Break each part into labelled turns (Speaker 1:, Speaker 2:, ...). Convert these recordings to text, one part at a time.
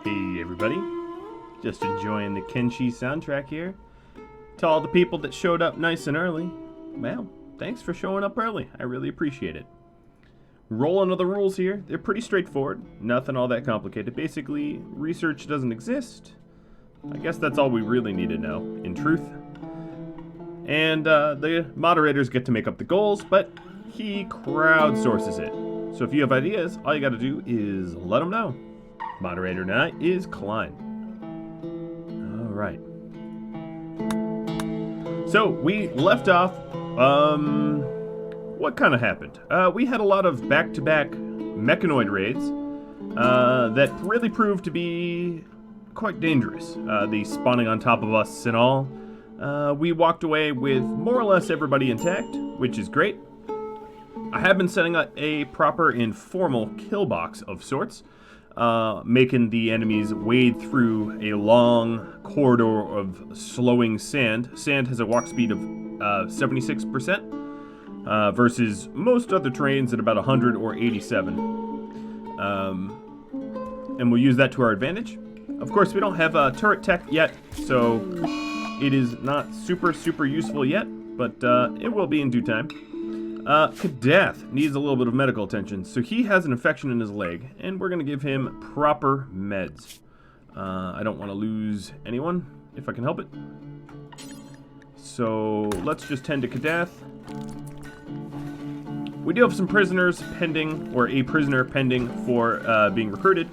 Speaker 1: Hey everybody, just enjoying the Kenshi soundtrack here. To all the people that showed up nice and early, well, thanks for showing up early. I really appreciate it. Rolling of the rules here, they're pretty straightforward, nothing all that complicated. Basically, research doesn't exist. I guess that's all we really need to know, in truth. And the moderators get to make up the goals, but he crowdsources it. So if you have ideas, all you gotta do is let him know. Moderator tonight is Klein. Alright. So, we left off, what kind of happened? We had a lot of back-to-back mechanoid raids that really proved to be quite dangerous. They spawning on top of us and all. We walked away with more or less everybody intact, which is great. I have been setting up a proper informal kill box of sorts. Making the enemies wade through a long corridor of slowing sand. Sand has a walk speed of 76%, versus most other terrains at about 100 or 87. And we'll use that to our advantage. Of course, we don't have turret tech yet, so it is not super useful yet, but it will be in due time. Kadath needs a little bit of medical attention. So he has an infection in his leg, and we're going to give him proper meds. I don't want to lose anyone, if I can help it. So let's just tend to Kadath. We do have some prisoners pending, or a prisoner pending for being recruited.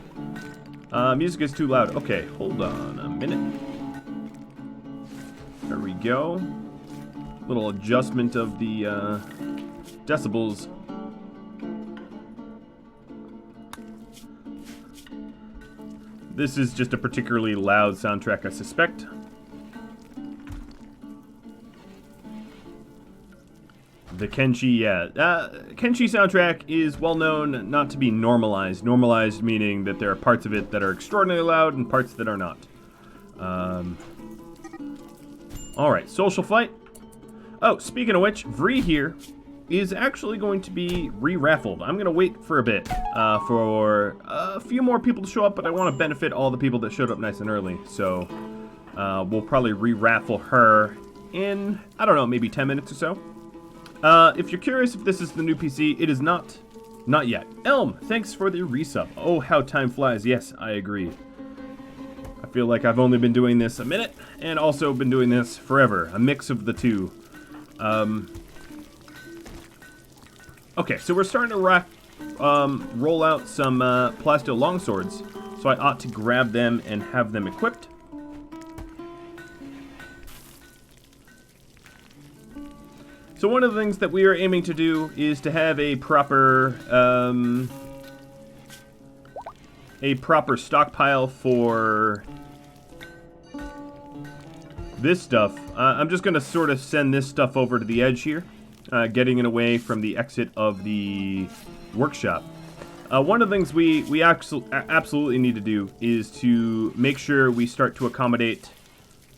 Speaker 1: Music is too loud. Okay, hold on a minute. There we go. Little adjustment of the decibels. This is just a particularly loud soundtrack, I suspect. The Kenshi, yeah. Kenshi soundtrack is well known not to be normalized. Normalized meaning that there are parts of it that are extraordinarily loud and parts that are not. Alright, social fight. Oh, speaking of which, Vree here is actually going to be re-raffled. I'm going to wait for a bit for a few more people to show up, but I want to benefit all the people that showed up nice and early. So we'll probably re-raffle her in, I don't know, maybe 10 minutes or so. If you're curious if this is the new PC, it is not. Not yet. Elm, thanks for the resub. Oh, how time flies. Yes, I agree. I feel like I've only been doing this a minute and also been doing this forever. A mix of the two. Okay, so we're starting to roll out some plasteel longswords, so I ought to grab them and have them equipped. So one of the things that we are aiming to do is to have a proper stockpile for this stuff. I'm just going to sort of send this stuff over to the edge here. Getting it away from the exit of the workshop. One of the things we absolutely need to do is to make sure we start to accommodate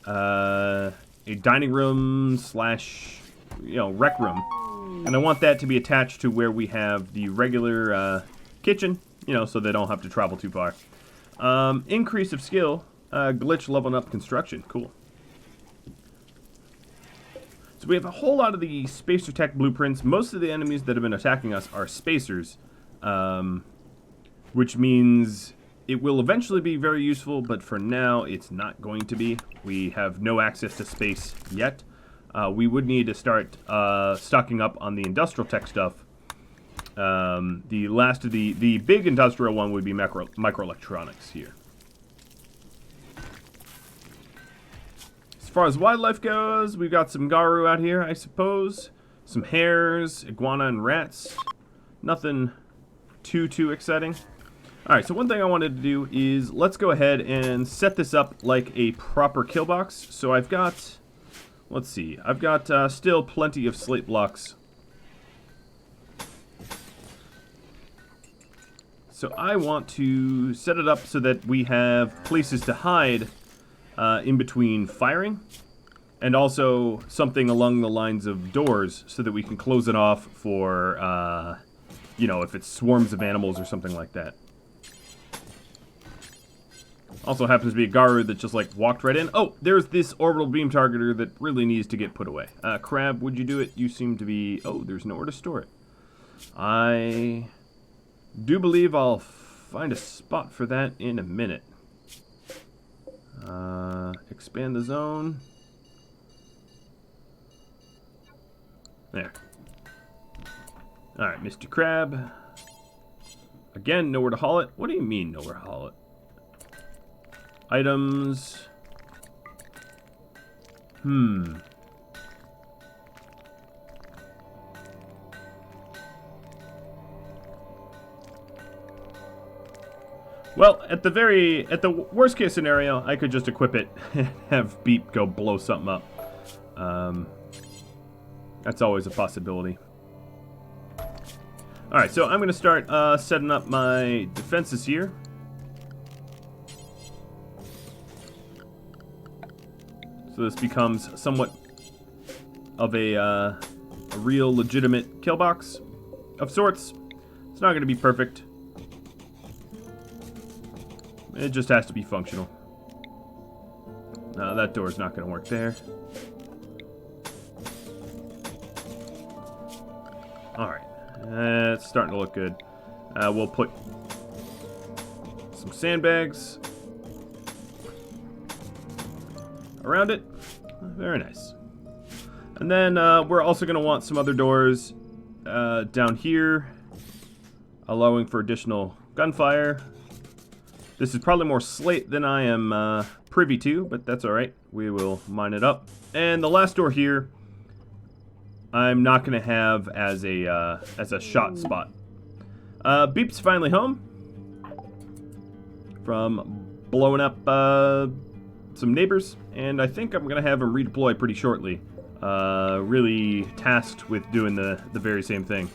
Speaker 1: a dining room slash, rec room. And I want that to be attached to where we have the regular kitchen, so they don't have to travel too far. Increase of skill, glitch leveling up construction. Cool. So we have a whole lot of the spacer tech blueprints. Most of the enemies that have been attacking us are spacers, which means it will eventually be very useful, but for now it's not going to be. We have no access to space yet. We would need to start stocking up on the industrial tech stuff. The last of the big industrial one would be microelectronics here. As far as wildlife goes, we've got some Garu out here, I suppose. Some hares, iguana, and rats. Nothing too exciting. Alright, so one thing I wanted to do is let's go ahead and set this up like a proper kill box. So I've got, let's see, I've got still plenty of slate blocks. So I want to set it up so that we have places to hide in between firing, and also something along the lines of doors so that we can close it off for, if it's swarms of animals or something like that. Also happens to be a Garu that just, like, walked right in. Oh, there's this orbital beam targeter that really needs to get put away. Crab, would you do it? You seem to be... Oh, there's nowhere to store it. I do believe I'll find a spot for that in a minute. Expand the zone. There. Alright, Mr. Crab. Again, nowhere to haul it. What do you mean, nowhere to haul it? Items. Well, at the worst case scenario, I could just equip it and have Beep go blow something up. That's always a possibility. Alright, so I'm going to start setting up my defenses here. So this becomes somewhat of a real legitimate kill box of sorts. It's not going to be perfect. It just has to be functional. No, that door's not going to work there. Alright. It's starting to look good. We'll put some sandbags around it. Very nice. And then we're also going to want some other doors down here, allowing for additional gunfire. This is probably more slate than I am privy to, but that's alright. We will mine it up. And the last door here, I'm not going to have as a shot spot. Beep's finally home from blowing up some neighbors, and I think I'm going to have him redeploy pretty shortly. Really tasked with doing the very same thing.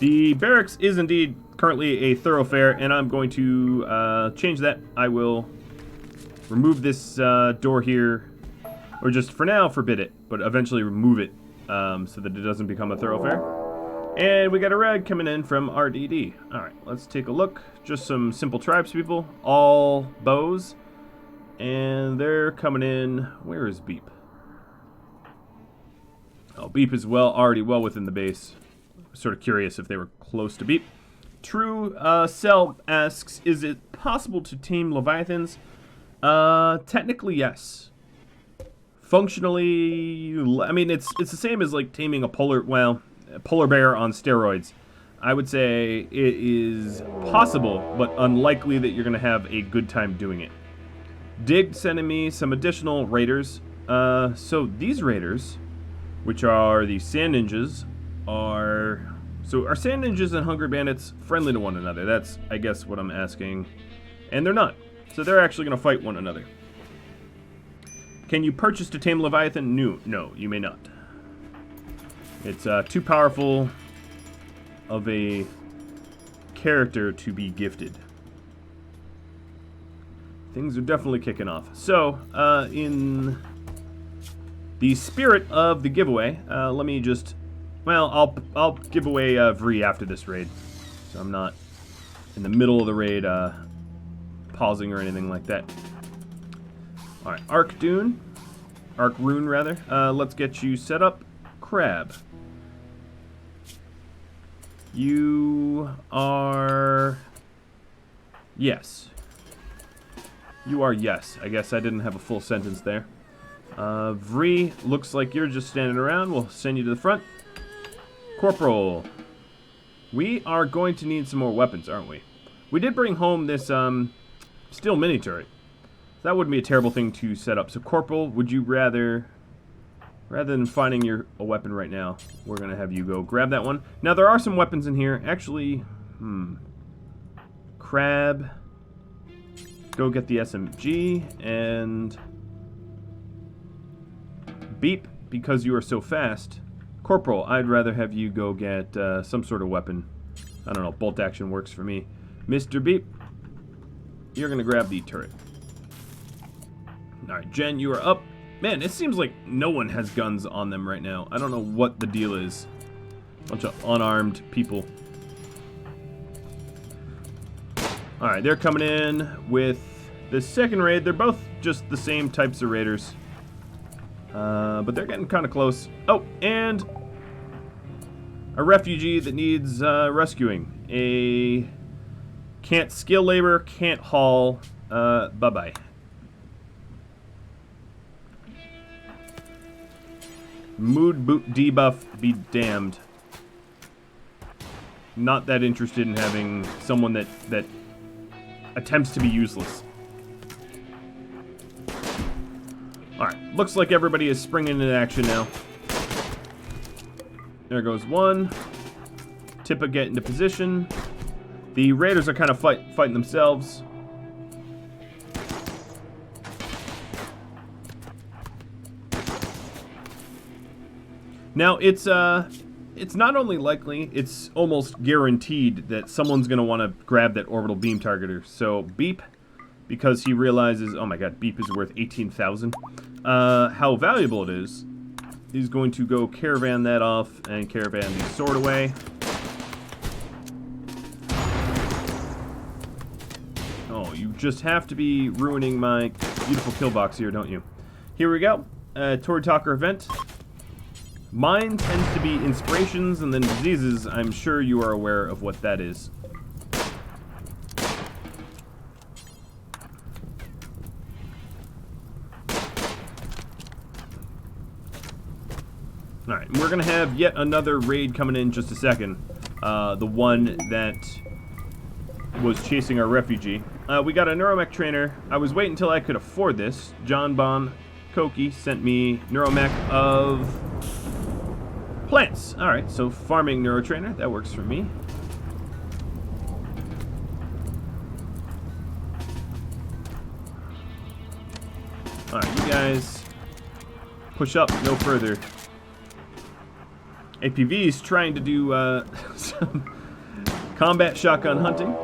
Speaker 1: The barracks is indeed currently a thoroughfare, and I'm going to change that. I will remove this door here, or just for now forbid it, but eventually remove it so that it doesn't become a thoroughfare. And we got a rag coming in from RDD. Alright, let's take a look. Just some simple tribespeople, all bows, and they're coming in. Where is Beep? Oh, Beep is already well within the base. Sort of curious if they were close to Beep. True Cell asks, is it possible to tame Leviathans? Technically, yes. Functionally, I mean, it's the same as like taming a polar bear on steroids. I would say it is possible, but unlikely that you're going to have a good time doing it. Dig sending me some additional raiders. So these raiders, which are the Sand Ninjas, are Sand Ninjas and Hungry Bandits friendly to one another? That's, I guess, what I'm asking. And they're not. So they're actually going to fight one another. Can you purchase to tame Leviathan? No, you may not. It's too powerful of a character to be gifted. Things are definitely kicking off. So, in the spirit of the giveaway, let me just... Well, I'll give away Vree after this raid. So I'm not in the middle of the raid pausing or anything like that. Alright, Arc Rune, rather. Let's get you set up. Crab. You are... Yes. You are yes. I guess I didn't have a full sentence there. Vree, looks like you're just standing around. We'll send you to the front. Corporal. We are going to need some more weapons, aren't we? We did bring home this steel mini turret. That wouldn't be a terrible thing to set up. So, Corporal, would you rather than finding a weapon right now, we're going to have you go grab that one. Now, there are some weapons in here. Actually, Crab, go get the SMG, and Beep, because you are so fast. Corporal, I'd rather have you go get some sort of weapon. I don't know, bolt action works for me. Mr. Beep, you're going to grab the turret. Alright, Jen, you are up. Man, it seems like no one has guns on them right now. I don't know what the deal is. Bunch of unarmed people. Alright, they're coming in with the second raid. They're both just the same types of raiders. But they're getting kind of close. Oh, and a refugee that needs rescuing. A can't skill labor, can't haul. Bye-bye. Mood boot debuff be damned. Not that interested in having someone that attempts to be useless. Alright, looks like everybody is springing into action now. There goes one. Tippa get into position. The raiders are kind of fighting themselves. Now, it's not only likely, it's almost guaranteed that someone's going to want to grab that orbital beam targeter. So, Beep, because he realizes, oh my god, Beep is worth 18,000, how valuable it is, he's going to go caravan that off and caravan the sword away. Oh, you just have to be ruining my beautiful kill box here, don't you? Here we go. Tory Talker event. Mine tends to be inspirations and then diseases. I'm sure you are aware of what that is. Alright, we're going to have yet another raid coming in just a second. The one that was chasing our refugee. We got a neuromech trainer. I was waiting until I could afford this. John Bon Koki sent me neuromech of plants. Alright, so farming neurotrainer, that works for me. Alright, you guys push up no further. APV's trying to do some combat shotgun hunting.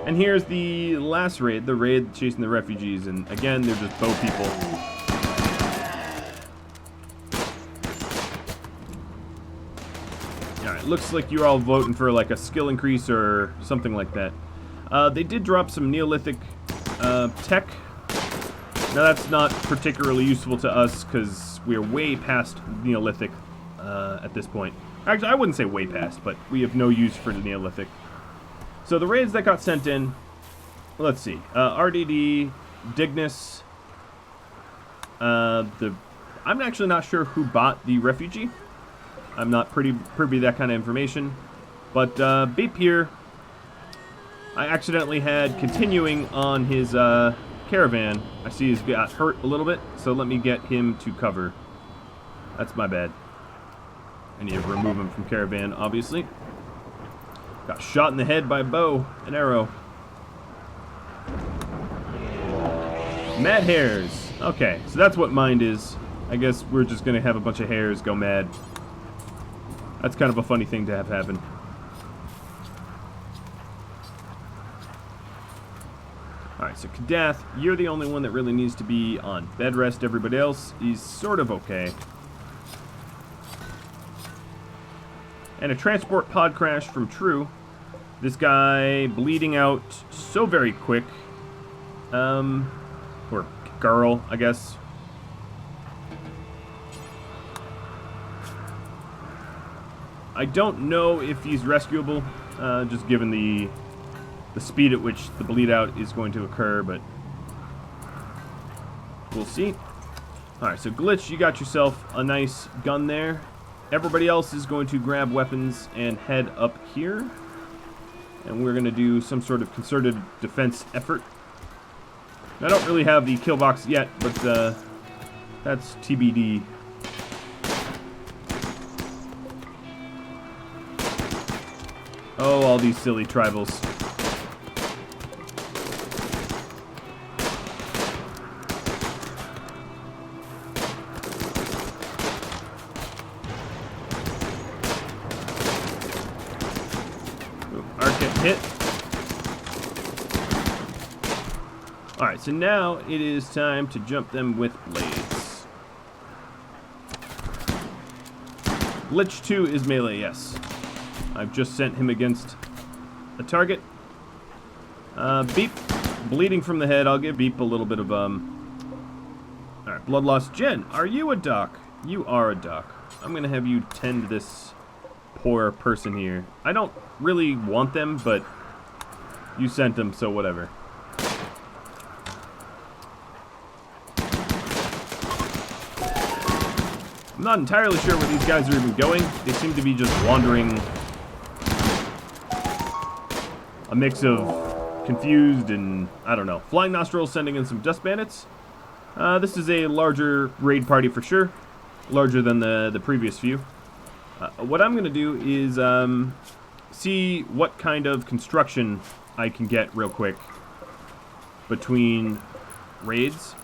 Speaker 1: And here's the last raid, the raid chasing the refugees, and again, they're just bow people. Alright, looks like you're all voting for like a skill increase or something like that. They did drop some Neolithic tech. Now that's not particularly useful to us because we're way past Neolithic at this point. Actually, I wouldn't say way past, but we have no use for the Neolithic. So the raids that got sent in, let's see, RDD, Dignus, I'm actually not sure who bought the refugee. I'm not privy to that kind of information. But Beep here, I accidentally had continuing on his caravan. I see he's got hurt a little bit, so let me get him to cover. That's my bad. I need to remove him from caravan, obviously. Got shot in the head by bow and arrow. Mad hares. Okay, so that's what mind is. I guess we're just going to have a bunch of hares go mad. That's kind of a funny thing to have happen. Alright, so Kadath, you're the only one that really needs to be on bed rest. Everybody else is sort of okay. And a transport pod crash from True. This guy bleeding out so very quick. Or girl, I guess. I don't know if he's rescuable, just given the speed at which the bleed out is going to occur, but we'll see. Alright, so Glitch, you got yourself a nice gun there. Everybody else is going to grab weapons and head up here. And we're going to do some sort of concerted defense effort. I don't really have the kill box yet, but that's TBD. Oh, all these silly tribals. Hit. Alright, so now it is time to jump them with blades. Lich 2 is melee, yes. I've just sent him against a target. Beep. Bleeding from the head. I'll give Beep a little bit of, Alright, blood loss. Jen, are you a doc? You are a doc. I'm gonna have you tend this poor person here. I don't really want them, but you sent them, so whatever. I'm not entirely sure where these guys are even going. They seem to be just wandering. A mix of confused and, I don't know. Flying Nostrils sending in some dust bandits. This is a larger raid party for sure. Larger than the previous few. What I'm going to do is see what kind of construction I can get real quick between raids.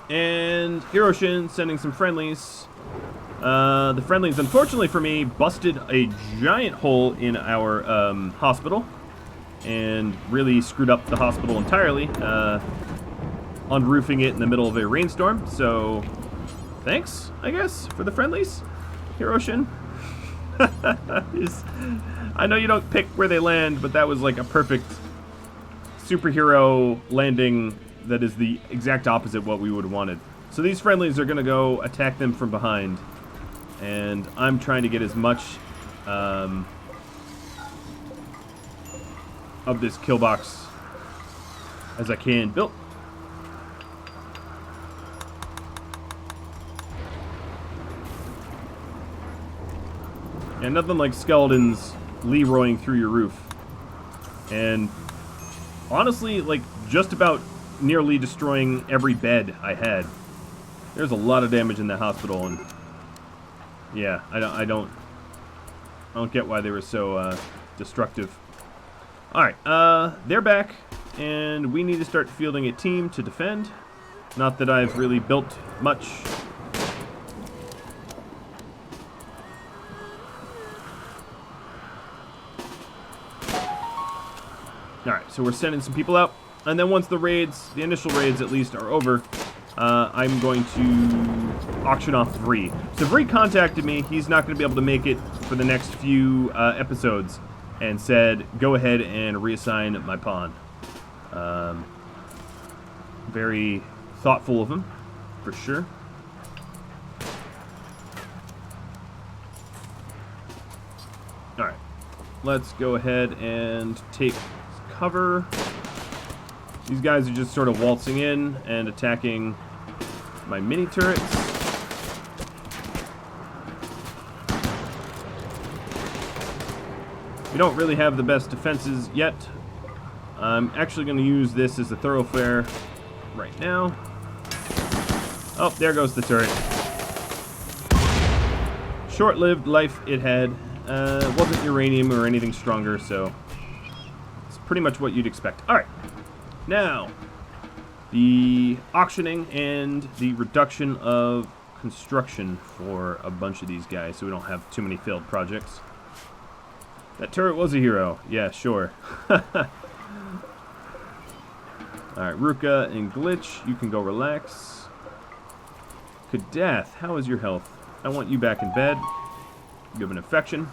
Speaker 1: And Hiroshin sending some friendlies. The friendlies, unfortunately for me, busted a giant hole in our hospital and really screwed up the hospital entirely, unroofing it in the middle of a rainstorm. So, thanks, I guess, for the friendlies, Hiroshin. I know you don't pick where they land, but that was like a perfect superhero landing. That is the exact opposite what we would have wanted. So these friendlies are going to go attack them from behind. And I'm trying to get as much of this kill box as I can built. And nothing like skeletons Leroying through your roof. And honestly, like, just about nearly destroying every bed I had. There's a lot of damage in that hospital, and yeah, I don't get why they were so destructive. All right, they're back, and we need to start fielding a team to defend. Not that I've really built much. All right, so we're sending some people out. And then once the raids, the initial raids at least, are over, I'm going to auction off Vree. So Vree contacted me. He's not going to be able to make it for the next few episodes and said, go ahead and reassign my pawn. Very thoughtful of him, for sure. All right, let's go ahead and take cover. These guys are just sort of waltzing in and attacking my mini turrets. We don't really have the best defenses yet. I'm actually going to use this as a thoroughfare right now. Oh, there goes the turret. Short-lived life it had. It wasn't uranium or anything stronger, so it's pretty much what you'd expect. All right. Now, the auctioning and the reduction of construction for a bunch of these guys so we don't have too many failed projects. That turret was a hero. Yeah, sure. Alright, Ruka and Glitch, you can go relax. Kadath, how is your health? I want you back in bed. You have an infection.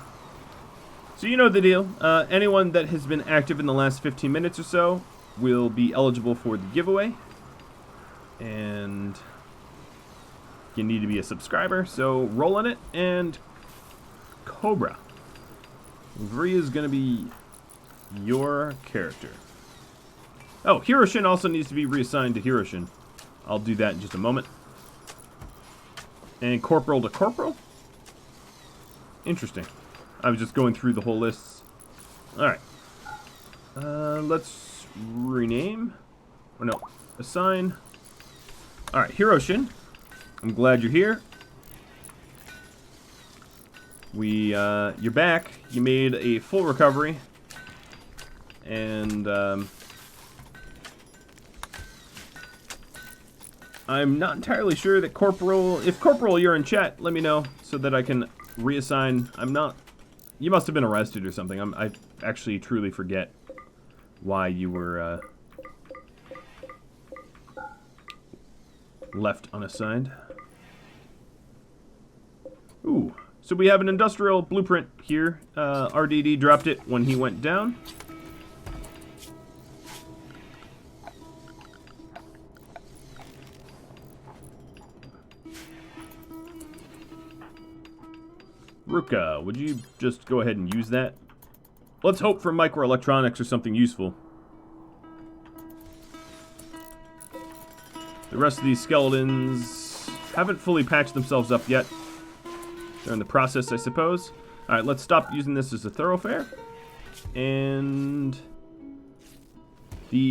Speaker 1: So you know the deal. Anyone that has been active in the last 15 minutes or so will be eligible for the giveaway, and you need to be a subscriber, so roll on it. And Cobra, Vree is going to be your character. Oh, Hiroshin also needs to be reassigned to Hiroshin. I'll do that in just a moment. And Corporal to Corporal? Interesting. I was just going through the whole list. Alright. Let's rename. Or no, assign. Alright, Hiroshin. I'm glad you're here. You're back. You made a full recovery. And, I'm not entirely sure that Corporal... If Corporal, you're in chat, let me know so that I can reassign. I'm not... You must have been arrested or something. I actually truly forget why you were left unassigned. Ooh, So we have an industrial blueprint here. RDD dropped it when he went down. Ruka, would you just go ahead and use that? Let's hope for microelectronics or something useful. The rest of these skeletons haven't fully patched themselves up yet. They're in the process, I suppose. Alright, let's stop using this as a thoroughfare. And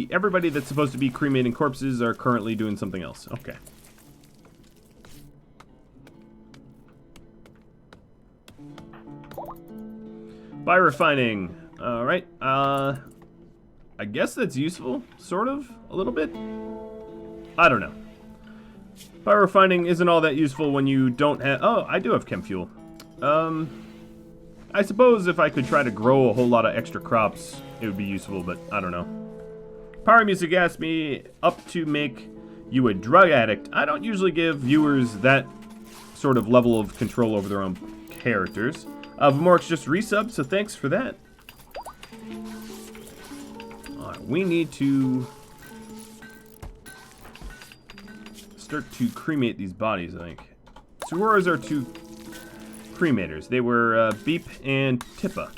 Speaker 1: everybody that's supposed to be cremating corpses are currently doing something else. Okay. Biorefining. Alright. I guess that's useful, sort of, a little bit. I don't know. Biorefining isn't all that useful when you don't have... Oh, I do have chem fuel. I suppose if I could try to grow a whole lot of extra crops, it would be useful, but I don't know. Power Music asked me up to make you a drug addict. I don't usually give viewers that sort of level of control over their own characters. Vamork's just resubbed, so thanks for that. Alright, we need to start to cremate these bodies, I think. So where is our two cremators? They were Beep and Tippa.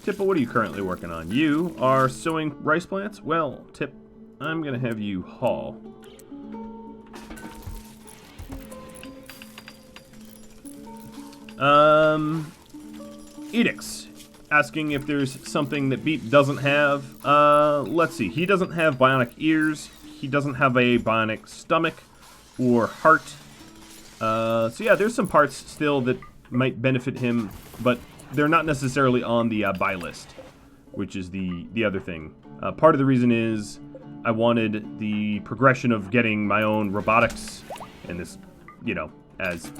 Speaker 1: Tippa, what are you currently working on? You are sowing rice plants? Well, Tip, I'm going to have you haul. Edicts. Asking if there's something that Beep doesn't have. Let's see. He doesn't have bionic ears. He doesn't have a bionic stomach or heart. So yeah, there's some parts still that might benefit him, but they're not necessarily on the buy list, which is the other thing. Part of the reason is I wanted the progression of getting my own robotics and this, you know, as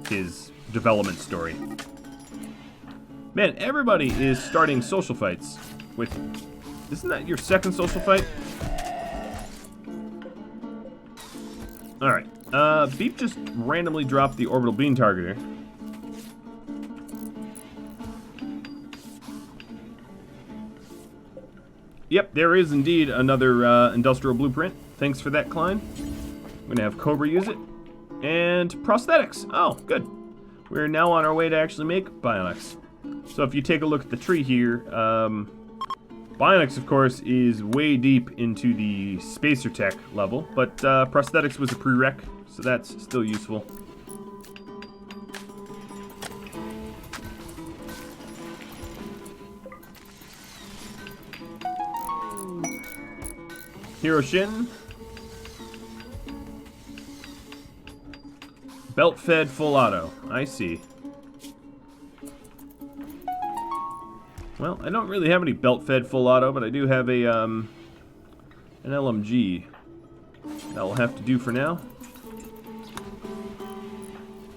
Speaker 1: his development story. Man, everybody is starting social fights with... Isn't that your second social fight? Alright. Beep just randomly dropped the orbital beam targeter. Yep, there is indeed another industrial blueprint. Thanks for that, Klein. I'm going to have Cobra use it. And prosthetics. Oh, good. We're now on our way to actually make Bionics. So if you take a look at the tree here, Bionics, of course, is way deep into the spacer tech level, but prosthetics was a prereq, so that's still useful. Hiroshin. Belt-fed full auto. I see. Well, I don't really have any belt-fed full auto, but I do have a an LMG. That will have to do for now.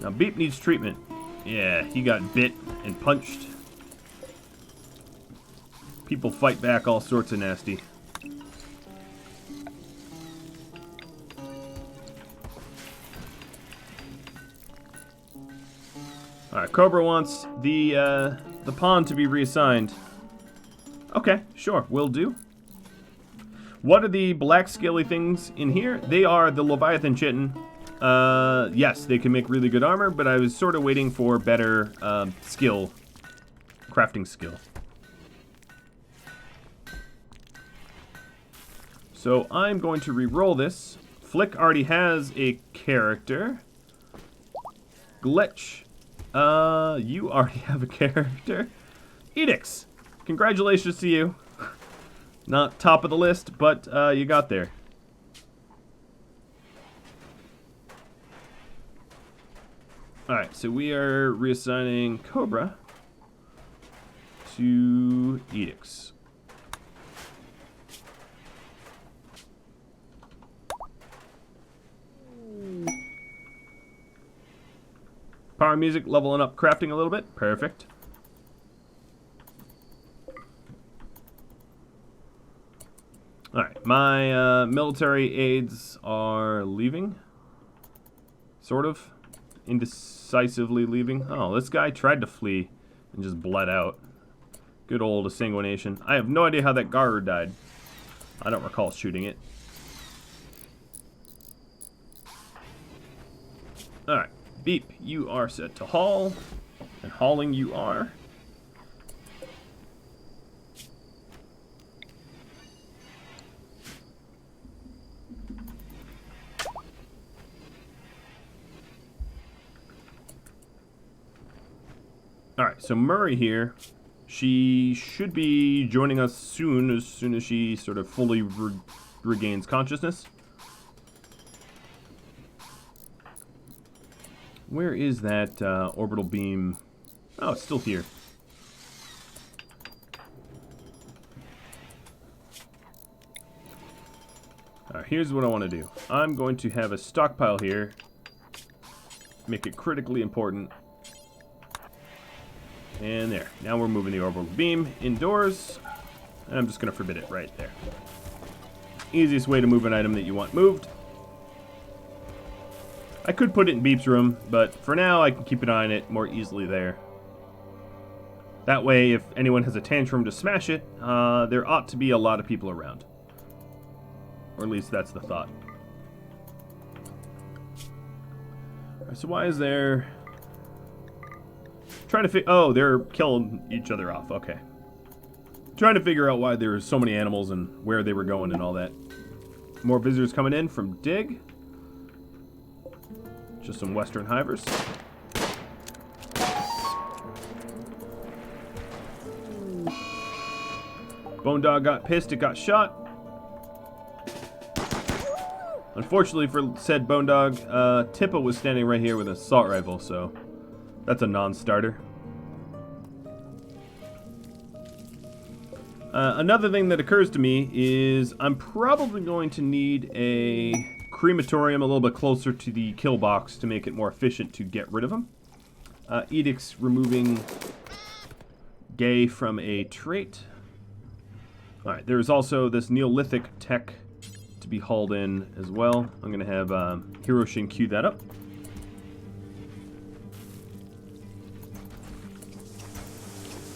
Speaker 1: Now, Beep needs treatment. Yeah, he got bit and punched. People fight back all sorts of nasty. Alright, Cobra wants the pawn to be reassigned. Okay, sure, will do. What are the black scaly things in here? They are the Leviathan chitin. Yes, they can make really good armor, but I was sort of waiting for better skill, crafting skill. So I'm going to re-roll this. Flick already has a character. Glitch. You already have a character. Edicts. Congratulations to you. Not top of the list, but you got there. Alright, so we are reassigning Cobra to Edicts. Power music, leveling up crafting a little bit. Perfect. Alright, my military aides are leaving. Sort of. indecisively leaving. Oh, this guy tried to flee and just bled out. Good old sanguination. I have no idea how that Garu died. I don't recall shooting it. Alright, Beep, you are set to haul. And hauling you are. Alright, so Murray here, she should be joining us soon as she sort of fully regains consciousness. Where is that orbital beam? Oh, it's still here. Alright, here's what I want to do. I'm going to have a stockpile here. Make it critically important. And there. Now we're moving the orbital beam indoors. And I'm just going to forbid it right there. Easiest way to move an item that you want moved. I could put it in Beep's room, but for now I can keep an eye on it more easily there. That way, if anyone has a tantrum to smash it, there ought to be a lot of people around. Or at least that's the thought. Alright, so why is there... Trying to oh, they're killing each other off. Okay. Trying to figure out why there's so many animals and where they were going and all that. More visitors coming in from Dig. Just some Western Hivers. Bone Dog got pissed, it got shot. Unfortunately for said Bone Dog, Tippa was standing right here with an assault rifle, so that's a non-starter. Another thing that occurs to me is I'm probably going to need a crematorium a little bit closer to the kill box to make it more efficient to get rid of them. Edict's removing Gay from a trait. Alright, there's also this Neolithic tech to be hauled in as well. I'm going to have Hiroshin queue that up.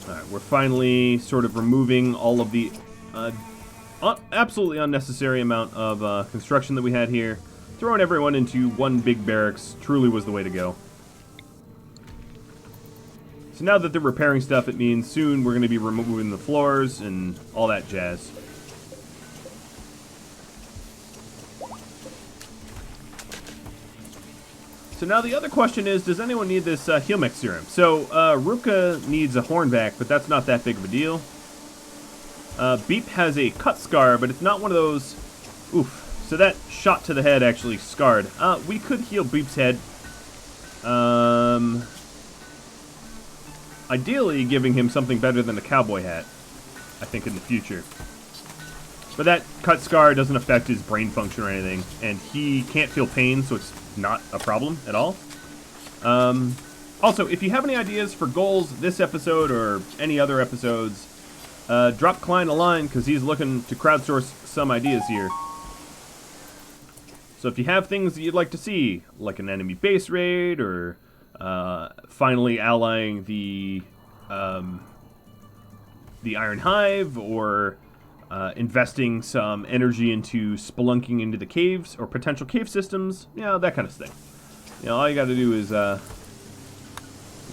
Speaker 1: Alright, we're finally sort of removing all of the absolutely unnecessary amount of construction that we had here. Throwing everyone into one big barracks truly was the way to go. So now that they're repairing stuff, it means soon we're going to be removing the floors and all that jazz. So now the other question is, does anyone need this Healmech serum? So Ruka needs a hornback, but that's not that big of a deal. Beep has a cut scar, but it's not one of those... Oof. So that shot to the head actually scarred. We could heal Beep's head. Ideally giving him something better than a cowboy hat, I think, in the future. But that cut scar doesn't affect his brain function or anything, and he can't feel pain, so it's not a problem at all. Also, if you have any ideas for goals this episode or any other episodes, drop Klein a line, because he's looking to crowdsource some ideas here. So if you have things that you'd like to see, like an enemy base raid, or finally allying the Iron Hive, or investing some energy into spelunking into the caves or potential cave systems, you know, that kind of thing. You know, all you got to do is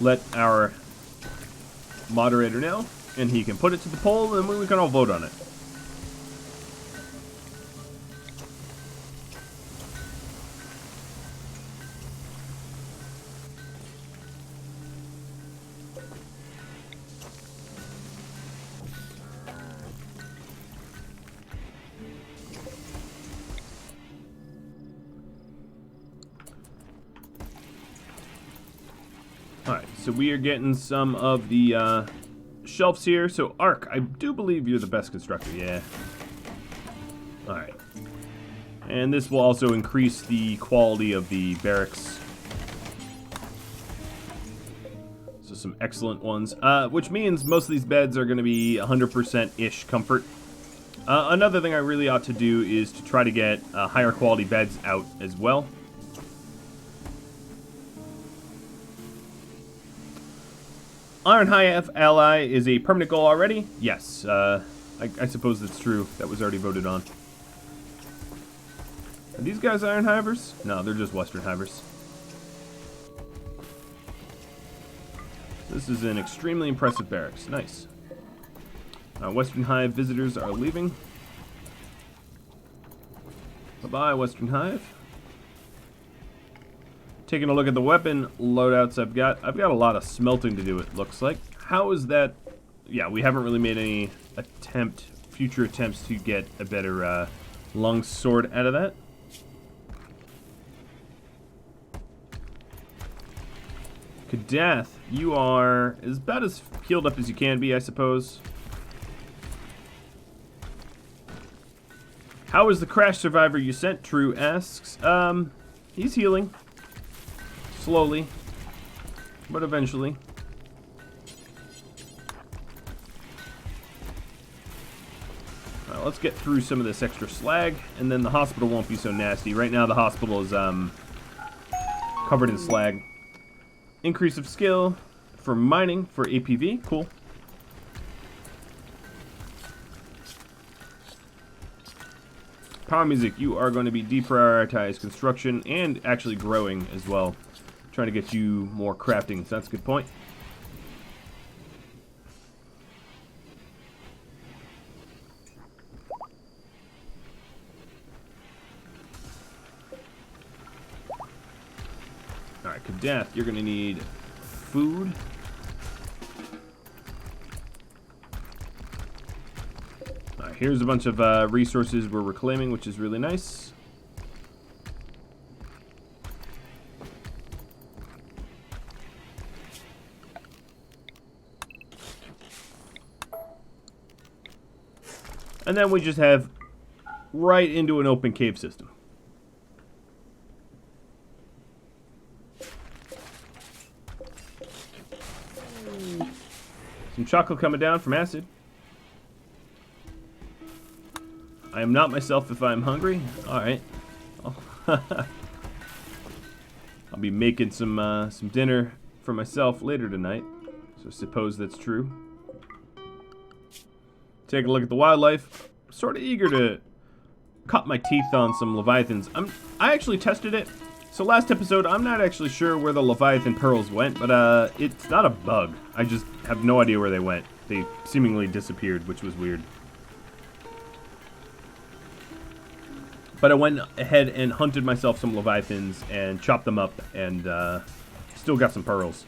Speaker 1: let our moderator know, and he can put it to the poll, and we can all vote on it. Alright, so we are getting some of the shelves here. So, Ark, I do believe you're the best constructor, yeah. Alright. And this will also increase the quality of the barracks. So some excellent ones. Which means most of these beds are going to be 100%-ish comfort. Another thing I really ought to do is to try to get higher quality beds out as well. Iron Hive ally is a permanent goal already? Yes, I suppose that's true. That was already voted on. Are these guys Iron Hivers? No, they're just Western Hivers. This is an extremely impressive barracks. Nice. Western Hive visitors are leaving. Bye-bye, Western Hive. Taking a look at the weapon loadouts I've got. I've got a lot of smelting to do, it looks like. How is that? Yeah, we haven't really made any future attempts to get a better long sword out of that. Kadath, you are about as healed up as you can be, I suppose. How is the crash survivor you sent? True asks. He's healing. Slowly. But eventually. Alright, let's get through some of this extra slag, and then the hospital won't be so nasty. Right now the hospital is covered in slag. Increase of skill for mining for APV. Cool. Power music, you are going to be deprioritized construction and actually growing as well. Trying to get you more crafting, so that's a good point. Alright, Kadath, you're going to need food. Alright, here's a bunch of resources we're reclaiming, which is really nice. And then we just have right into an open cave system. Some chocolate coming down from acid. I am not myself if I'm hungry. Alright. I'll be making some dinner for myself later tonight. So suppose that's true. Take a look at the wildlife. Sort of eager to cut my teeth on some Leviathans. I actually tested it. So last episode, I'm not actually sure where the Leviathan pearls went, but it's not a bug. I just have no idea where they went. They seemingly disappeared, which was weird. But I went ahead and hunted myself some Leviathans and chopped them up, and still got some pearls.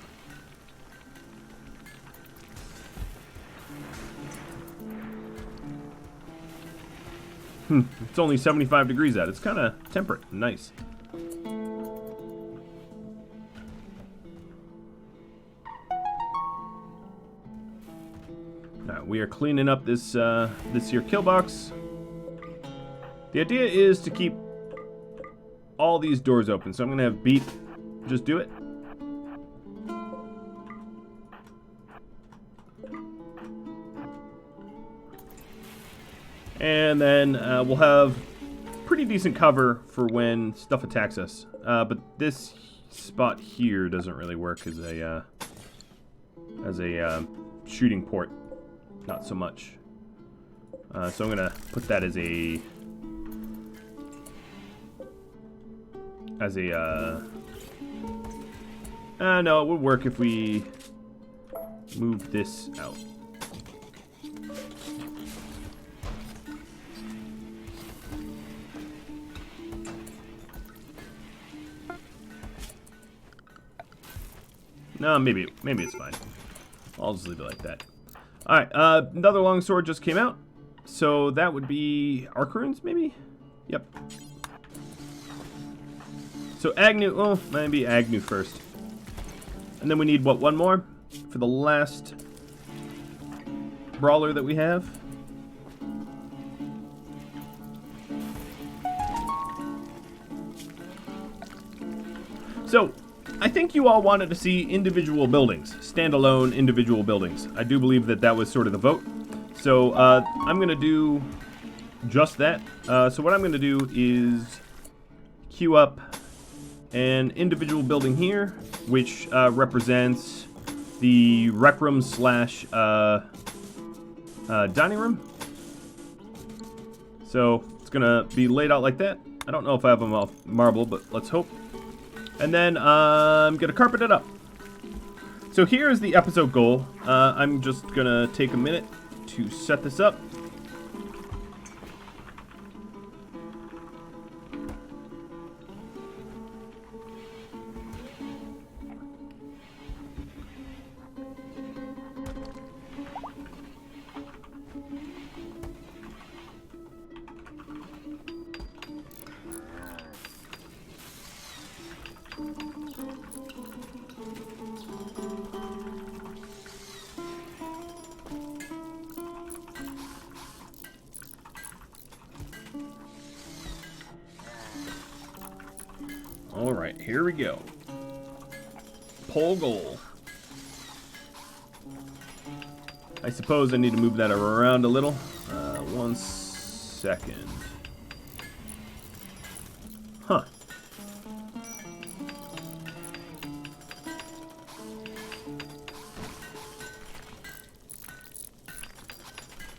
Speaker 1: It's only 75 degrees out. It's kind of temperate and nice. Alright, we are cleaning up this here kill box. The idea is to keep all these doors open, so I'm going to have Beat just do it. And then we'll have pretty decent cover for when stuff attacks us. But this spot here doesn't really work as a shooting port. Not so much. So I'm gonna put that as a no, it would work if we move this out. No, maybe it's fine. I'll just leave it like that. Alright, another longsword just came out. So that would be arc runes, maybe? Yep. So Agnew, well, maybe Agnew first. And then we need, what, one more? For the last brawler that we have. So, I think you all wanted to see individual buildings, standalone individual buildings. I do believe that that was sort of the vote. So I'm going to do just that. So what I'm going to do is queue up an individual building here, which represents the rec room slash dining room. So it's gonna be laid out like that. I don't know if I have them off marble, but let's hope. And then I'm gonna carpet it up. So here's the episode goal. I'm just gonna take a minute to set this up. Alright, here we go. Pole goal. I suppose I need to move that around a little. 1 second. Huh.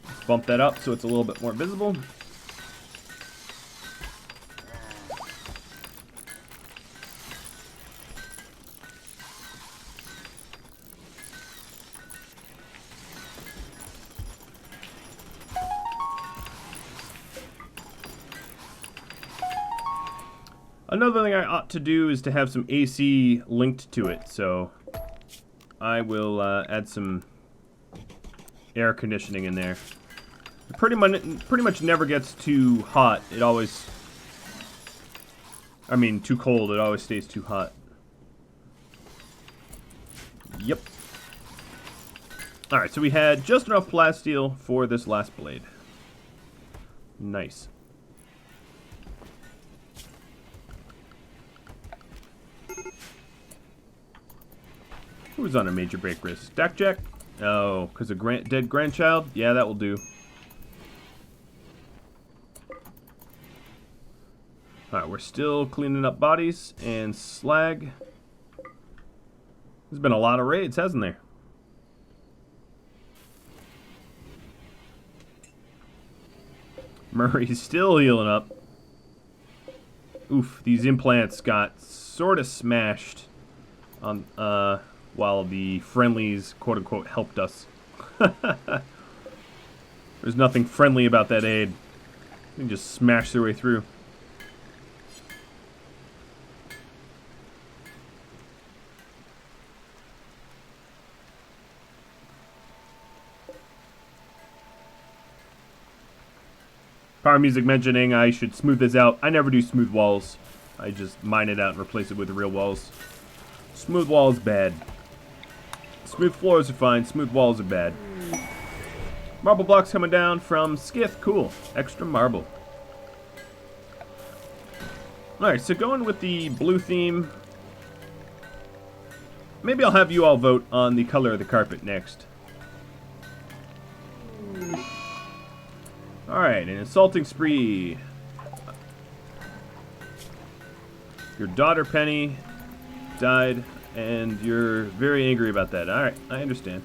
Speaker 1: Let's bump that up so it's a little bit more visible. Another thing I ought to do is to have some AC linked to it, so I will add some air conditioning in there. It pretty much never gets too hot. It always, I mean, too cold. It always stays too hot. Yep. Alright, so we had just enough plasteel for this last blade. Nice. Who's on a major break risk? Jack? Oh, because of dead grandchild? Yeah, that will do. Alright, we're still cleaning up bodies and slag. There's been a lot of raids, hasn't there? Murray's still healing up. Oof, these implants got sort of smashed on, while the friendlies, quote-unquote, helped us. There's nothing friendly about that aid. They can just smash their way through. Power music mentioning I should smooth this out. I never do smooth walls. I just mine it out and replace it with real walls. Smooth walls bad. Smooth floors are fine, smooth walls are bad. Marble blocks coming down from Skith, cool. Extra marble. Alright, so going with the blue theme. Maybe I'll have you all vote on the color of the carpet next. Alright, an insulting spree. Your daughter Penny died. And you're very angry about that. Alright, I understand.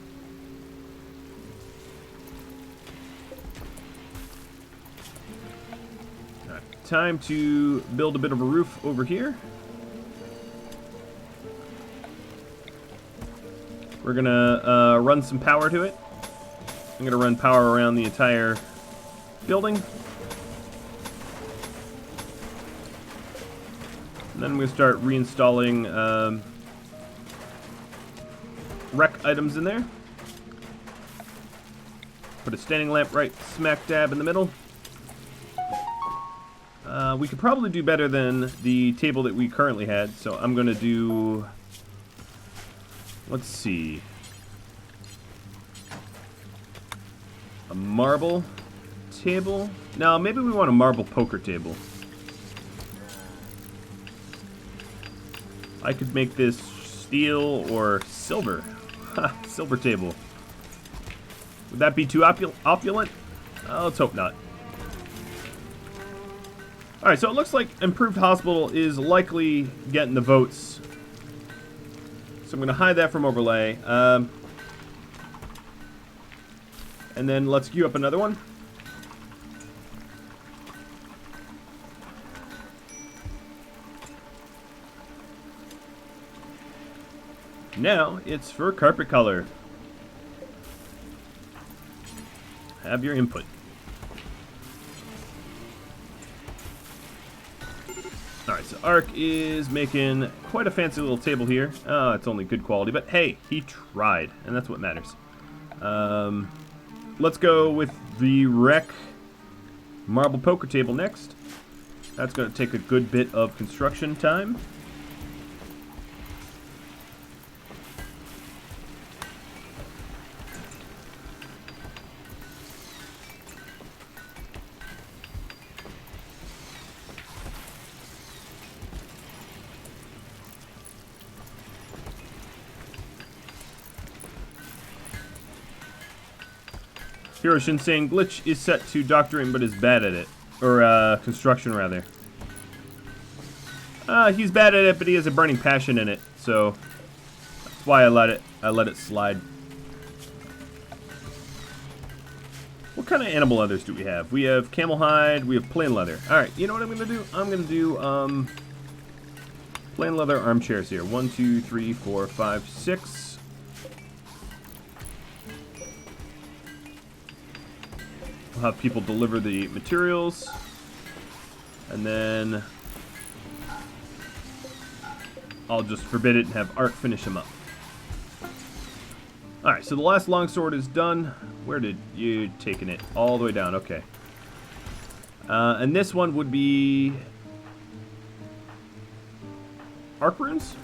Speaker 1: Alright, time to build a bit of a roof over here. We're gonna run some power to it. I'm gonna run power around the entire building. And then I'm gonna start reinstalling rec items in there. Put a standing lamp right smack dab in the middle. We could probably do better than the table that we currently had, so I'm going to do... Let's see. A marble table? No, maybe we want a marble poker table. I could make this steel or silver. Ha, silver table. Would that be too opulent? Let's hope not. Alright, so it looks like Improved Hospital is likely getting the votes. So I'm going to hide that from overlay. And then let's queue up another one. Now it's for carpet color. Have your input. Alright, so Ark is making quite a fancy little table here. It's only good quality, but hey, he tried, and that's what matters. Let's go with the Rec marble poker table next. That's going to take a good bit of construction time. Hiroshin saying Glitch is set to doctoring but is bad at it. Or, construction, rather. He's bad at it, but he has a burning passion in it. So, that's why I let it slide. What kind of animal leathers do we have? We have camel hide, we have plain leather. Alright, you know what I'm going to do? I'm going to do, plain leather armchairs here. 1, 2, 3, 4, 5, 6. We'll have people deliver the materials, and then I'll just forbid it and have Ark finish them up. Alright, so the last longsword is done. Where did you taken it? All the way down, okay. And this one would be Arc runes?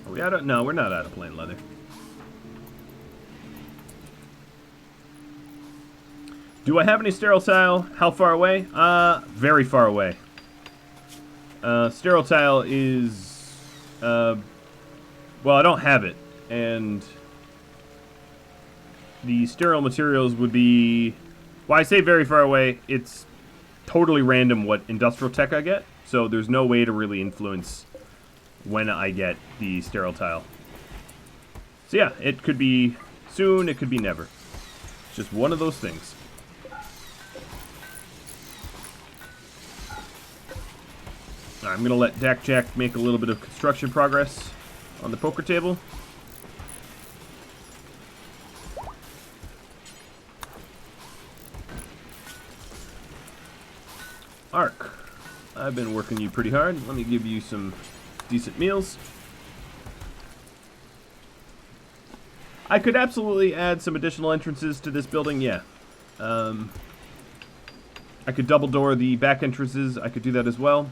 Speaker 1: Are we out of, no, we're not out of plain leather. Do I have any sterile tile? How far away? Very far away. Sterile tile is, well, I don't have it, and the sterile materials would be, well, I say very far away, it's totally random what industrial tech I get, so there's no way to really influence when I get the sterile tile. So yeah, it could be soon, it could be never. It's just one of those things. Alright, I'm going to let Dak Jack make a little bit of construction progress on the poker table. Ark, I've been working you pretty hard. Let me give you some decent meals. I could absolutely add some additional entrances to this building, yeah. I could double door the back entrances. I could do that as well.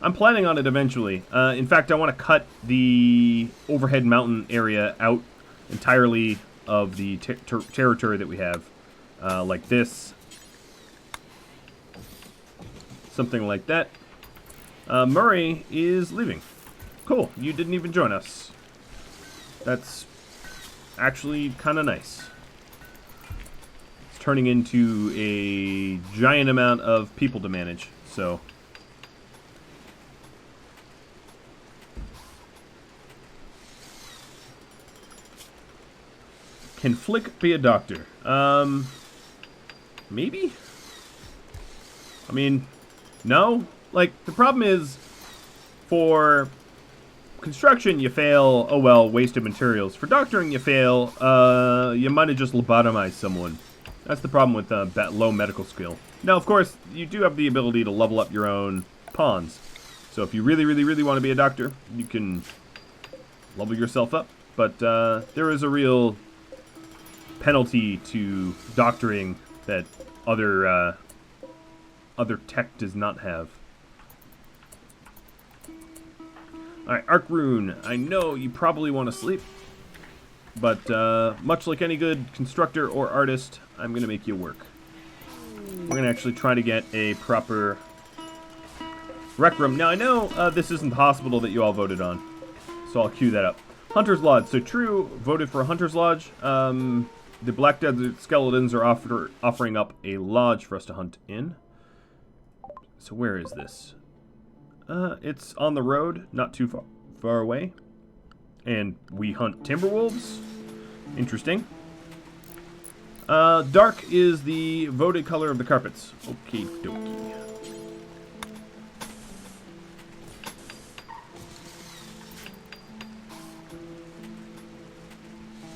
Speaker 1: I'm planning on it eventually. In fact, I want to cut the overhead mountain area out entirely of the territory that we have. Like this. Something like that. Murray is leaving. Cool, you didn't even join us. That's actually kind of nice. It's turning into a giant amount of people to manage, so. Can Flick be a doctor? Maybe? I mean, no? Like, the problem is, for construction, you fail, oh well, wasted materials. For doctoring, you fail, you might have just lobotomized someone. That's the problem with low medical skill. Now, of course, you do have the ability to level up your own pawns. So if you really, really, really want to be a doctor, you can level yourself up. But there is a real penalty to doctoring that other tech does not have. Alright, Arc Rune. I know you probably want to sleep, but much like any good constructor or artist, I'm going to make you work. We're going to actually try to get a proper rec room. Now, I know this isn't the hospital that you all voted on, so I'll cue that up. Hunter's Lodge. So True voted for a Hunter's Lodge. The Black Desert Skeletons are offering up a lodge for us to hunt in. So where is this? It's on the road, not too far away. And we hunt Timberwolves. Interesting. Dark is the voted color of the carpets. Okie dokie.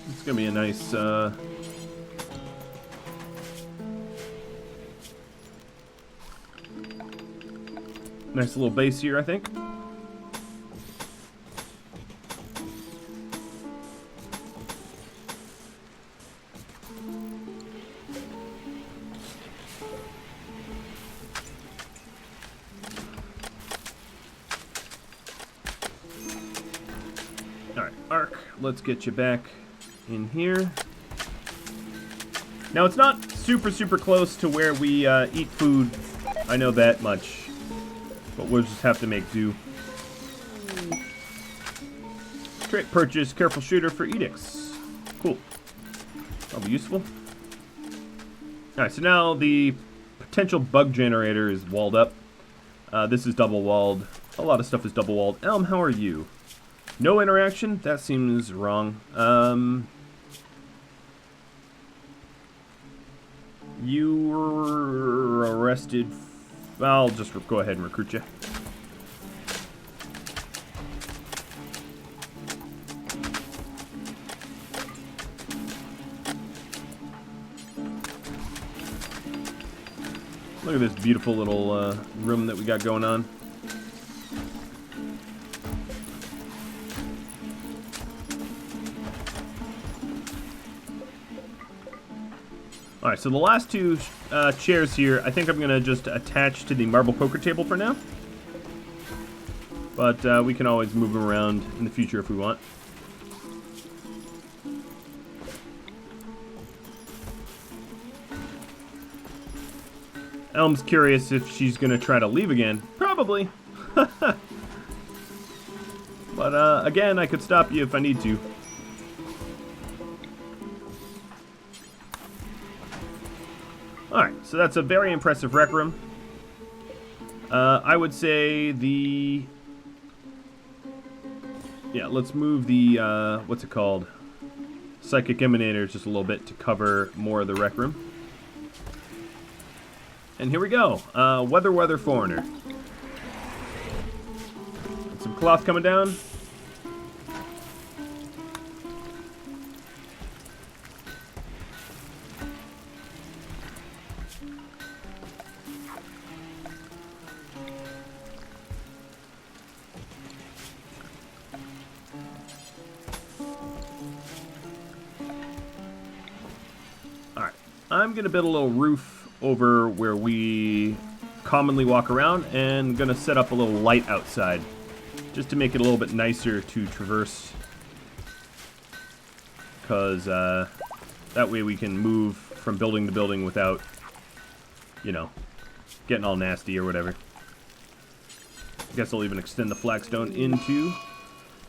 Speaker 1: It's gonna be a nice, nice little base here, I think. Alright, Ark, let's get you back in here. Now, it's not super close to where we eat food. I know that much. But we'll just have to make do. Trait purchase, careful shooter for edicts. Cool. That'll be useful. Alright, so now the potential bug generator is walled up. This is double walled. A lot of stuff is double walled. Elm, how are you? No interaction? That seems wrong. You were arrested. I'll just go ahead and recruit you. Look at this beautiful little room that we got going on. Alright, so the last two chairs here, I think I'm going to just attach to the marble poker table for now. But we can always move them around in the future if we want. Elm's curious if she's going to try to leave again. Probably. But again, I could stop you if I need to. Alright, so that's a very impressive rec room. I would say the... Yeah, let's move the, what's it called? Psychic Emanators just a little bit to cover more of the rec room. And here we go. Weather Foreigner. Some cloth coming down. I'm going to build a little roof over where we commonly walk around, and going to set up a little light outside just to make it a little bit nicer to traverse, because that way we can move from building to building without, you know, getting all nasty or whatever. I guess I'll even extend the flagstone into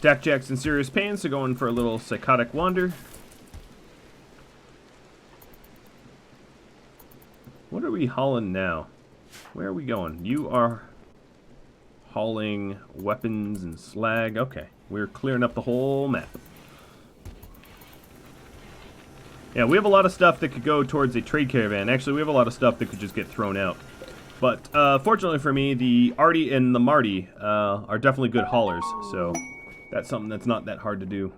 Speaker 1: Dak Jack's in serious pain, so going for a little psychotic wander. What are we hauling now? Where are we going? You are hauling weapons and slag. Okay, we're clearing up the whole map. Yeah, we have a lot of stuff that could go towards a trade caravan. Actually, we have a lot of stuff that could just get thrown out. But fortunately for me, the Artie and the Marty are definitely good haulers. So that's something that's not that hard to do.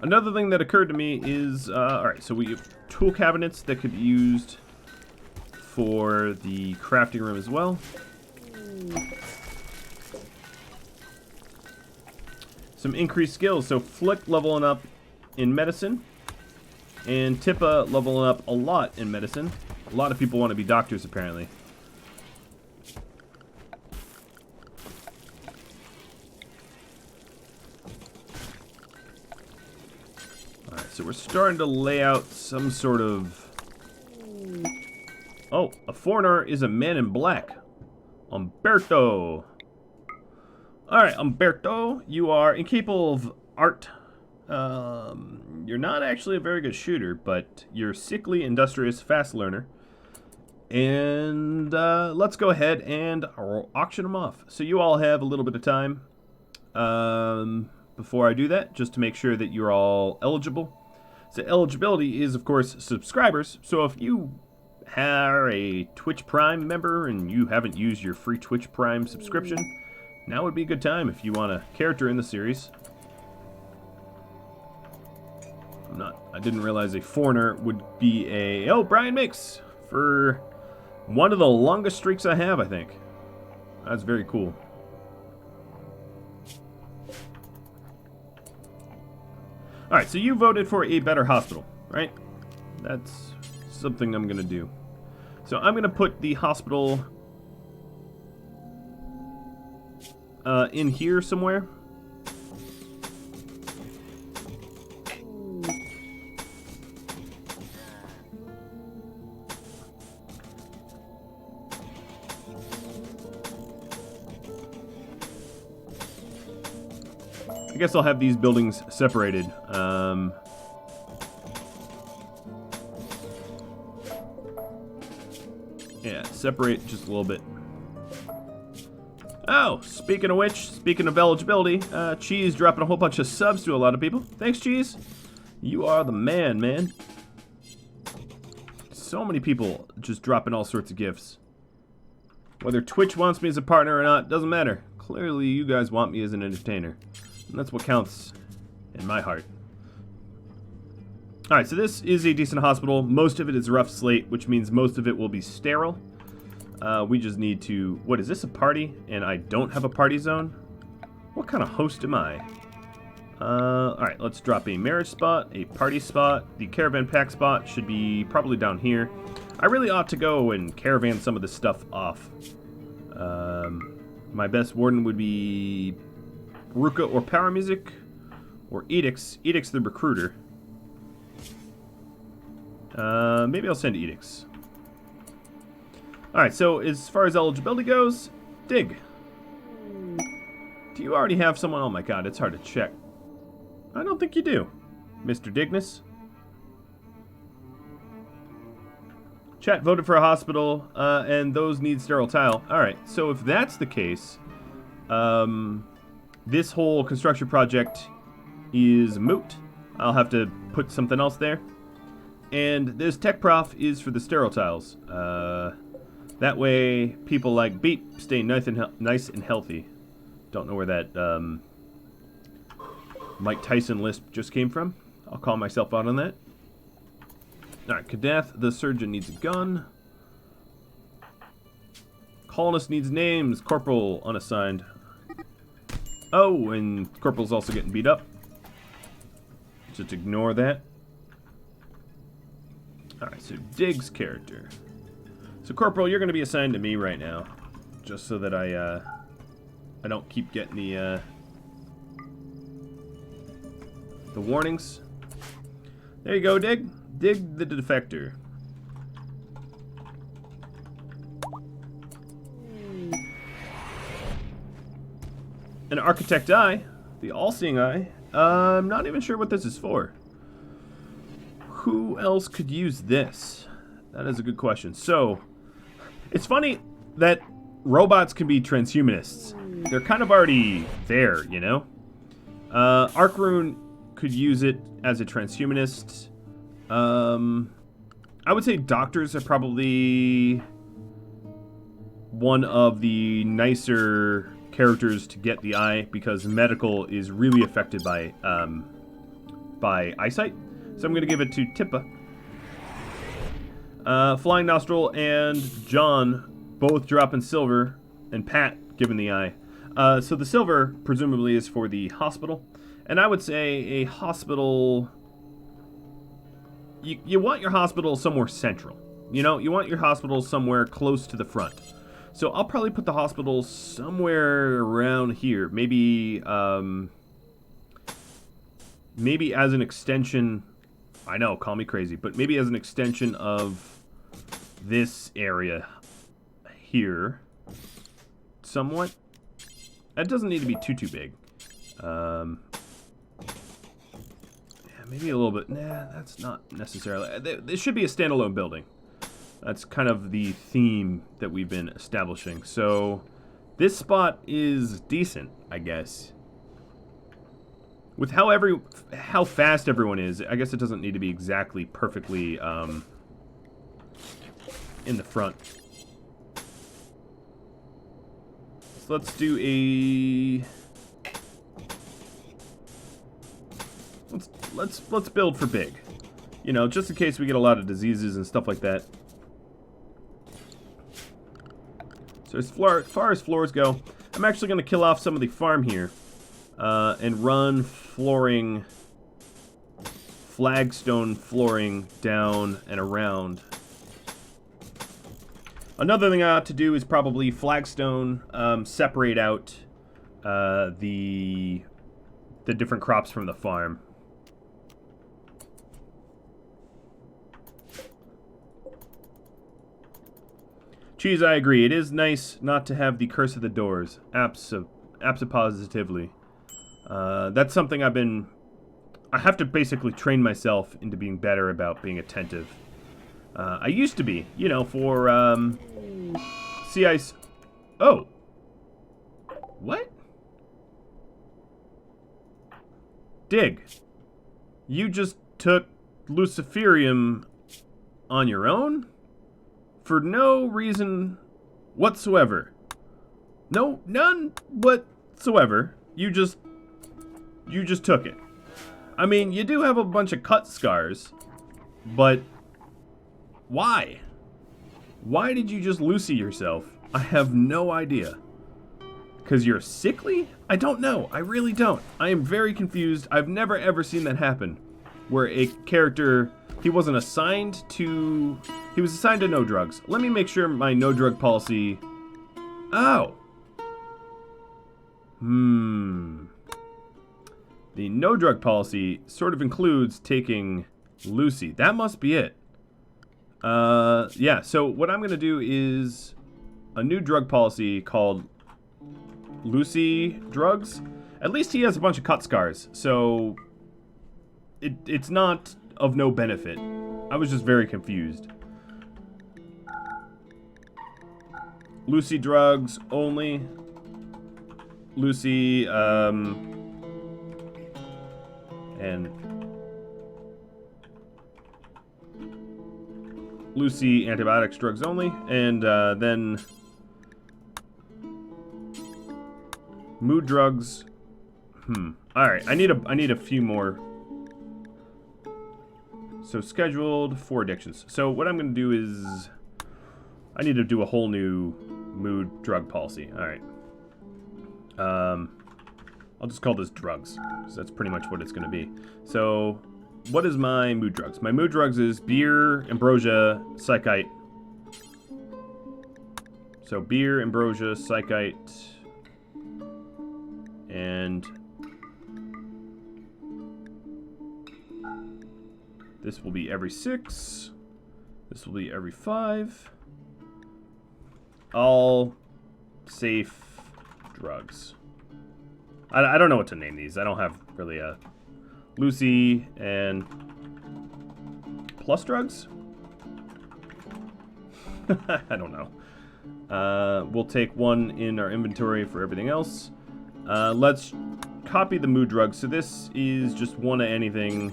Speaker 1: Another thing that occurred to me is, alright, so we have tool cabinets that could be used for the crafting room as well. Some increased skills, so Flick leveling up in medicine, and Tippa leveling up a lot in medicine. A lot of people want to be doctors, apparently. So we're starting to lay out some sort of... Oh, a foreigner is a man in black. Umberto. Alright, Umberto, you are incapable of art. You're not actually a very good shooter, but you're sickly, industrious, fast learner. And let's go ahead and auction them off. So you all have a little bit of time before I do that, just to make sure that you're all eligible. So eligibility is, of course, subscribers. So if you are a Twitch Prime member and you haven't used your free Twitch Prime subscription, now would be a good time if you want a character in the series. I didn't realize a foreigner would be a... Oh, Brian Mix! For one of the longest streaks I have, I think. That's very cool. Alright, so you voted for a better hospital, right? That's something I'm going to do. So I'm going to put the hospital in here somewhere. I guess I'll have these buildings separated. Yeah, separate just a little bit. Oh, speaking of which, speaking of eligibility, Cheese dropping a whole bunch of subs to a lot of people. Thanks, Cheese. You are the man, man. So many people just dropping all sorts of gifts. Whether Twitch wants me as a partner or not, doesn't matter. Clearly, you guys want me as an entertainer. And that's what counts in my heart. Alright, so this is a decent hospital. Most of it is rough slate, which means most of it will be sterile. We just need to... What, is this a party? And I don't have a party zone? What kind of host am I? Alright, let's drop a marriage spot, a party spot. The caravan pack spot should be probably down here. I really ought to go and caravan some of this stuff off. My best warden would be Ruka or Power Music, or Edix. Edix the recruiter. Maybe I'll send Edix. Alright, so as far as eligibility goes, Dig. Do you already have someone? Oh my god, it's hard to check. I don't think you do, Mr. Dignus. Chat voted for a hospital, and those need sterile tile. Alright, so if that's the case, this whole construction project is moot. I'll have to put something else there. And this tech prof is for the sterile tiles. That way, people like Beep stay nice and healthy. Don't know where that Mike Tyson lisp just came from. I'll call myself out on that. Alright, Kadath the surgeon needs a gun. Colonist needs names. Corporal unassigned. Oh, and Corporal's also getting beat up. Just ignore that. Alright, so Dig's character. So Corporal, you're going to be assigned to me right now. Just so that I don't keep getting the warnings. There you go, Dig. Dig the defector. An Architect Eye. The All-Seeing Eye. I'm not even sure what this is for. Who else could use this? That is a good question. So, it's funny that robots can be transhumanists. They're kind of already there, you know? Arcrune could use it as a transhumanist. I would say doctors are probably one of the nicer characters to get the eye, because medical is really affected by eyesight. So I'm going to give it to Tippa. Flying Nostril and John both dropping silver, and Pat giving the eye. So the silver presumably is for the hospital. And I would say a hospital... You want your hospital somewhere central. You know, you want your hospital somewhere close to the front. So I'll probably put the hospital somewhere around here. Maybe, maybe as an extension... I know, call me crazy, but maybe as an extension of this area here. Somewhat. That doesn't need to be too big. maybe a little bit. Nah, that's not necessarily. It should be a standalone building. That's kind of the theme that we've been establishing. So this spot is decent, I guess. With how fast everyone is, I guess it doesn't need to be exactly perfectly in the front. So let's do a let's build for big. You know, just in case we get a lot of diseases and stuff like that. So as far as floors go, I'm actually going to kill off some of the farm here. And run flagstone flooring down and around. Another thing I ought to do is probably flagstone separate out the different crops from the farm. Cheese, I agree. It is nice not to have the curse of the doors. Absolutely. That's something I have to basically train myself into being better about being attentive. I used to be, you know, for, oh. What? Dig. You just took Luciferium on your own? For no reason whatsoever. No, none whatsoever. You just took it. I mean, you do have a bunch of cut scars, but why? Why did you just Lucy yourself? I have no idea. Because you're sickly? I don't know. I really don't. I am very confused. I've never ever seen that happen. Where a character, he was assigned to no drugs. Let me make sure my no drug policy... Oh. The no drug policy sort of includes taking Lucy. That must be it. Yeah, so what I'm going to do is a new drug policy called Lucy Drugs. At least he has a bunch of cut scars, so it's not of no benefit. I was just very confused. Lucy Drugs only. Lucy, and Lucy antibiotics drugs only, and then mood drugs. All right, I need a few more. So scheduled for addictions. So what I'm going to do is I need to do a whole new mood drug policy. All right. I'll just call this drugs, because that's pretty much what it's going to be. So, what is my mood drugs? My mood drugs is beer, ambrosia, psychite. So, beer, ambrosia, psychite, and this will be every 6. This will be every 5. All safe drugs. I don't know what to name these. I don't have really a... Lucy and... Plus drugs? I don't know. We'll take 1 in our inventory for everything else. Let's copy the mood drugs. So this is just 1 of anything.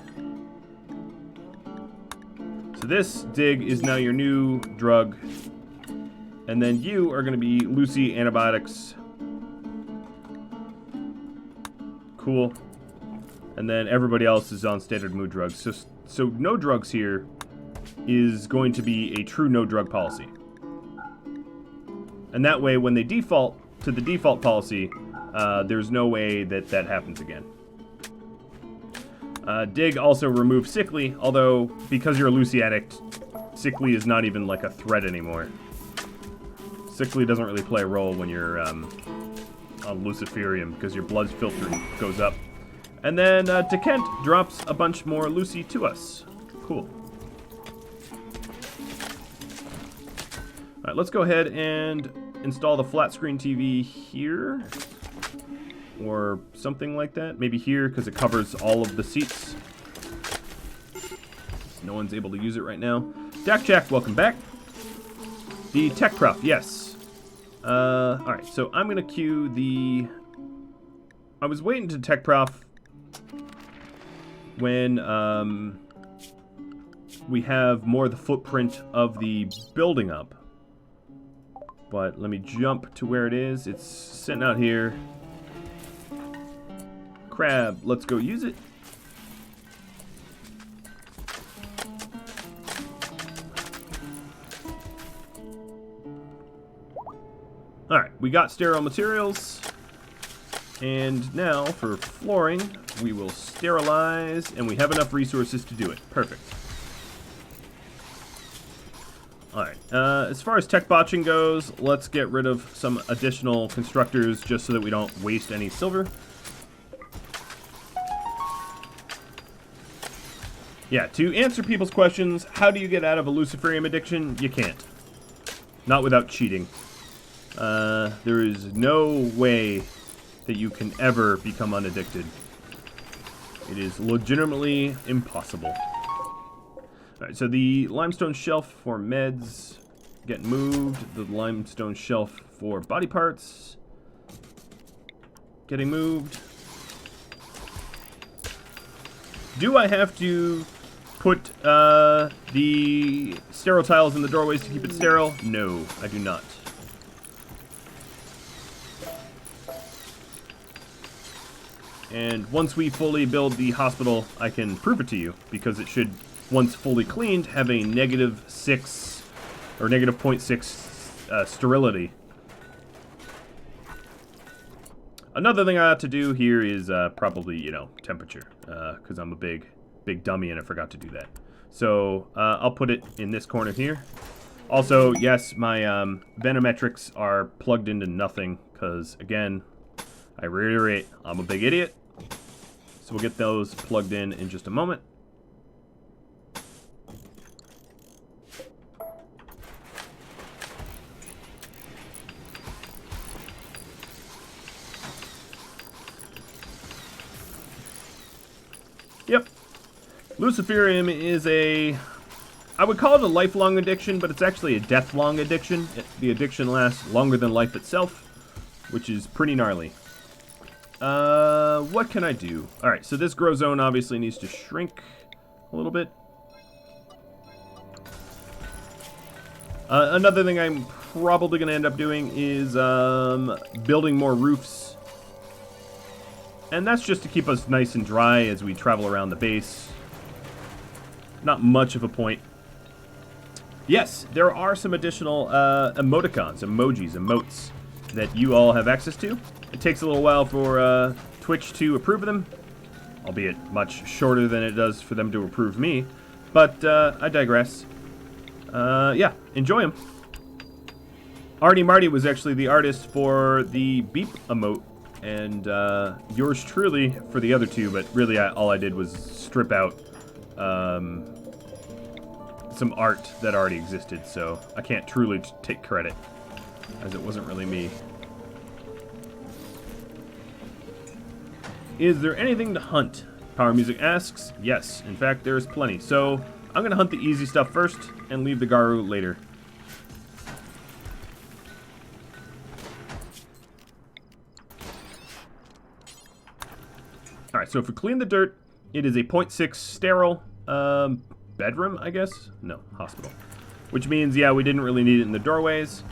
Speaker 1: So this, Dig, is now your new drug. And then you are going to be Lucy Antibiotics. Cool. And then everybody else is on standard mood drugs. So no drugs here is going to be a true no drug policy. And that way, when they default to the default policy, there's no way that that happens again. Dig also removes sickly, although because you're a Lucy addict, sickly is not even like a threat anymore. Sickly doesn't really play a role when you're on Luciferium, because your blood filter goes up. And then Dekent drops a bunch more Lucy to us. Cool. Alright, let's go ahead and install the flat screen TV here. Or something like that. Maybe here, because it covers all of the seats. no one's able to use it right now. Dak Jack, welcome back. The Tech Prof, yes. Alright, so I'm going to queue the... I was waiting to Tech Prof when we have more of the footprint of the building up. But let me jump to where it is. It's sitting out here. Crab, let's go use it. Alright, we got sterile materials. And now for flooring, we will sterilize, and we have enough resources to do it. Perfect. Alright, as far as tech botching goes, let's get rid of some additional constructors just so that we don't waste any silver. Yeah, to answer people's questions, how do you get out of a Luciferium addiction? You can't. Not without cheating. There is no way that you can ever become unaddicted. It is legitimately impossible. Alright, so the limestone shelf for meds get moved. The limestone shelf for body parts getting moved. Do I have to put the sterile tiles in the doorways to keep it sterile? No, I do not. And once we fully build the hospital, I can prove it to you, because it should, once fully cleaned, have a -6 or -0.6 sterility. Another thing I have to do here is probably, you know, temperature, because I'm a big dummy and I forgot to do that. So I'll put it in this corner here. Also, yes, my venometrics are plugged into nothing, because, again, I reiterate, I'm a big idiot. So we'll get those plugged in just a moment. Yep. Luciferium is a... I would call it a lifelong addiction, but it's actually a death-long addiction. The addiction lasts longer than life itself, which is pretty gnarly. What can I do? Alright, so this grow zone obviously needs to shrink a little bit. Another thing I'm probably going to end up doing is building more roofs. And that's just to keep us nice and dry as we travel around the base. Not much of a point. Yes, there are some additional emoticons, emojis, emotes that you all have access to. It takes a little while for Twitch to approve of them, albeit much shorter than it does for them to approve me. But I digress. Yeah, enjoy them. Artie Marty was actually the artist for the beep emote, and yours truly for the other two, but really all I did was strip out some art that already existed, so I can't truly take credit, as it wasn't really me. Is there anything to hunt? Power Music asks. Yes, in fact, there's plenty. So, I'm going to hunt the easy stuff first, and leave the Garu later. Alright, so if we clean the dirt, it is a 0.6 sterile bedroom, I guess? No, hospital. Which means, yeah, we didn't really need it in the doorways.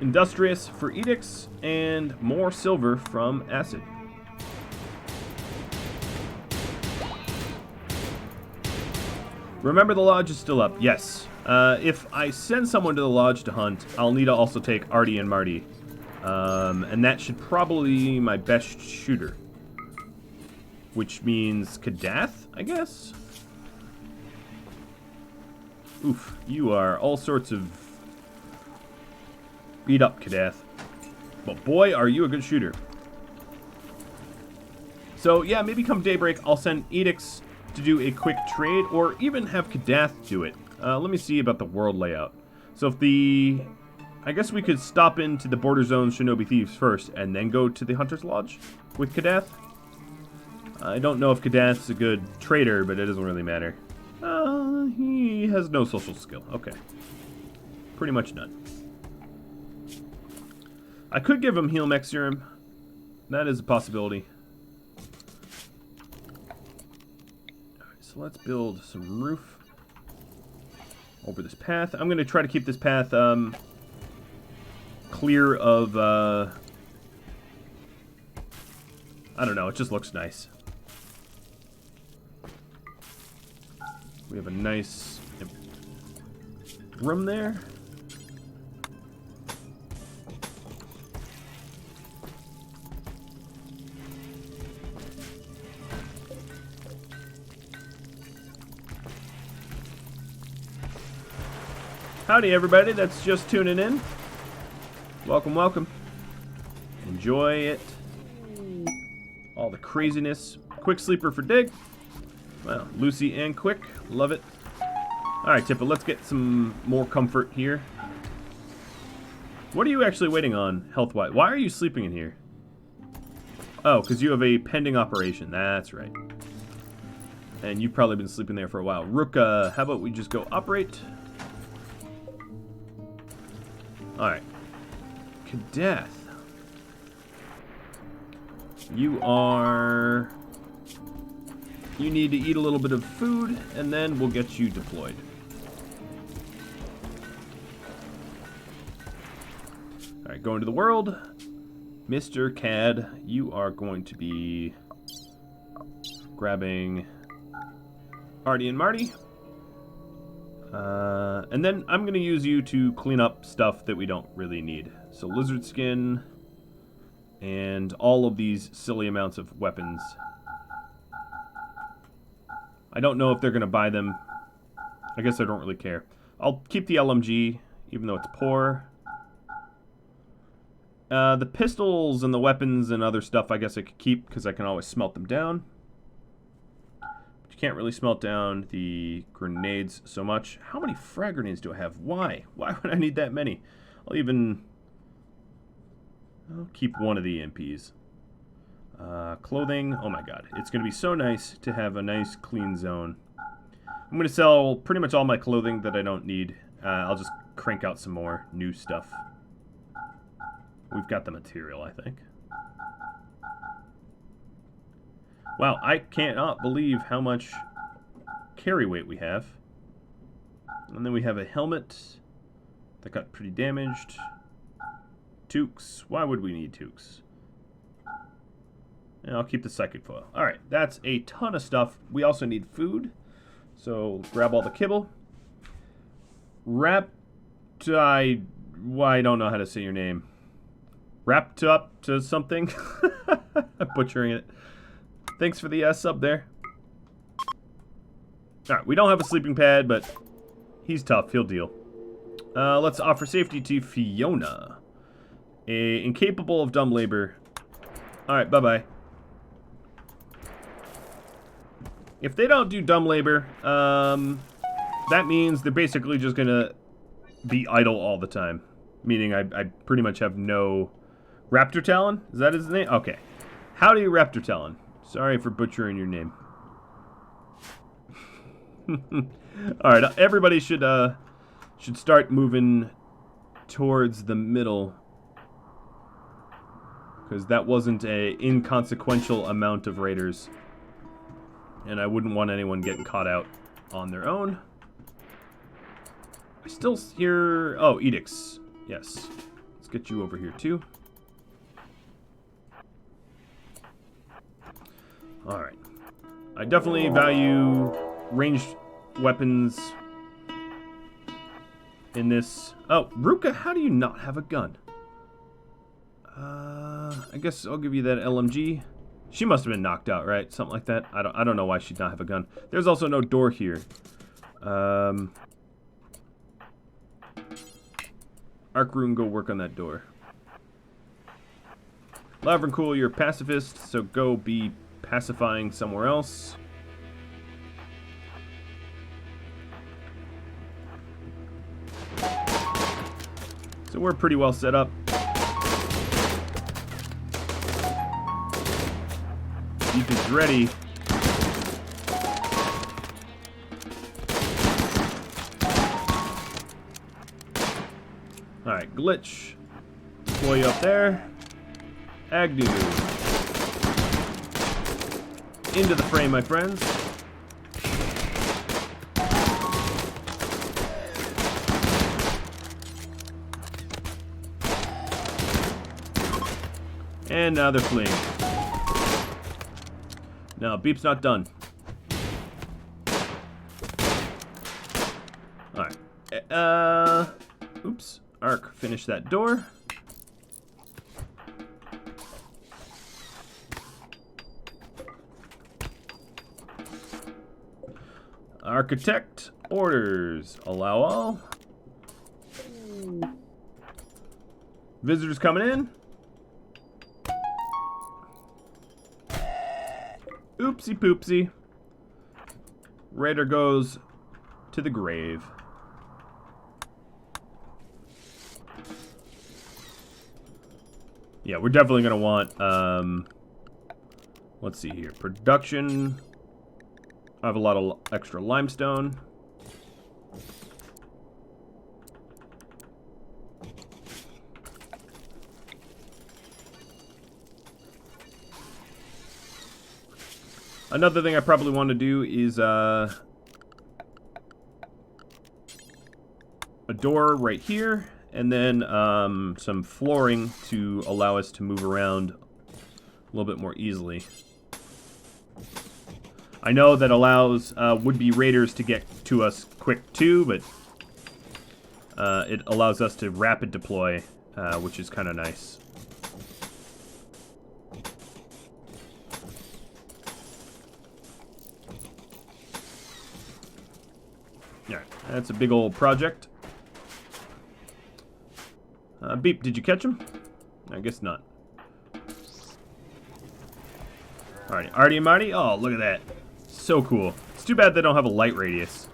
Speaker 1: Industrious for edicts, and more silver from acid. Remember, the lodge is still up. Yes. If I send someone to the lodge to hunt, I'll need to also take Artie and Marty. And that should probably be my best shooter. Which means Kadath, I guess? Oof, you are all sorts of beat up, Kadath. But boy, are you a good shooter. So yeah, maybe come daybreak, I'll send edicts to do a quick trade, or even have Kadath do it. Let me see about the world layout. So if the I guess we could stop into the Border Zone Shinobi Thieves first, and then go to the Hunter's Lodge with Kadath. I don't know if Kadath's a good trader, but it doesn't really matter. He has no social skill. Okay. Pretty much none. I could give him Heal Mech Serum. That is a possibility. Alright, so let's build some roof over this path. I'm going to try to keep this path clear of... I don't know, it just looks nice. We have a nice room there. Howdy everybody that's just tuning in. Welcome, welcome. Enjoy it. All the craziness. Quick sleeper for Dig. Well, Lucy and Quick. Love it. Alright, Tippa, let's get some more comfort here. What are you actually waiting on, health-wise? Why are you sleeping in here? Oh, because you have a pending operation. That's right. And you've probably been sleeping there for a while. Rook, how about we just go operate? Alright. Kadath. You need to eat a little bit of food, and then we'll get you deployed. Alright, going to the world. Mr. Cad, you are going to be grabbing Artie and Marty. And then I'm going to use you to clean up stuff that we don't really need. So lizard skin and all of these silly amounts of weapons. I don't know if they're going to buy them. I guess I don't really care. I'll keep the LMG, even though it's poor. The pistols and the weapons and other stuff I guess I could keep, because I can always smelt them down. But you can't really smelt down the grenades so much. How many frag grenades do I have? Why? Why would I need that many? I'll keep one of the EMPs. Clothing. Oh my god. It's going to be so nice to have a nice clean zone. I'm going to sell pretty much all my clothing that I don't need. I'll just crank out some more new stuff. We've got the material, I think. Wow, I cannot believe how much carry weight we have. And then we have a helmet that got pretty damaged. Toques. Why would we need toques? And I'll keep the psychic foil. Alright, that's a ton of stuff. We also need food. So grab all the kibble. I don't know how to say your name. Wrapped up to something. I'm butchering it. Thanks for the sub there. Alright, we don't have a sleeping pad, but he's tough. He'll deal. Let's offer safety to Fiona. Incapable of dumb labor. Alright, bye-bye. If they don't do dumb labor, that means they're basically just gonna be idle all the time. Meaning I pretty much have no... Raptor Talon? Is that his name? Okay. Howdy, Raptor Talon. Sorry for butchering your name. Alright, everybody should start moving towards the middle. Because that wasn't an inconsequential amount of raiders. And I wouldn't want anyone getting caught out on their own. I still hear... Oh, edicts. Yes. Let's get you over here, too. Alright. I definitely value ranged weapons in this. Oh, Ruka, how do you not have a gun? I guess I'll give you that LMG. She must have been knocked out, right? Something like that. I don't know why she'd not have a gun. There's also no door here. Arc Rune, go work on that door. Lavrancool, you're a pacifist, so go be pacifying somewhere else. So we're pretty well set up. Beep is ready. Alright, glitch. Deploy you up there. Agnew. Into the frame, my friends. And now they're fleeing. No, Beep's not done. Alright. Oops. Arc, finish that door. Architect, orders, allow all. Visitors coming in. Oopsie poopsie. Raider goes to the grave. Yeah, we're definitely going to want, let's see here. Production. I have a lot of extra limestone. Another thing I probably want to do is, a door right here. And then some flooring to allow us to move around a little bit more easily. I know that allows would-be raiders to get to us quick too, but it allows us to rapid deploy, which is kind of nice. Yeah, that's a big old project. Beep, did you catch him? I guess not. Alright, Artie and Marty. Oh, look at that. So cool. It's too bad they don't have a light radius.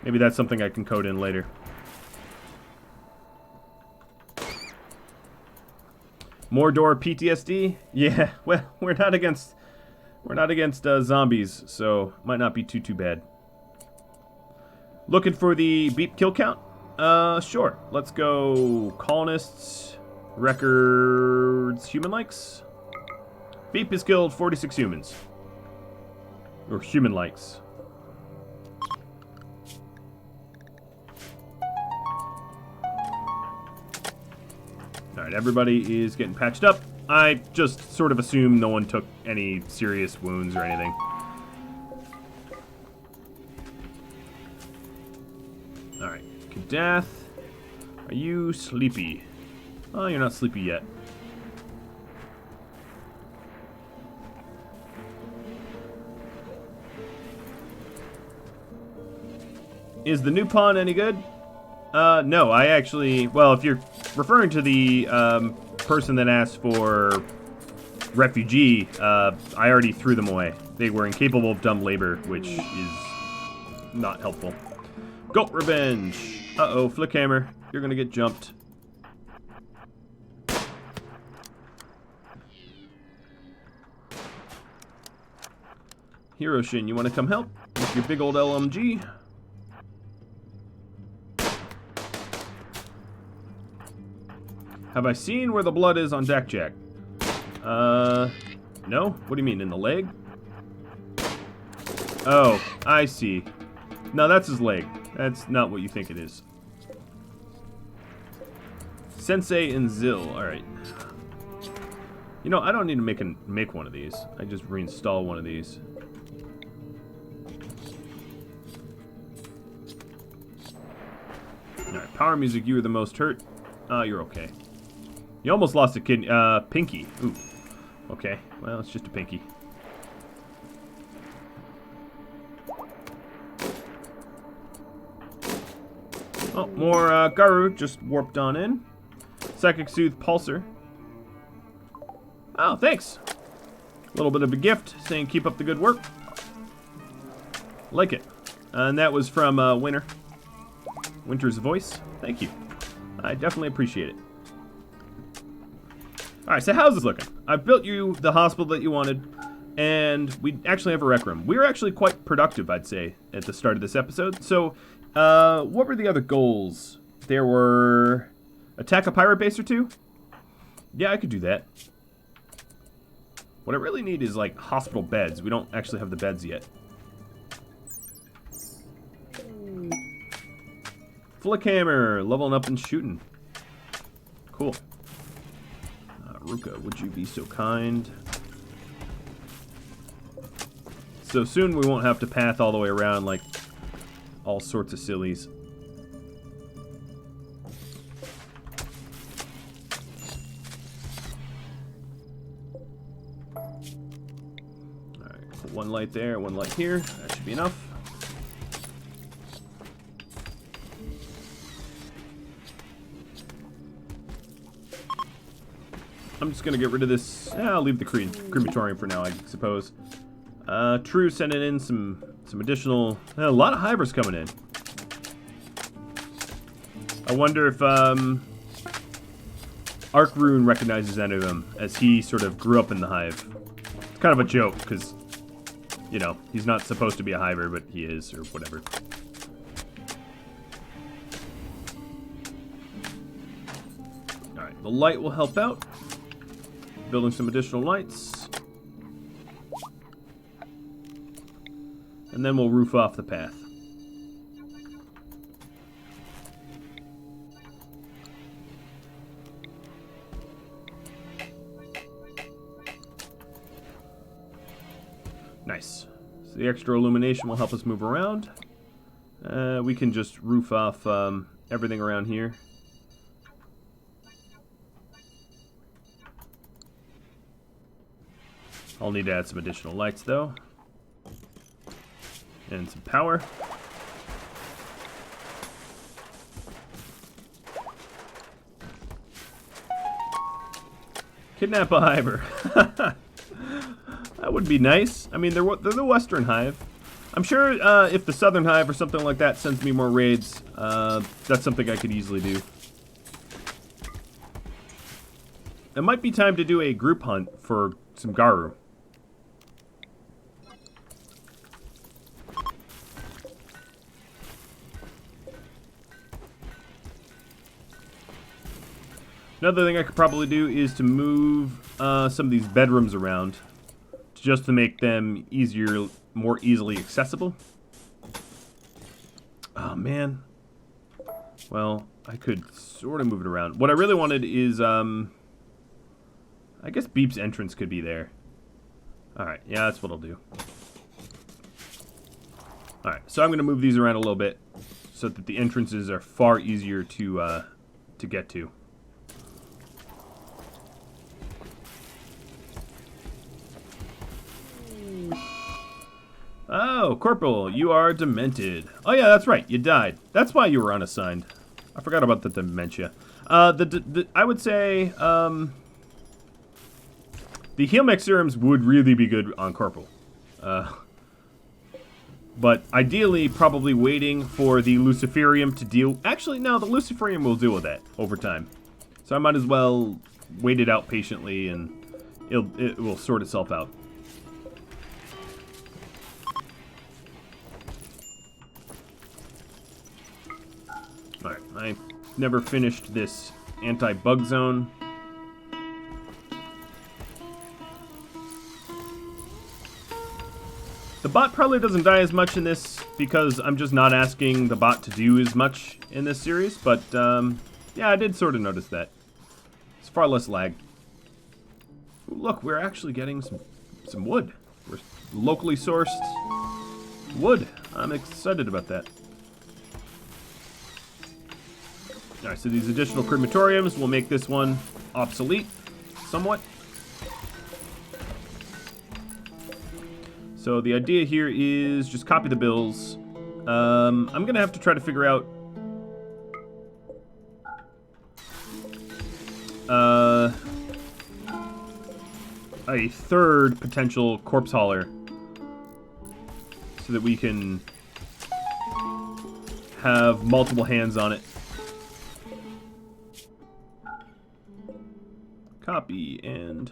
Speaker 1: Maybe that's something I can code in later. More door PTSD? Yeah, well, we're not against zombies, so might not be too bad. Looking for the Beep kill count? Sure. Let's go colonists, records, human likes. Beep has killed 46 humans. Or human likes. Alright, everybody is getting patched up. I just sort of assume no one took any serious wounds or anything. Alright. Kadath, are you sleepy? Oh, you're not sleepy yet. Is the new pawn any good? No, I actually... Well, if you're referring to the person that asked for refugee, I already threw them away. They were incapable of dumb labor, which is not helpful. Goat revenge! Uh-oh, Flickhammer. You're gonna get jumped. Hiroshin, you wanna come help with your big old LMG? Have I seen where the blood is on Dak Jack? No? What do you mean, in the leg? Oh, I see. No, that's his leg. That's not what you think it is. Sensei and Zill. Alright. You know, I don't need to make one of these. I just reinstall one of these. Alright, power music, you were the most hurt. You're okay. You almost lost a kidney. Pinky. Ooh. Okay, well, it's just a pinky. Oh, more Garu just warped on in. Psychic Soothe Pulsar. Oh, thanks. A little bit of a gift saying keep up the good work. Like it. And that was from Winter's Voice. Thank you. I definitely appreciate it. Alright, so how's this looking? I've built you the hospital that you wanted, and we actually have a rec room. We were actually quite productive, I'd say, at the start of this episode. So, what were the other goals? There were... attack a pirate base or two? Yeah, I could do that. What I really need is, like, hospital beds. We don't actually have the beds yet. Flick hammer, leveling up and shooting. Cool. Ruka, would you be so kind? So soon we won't have to path all the way around like all sorts of sillies. Alright, put one light there, one light here. That should be enough. I'm just gonna get rid of this. I'll leave the crematorium for now, I suppose. True, sending in some additional. A lot of Hivers coming in. I wonder if Arkrune recognizes any of them, as he sort of grew up in the hive. It's kind of a joke, because, you know, he's not supposed to be a Hiver, but he is, or whatever. Alright, the light will help out. Building some additional lights. And then we'll roof off the path. Nice. So the extra illumination will help us move around. We can just roof off everything around here. I'll need to add some additional lights, though. And some power. Kidnap a Hiver. That would be nice. I mean, they're the Western Hive. I'm sure if the Southern Hive or something like that sends me more raids, that's something I could easily do. It might be time to do a group hunt for some Garu. Another thing I could probably do is to move some of these bedrooms around, just to make them easier, more easily accessible. Oh, man. Well, I could sort of move it around. What I really wanted is, I guess Beep's entrance could be there. Alright, yeah, that's what I'll do. Alright, so I'm going to move these around a little bit, so that the entrances are far easier to get to. Oh, Corporal, you are demented. Oh yeah, that's right, you died. That's why you were unassigned. I forgot about the dementia. I would say, the Healmech serums would really be good on Corporal. But ideally, probably waiting for the Luciferium to deal... Actually, no, the Luciferium will deal with that over time. So I might as well wait it out patiently, and it will sort itself out. Alright, I never finished this anti-bug zone. The bot probably doesn't die as much in this because I'm just not asking the bot to do as much in this series, but yeah, I did sort of notice that. It's far less lag. Ooh, look, we're actually getting some wood. We're locally sourced wood. I'm excited about that. Alright, so these additional crematoriums will make this one obsolete, somewhat. So the idea here is just copy the bills. I'm going to have to try to figure out a third potential corpse hauler so that we can have multiple hands on it. Copy and...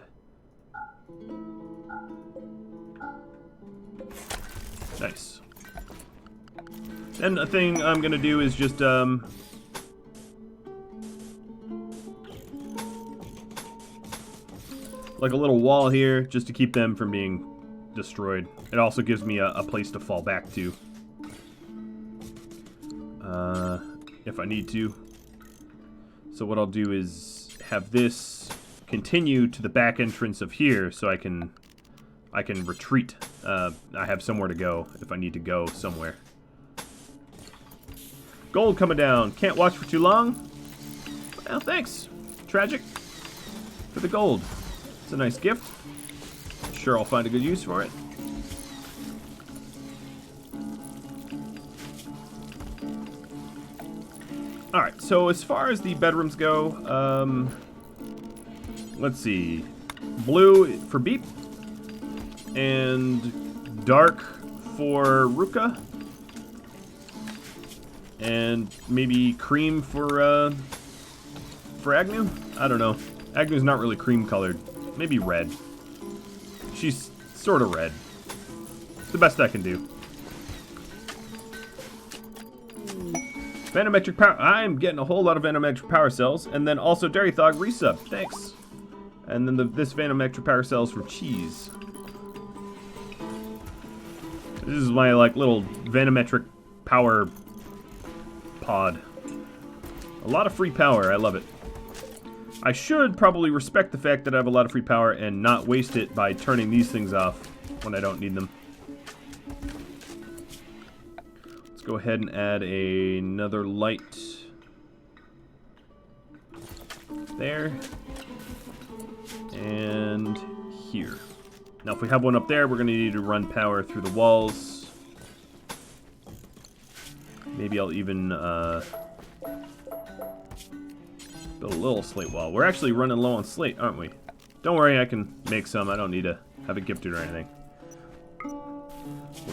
Speaker 1: Nice. Then a thing I'm gonna do is just, like a little wall here, just to keep them from being destroyed. It also gives me a place to fall back to. If I need to. So what I'll do is have this continue to the back entrance of here, so I can retreat. I have somewhere to go if I need to go somewhere. Gold coming down. Can't watch for too long. Well, thanks. Tragic. For the gold. It's a nice gift. Sure, I'll find a good use for it. Alright, so as far as the bedrooms go, let's see. Blue for Beep. And dark for Ruka. And maybe cream for Agnew? I don't know. Agnew's not really cream colored. Maybe red. She's sort of red. It's the best I can do. Vanometric power. I'm getting a whole lot of Vanometric power cells. And then also Dairy Thog resub. Thanks. And then this Vanometric power cells for Cheese. This is my, like, little Vanometric power pod. A lot of free power. I love it. I should probably respect the fact that I have a lot of free power and not waste it by turning these things off when I don't need them. Let's go ahead and add another light there and here. Now if we have one up there, we're going to need to run power through the walls. Maybe I'll even build a little slate wall. We're actually running low on slate, aren't we? Don't worry, I can make some. I don't need to have it gifted or anything.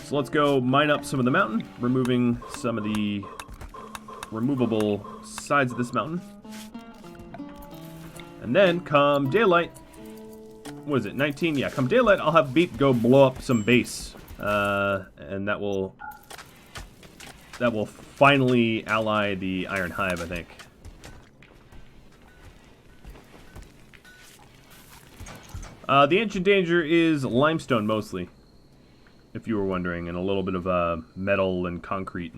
Speaker 1: So let's go mine up some of the mountain, removing some of the removable sides of this mountain. And then, come daylight, what is it, 19? Yeah, come daylight, I'll have Beep go blow up some base. And that will finally ally the Iron Hive, I think. The Ancient Danger is limestone mostly, if you were wondering, and a little bit of metal and concrete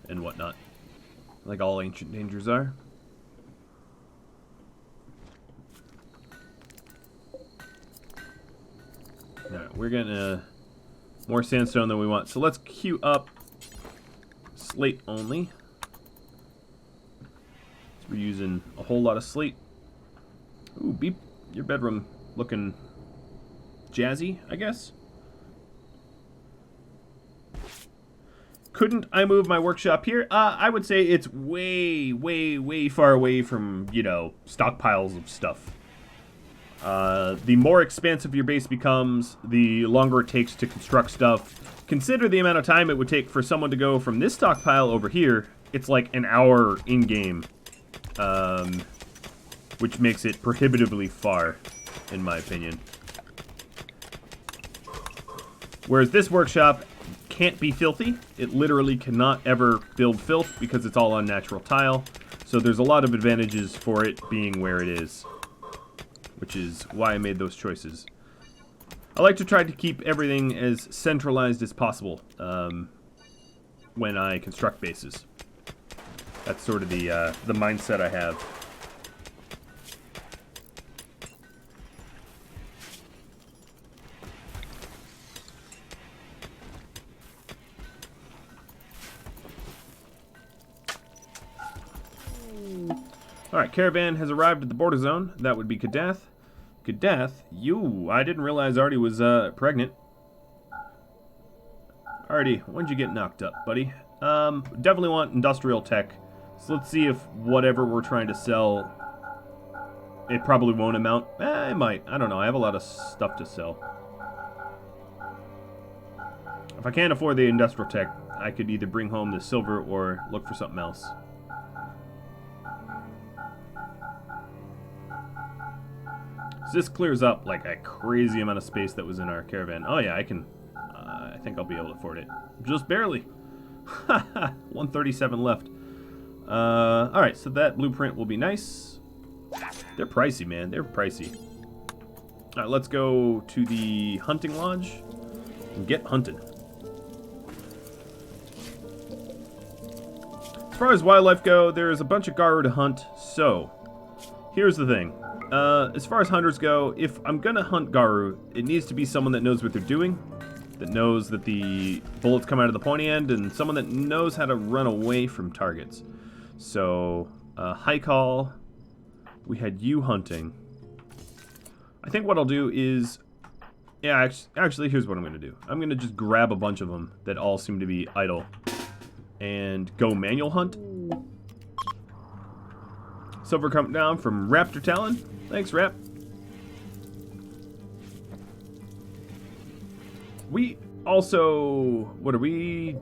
Speaker 1: and whatnot, like all Ancient Dangers are. Alright, we're getting more sandstone than we want, so let's queue up slate only. So we're using a whole lot of slate. Ooh, Beep, your bedroom looking jazzy, I guess. Couldn't I move my workshop here? I would say it's way, way, way far away from, you know, stockpiles of stuff. The more expansive your base becomes, the longer it takes to construct stuff. Consider the amount of time it would take for someone to go from this stockpile over here. It's like an hour in-game, which makes it prohibitively far, in my opinion. Whereas this workshop can't be filthy. It literally cannot ever build filth because it's all unnatural tile. So there's a lot of advantages for it being where it is, which is why I made those choices. I like to try to keep everything as centralized as possible when I construct bases. That's sort of the mindset I have. Alright, caravan has arrived at the border zone. That would be Kadath. Kadath, you, I didn't realize Artie was pregnant. Artie, when'd you get knocked up, buddy? Definitely want industrial tech. So let's see if whatever we're trying to sell, it probably won't amount. It might. I don't know. I have a lot of stuff to sell. If I can't afford the industrial tech, I could either bring home the silver or look for something else. this clears up like a crazy amount of space that was in our caravan. Oh yeah, I can... I think I'll be able to afford it. Just barely. 137 left. Alright, so that blueprint will be nice. They're pricey, man. They're pricey. Alright, let's go to the hunting lodge and get hunted. As far as wildlife go, there's a bunch of Garu to hunt, so here's the thing. As far as hunters go, if I'm gonna hunt Garu, it needs to be someone that knows what they're doing, that knows that the bullets come out of the pointy end, and someone that knows how to run away from targets. So, Haikal, we had you hunting. I think what I'll do is... Yeah, actually, here's what I'm going to do. I'm going to just grab a bunch of them that all seem to be idle and go manual hunt. Silver coming down from Raptor Talon. Thanks, Rap. We also... What are we...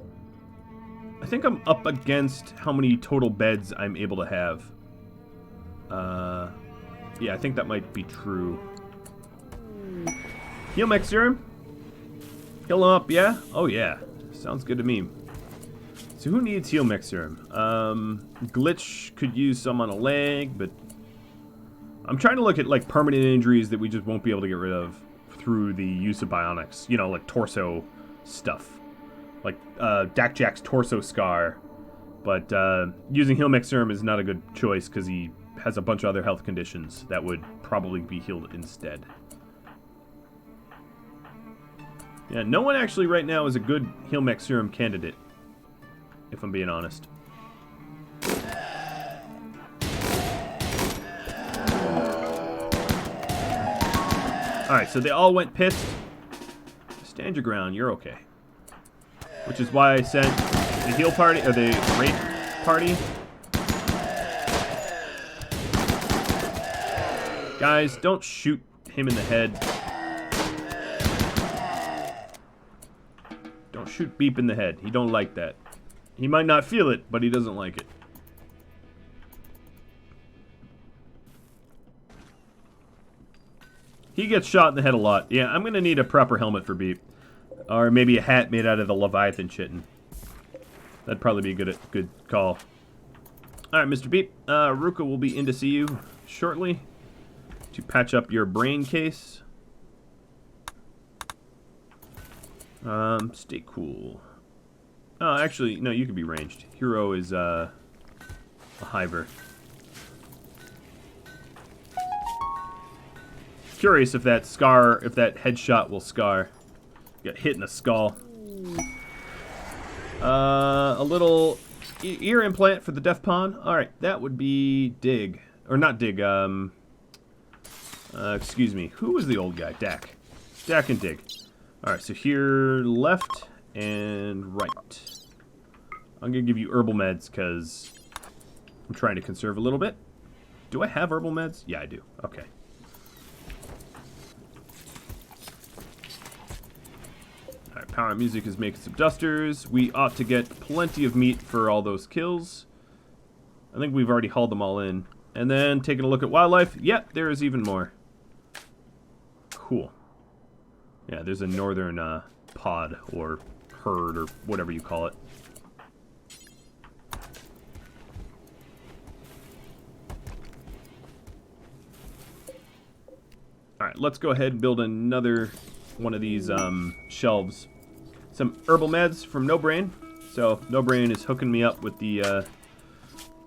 Speaker 1: I think I'm up against how many total beds I'm able to have. Yeah, I think that might be true. Heal mech serum. Heal up, yeah? Oh yeah. Sounds good to me. So who needs heal mech serum? Glitch could use some on a leg, but I'm trying to look at like permanent injuries that we just won't be able to get rid of through the use of bionics. You know, like torso stuff. Like Dak Jack's torso scar. But using heal mech serum is not a good choice because he has a bunch of other health conditions that would probably be healed instead. Yeah, no one actually right now is a good heal mech serum candidate, if I'm being honest. Alright, so they all went pissed. Stand your ground, you're okay. Which is why I sent the heal party, or the raid party. Guys, don't shoot him in the head. Don't shoot Beep in the head. He don't like that. He might not feel it, but he doesn't like it. He gets shot in the head a lot. Yeah, I'm gonna need a proper helmet for Beep. Or maybe a hat made out of the Leviathan chitin. That'd probably be a good call. Alright, Mr. Beep. Ruka will be in to see you shortly to patch up your brain case. Stay cool. Oh, actually, no, you can be ranged. Hero is, a Hiver. Curious if that scar, if that headshot will scar. Got hit in the skull. A little ear implant for the deaf pawn. Alright, that would be Dig. Or not Dig, excuse me. Who was the old guy? Dak. Dak and Dig. Alright, so here, left and right. I'm going to give you herbal meds because I'm trying to conserve a little bit. Do I have herbal meds? Yeah, I do. Okay. Alright, Power Music is making some dusters. We ought to get plenty of meat for all those kills. I think we've already hauled them all in. And then taking a look at wildlife. Yep, there is even more. Cool. Yeah, there's a northern pod or herd or whatever you call it. Alright, let's go ahead and build another one of these shelves. Some herbal meds from No Brain. So No Brain is hooking me up with the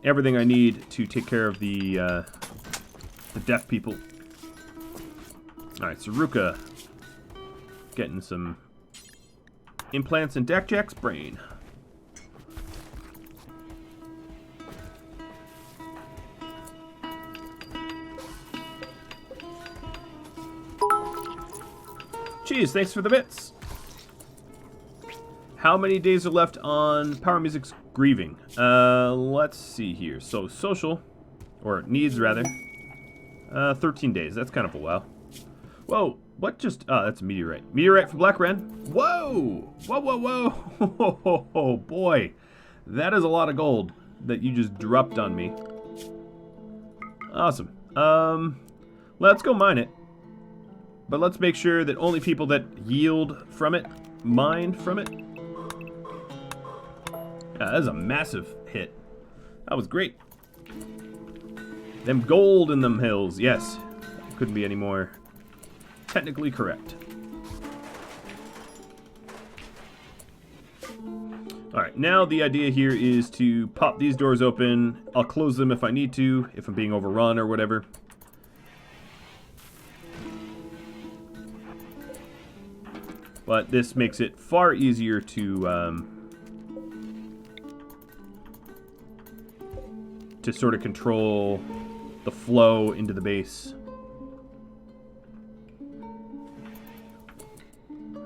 Speaker 1: everything I need to take care of the deaf people. Alright, so Ruka getting some implants in Dak Jack's brain. Jeez, thanks for the bits. How many days are left on Power Music's grieving? Let's see here. So social, or needs rather, 13 days. That's kind of a while. Whoa, what just... Oh, that's a meteorite. Meteorite from Black Ren. Whoa! Whoa, whoa, whoa! Oh, boy. That is a lot of gold that you just dropped on me. Awesome. Let's go mine it. But let's make sure that only people that yield from it, mine from it. Yeah, that is a massive hit. That was great. Them gold in them hills, yes. Couldn't be any more technically correct. Alright, now the idea here is to pop these doors open. I'll close them if I need to, if I'm being overrun or whatever. But this makes it far easier to sort of control the flow into the base.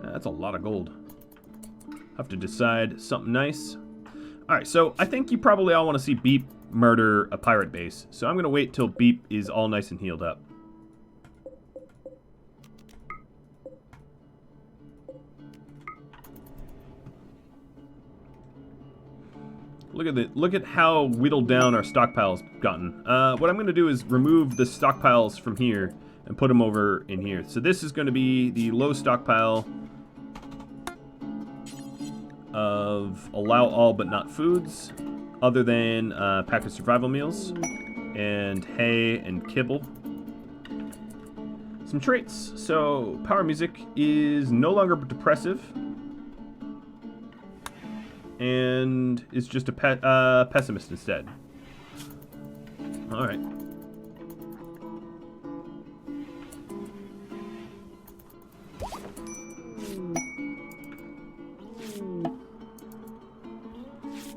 Speaker 1: That's a lot of gold. Have to decide something nice. Alright, so I think you probably all want to see Beep murder a pirate base. So I'm going to wait till Beep is all nice and healed up. Look at how whittled down our stockpile's gotten. What I'm going to do is remove the stockpiles from here and put them over in here. So this is going to be the low stockpile of allow all but not foods, other than pack of survival meals and hay and kibble. Some traits. So power music is no longer depressive and is just a pessimist instead. All right.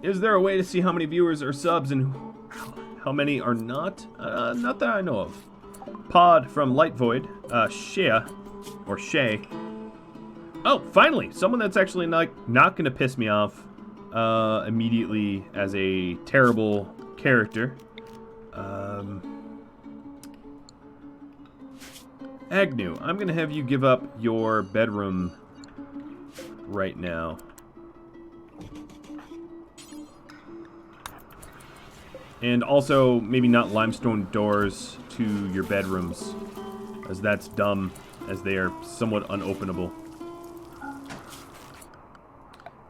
Speaker 1: Is there a way to see how many viewers are subs and how many are not? Not that I know of. Pod from Light Void, Shea, or Shay. Oh, finally! Someone that's actually not going to piss me off immediately as a terrible character. Agnew, I'm going to have you give up your bedroom right now. And also, maybe not limestone doors to your bedrooms, as that's dumb, as they are somewhat unopenable.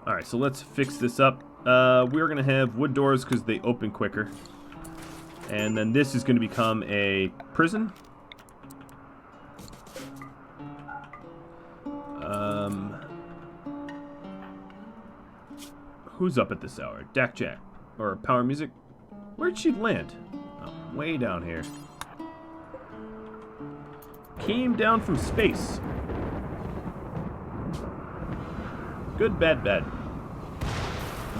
Speaker 1: Alright, so let's fix this up. We're going to have wood doors because they open quicker. And then this is going to become a prison. Who's up at this hour? Dak Jack. Or Power Music? Where'd she land? Oh, way down here. Came down from space. Good, bad, bad.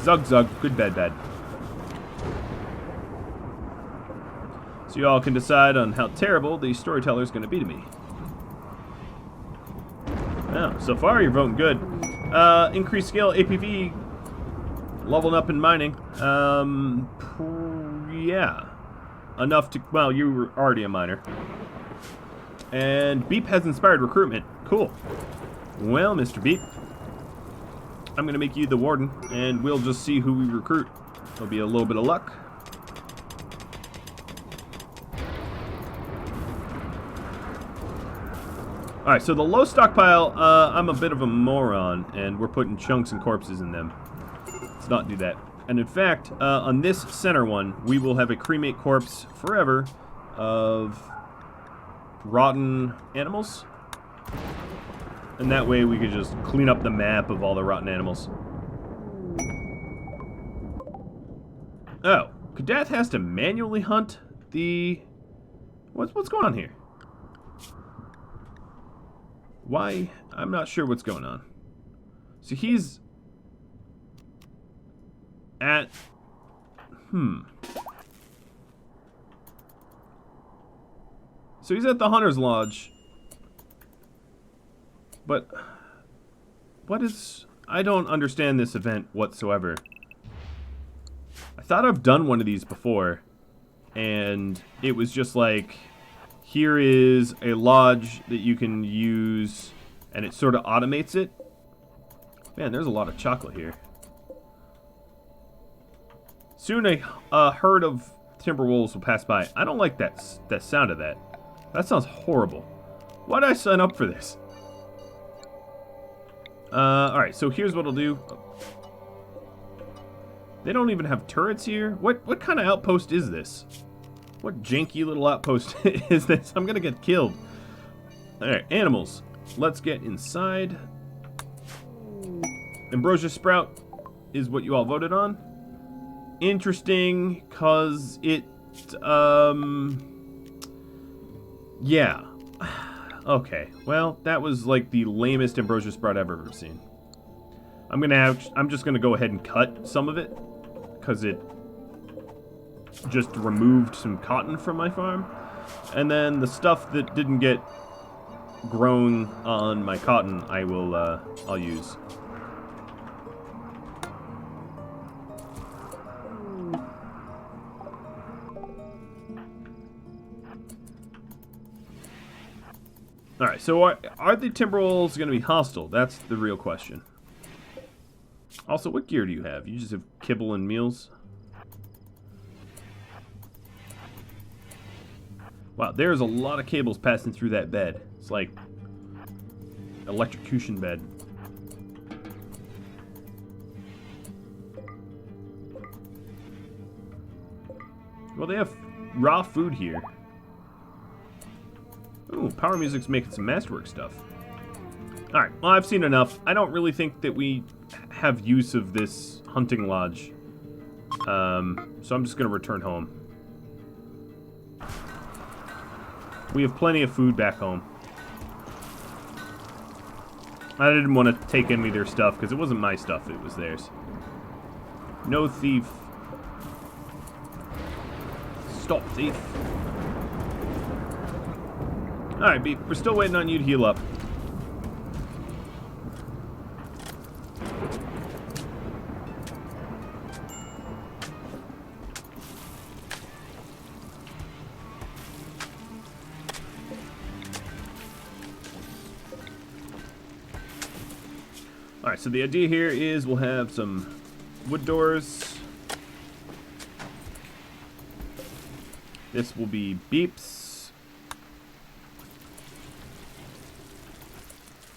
Speaker 1: Zug, zug. Good, bad, bad. So you all can decide on how terrible the Storyteller is going to be to me. Oh, so far you're voting good. Increased scale APV. Leveling up in mining. Yeah. Enough to... Well, you were already a miner. And Beep has inspired recruitment. Cool. Well, Mr. Beep, I'm going to make you the warden, and we'll just see who we recruit. There'll be a little bit of luck. Alright, so the low stockpile, I'm a bit of a moron, and we're putting chunks and corpses in them. Let's not do that. And in fact, on this center one, we will have a cremate corpse forever of rotten animals. And that way we could just clean up the map of all the rotten animals. Oh, Kadath has to manually hunt the... What's going on here? Why? I'm not sure what's going on. So he's... at... So he's at the Hunter's Lodge. But... what is... I don't understand this event whatsoever. I thought I've done one of these before. And it was just like... here is a lodge that you can use, and it sort of automates it. Man, there's a lot of chocolate here. Soon a herd of timber wolves will pass by. I don't like that sound of that. That sounds horrible. Why did I sign up for this? Alright, so here's what I'll do. They don't even have turrets here? What kind of outpost is this? What janky little outpost is this? I'm gonna get killed. Alright, animals. Let's get inside. Ambrosia Sprout is what you all voted on. Interesting, cause it, yeah. Okay, well, that was like the lamest Ambrosia Sprout I've ever seen. I'm just gonna go ahead and cut some of it, cause it just removed some cotton from my farm. And then the stuff that didn't get grown on my cotton, I'll use. Alright, so are the Timberwolves going to be hostile? That's the real question. Also, what gear do you have? You just have kibble and meals? Wow, there's a lot of cables passing through that bed. It's like electrocution bed. Well, they have raw food here. Ooh, power music's making some masterwork stuff. Alright, well, I've seen enough. I don't really think that we have use of this hunting lodge. So I'm just going to return home. We have plenty of food back home. I didn't want to take any of their stuff, because it wasn't my stuff, it was theirs. No thief. Stop, thief. Alright, Beep, we're still waiting on you to heal up. Alright, so the idea here is we'll have some wood doors. This will be Beep's.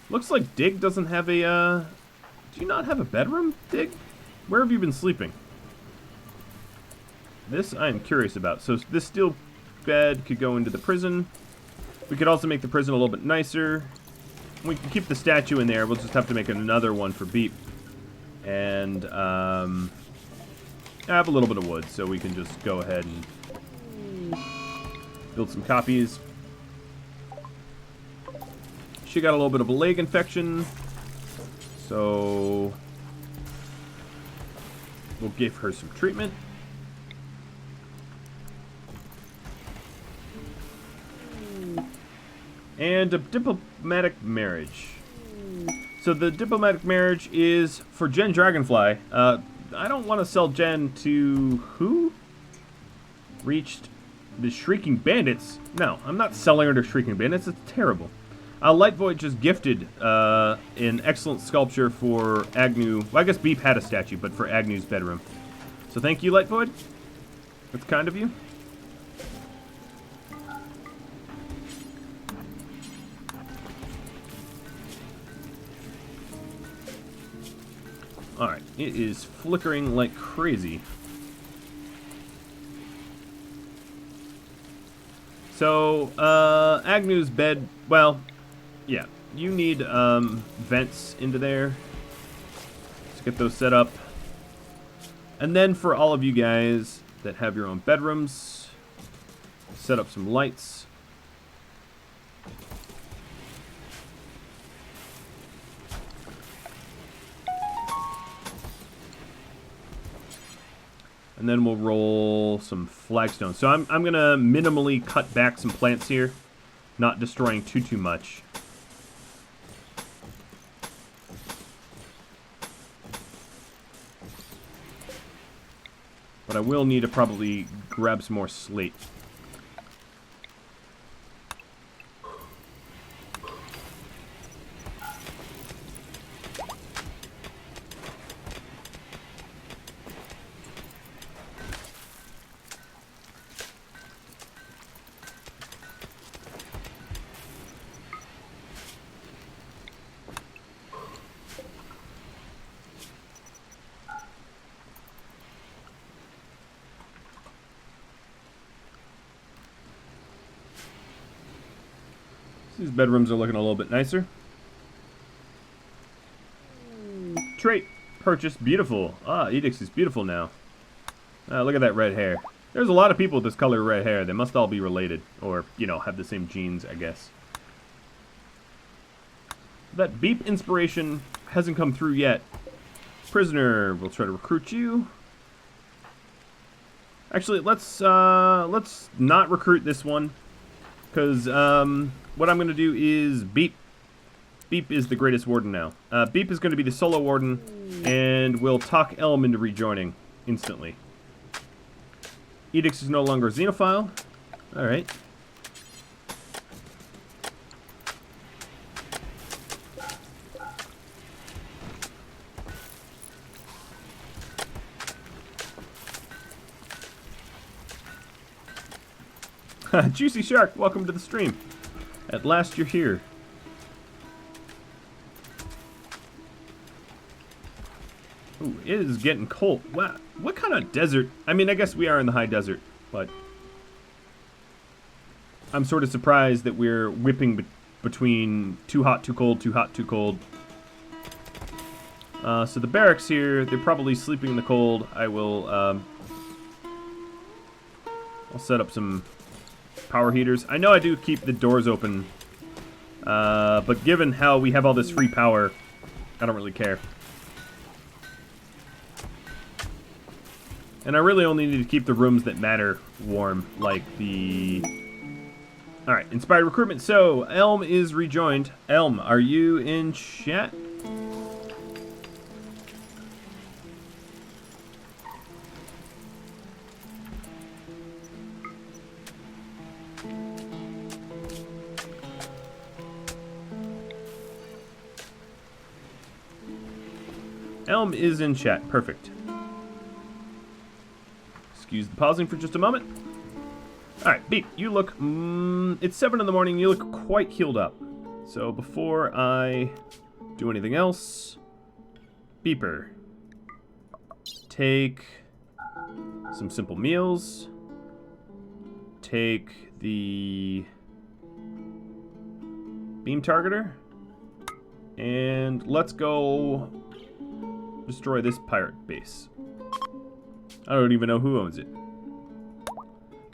Speaker 1: Looks like Dig doesn't have a, do you not have a bedroom, Dig? Where have you been sleeping? This I am curious about. So this steel bed could go into the prison. We could also make the prison a little bit nicer. We can keep the statue in there. We'll just have to make another one for Beep. And, I have a little bit of wood, so we can just go ahead and build some copies. She got a little bit of a leg infection, so we'll give her some treatment. And a diplomatic marriage. So the diplomatic marriage is for Jen Dragonfly. I don't want to sell Jen to who? Reached the Shrieking Bandits. No, I'm not selling her to Shrieking Bandits. It's terrible. Light Void just gifted an excellent sculpture for Agnew. Well, I guess Beep had a statue, but for Agnew's bedroom. So thank you, Light Void. That's kind of you. Alright, it is flickering like crazy. So, Agnew's bed, well, yeah, you need vents into there. Let's get those set up. And then for all of you guys that have your own bedrooms, set up some lights. And then we'll roll some flagstone. So I'm going to minimally cut back some plants here, not destroying too much. But I will need to probably grab some more slate. These bedrooms are looking a little bit nicer. Trait purchased. Beautiful. Ah, Edicts is beautiful now. Look at that red hair. There's a lot of people with this color red hair. They must all be related. Or, you know, have the same genes, I guess. That beep inspiration hasn't come through yet. Prisoner, we'll try to recruit you. Actually, let's not recruit this one. Because what I'm going to do is Beep. Beep is the greatest warden now. Beep is going to be the solo warden, and we'll talk Elm into rejoining instantly. Edicts is no longer a xenophile. Alright. Juicy Shark, welcome to the stream. At last you're here. Ooh, it is getting cold. Wow, what kind of desert? I mean, I guess we are in the high desert, but I'm sort of surprised that we're whipping between too hot, too cold, too hot, too cold. So the barracks here, they're probably sleeping in the cold. I will, I'll set up some power heaters. I know I do keep the doors open, but given how we have all this free power, I don't really care. And I really only need to keep the rooms that matter warm, like the... Alright, inspired recruitment. So, Elm is rejoined. Elm, are you in chat? Elm is in chat. Perfect. Excuse the pausing for just a moment. Alright, Beep, you look... it's 7 in the morning. You look quite healed up. So before I do anything else... Beeper. Take some simple meals. Take the beam targeter. And let's go destroy this pirate base. I don't even know who owns it.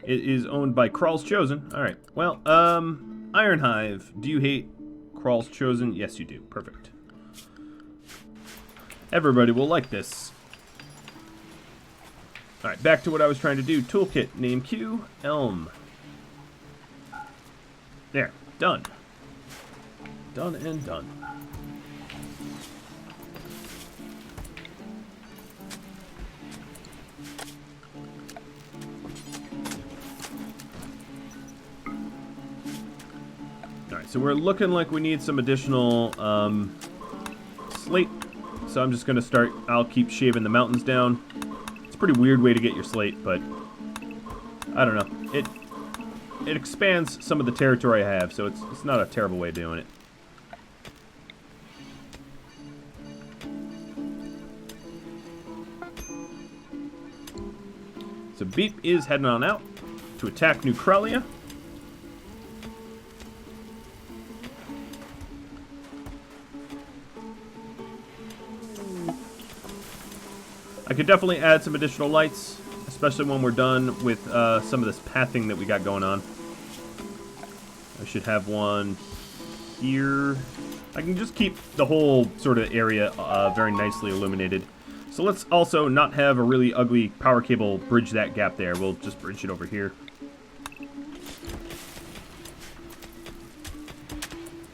Speaker 1: It is owned by Crawl's Chosen. Alright, well, Iron Hive. Do you hate Crawl's Chosen? Yes, you do. Perfect. Everybody will like this. Alright, back to what I was trying to do. Toolkit, name Q, Elm. There, done. Done and done. So we're looking like we need some additional slate. So I'm just going to start, I'll keep shaving the mountains down. It's a pretty weird way to get your slate, but I don't know. It expands some of the territory I have, so it's not a terrible way of doing it. So Beep is heading on out to attack New Kralia. I could definitely add some additional lights, especially when we're done with some of this pathing that we got going on. I should have one here. I can just keep the whole sort of area very nicely illuminated. So let's also not have a really ugly power cable bridge that gap there. We'll just bridge it over here.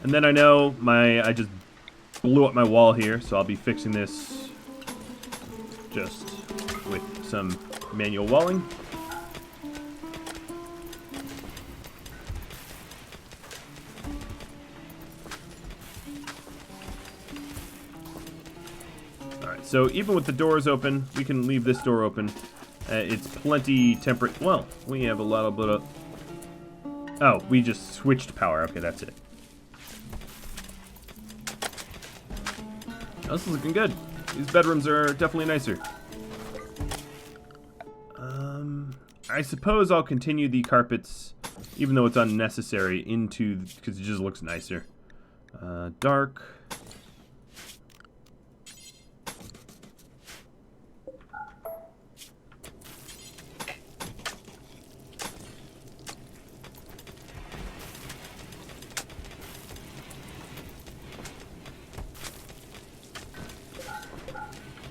Speaker 1: And then I know I just blew up my wall here, so I'll be fixing this just with some manual walling. Alright, so even with the doors open, we can leave this door open. It's plenty temperate. Well, we have a lot of bit of... Oh, we just switched power. Okay, that's it. Oh, this is looking good. These bedrooms are definitely nicer. I suppose I'll continue the carpets even though it's unnecessary, into, because it just looks nicer. Dark.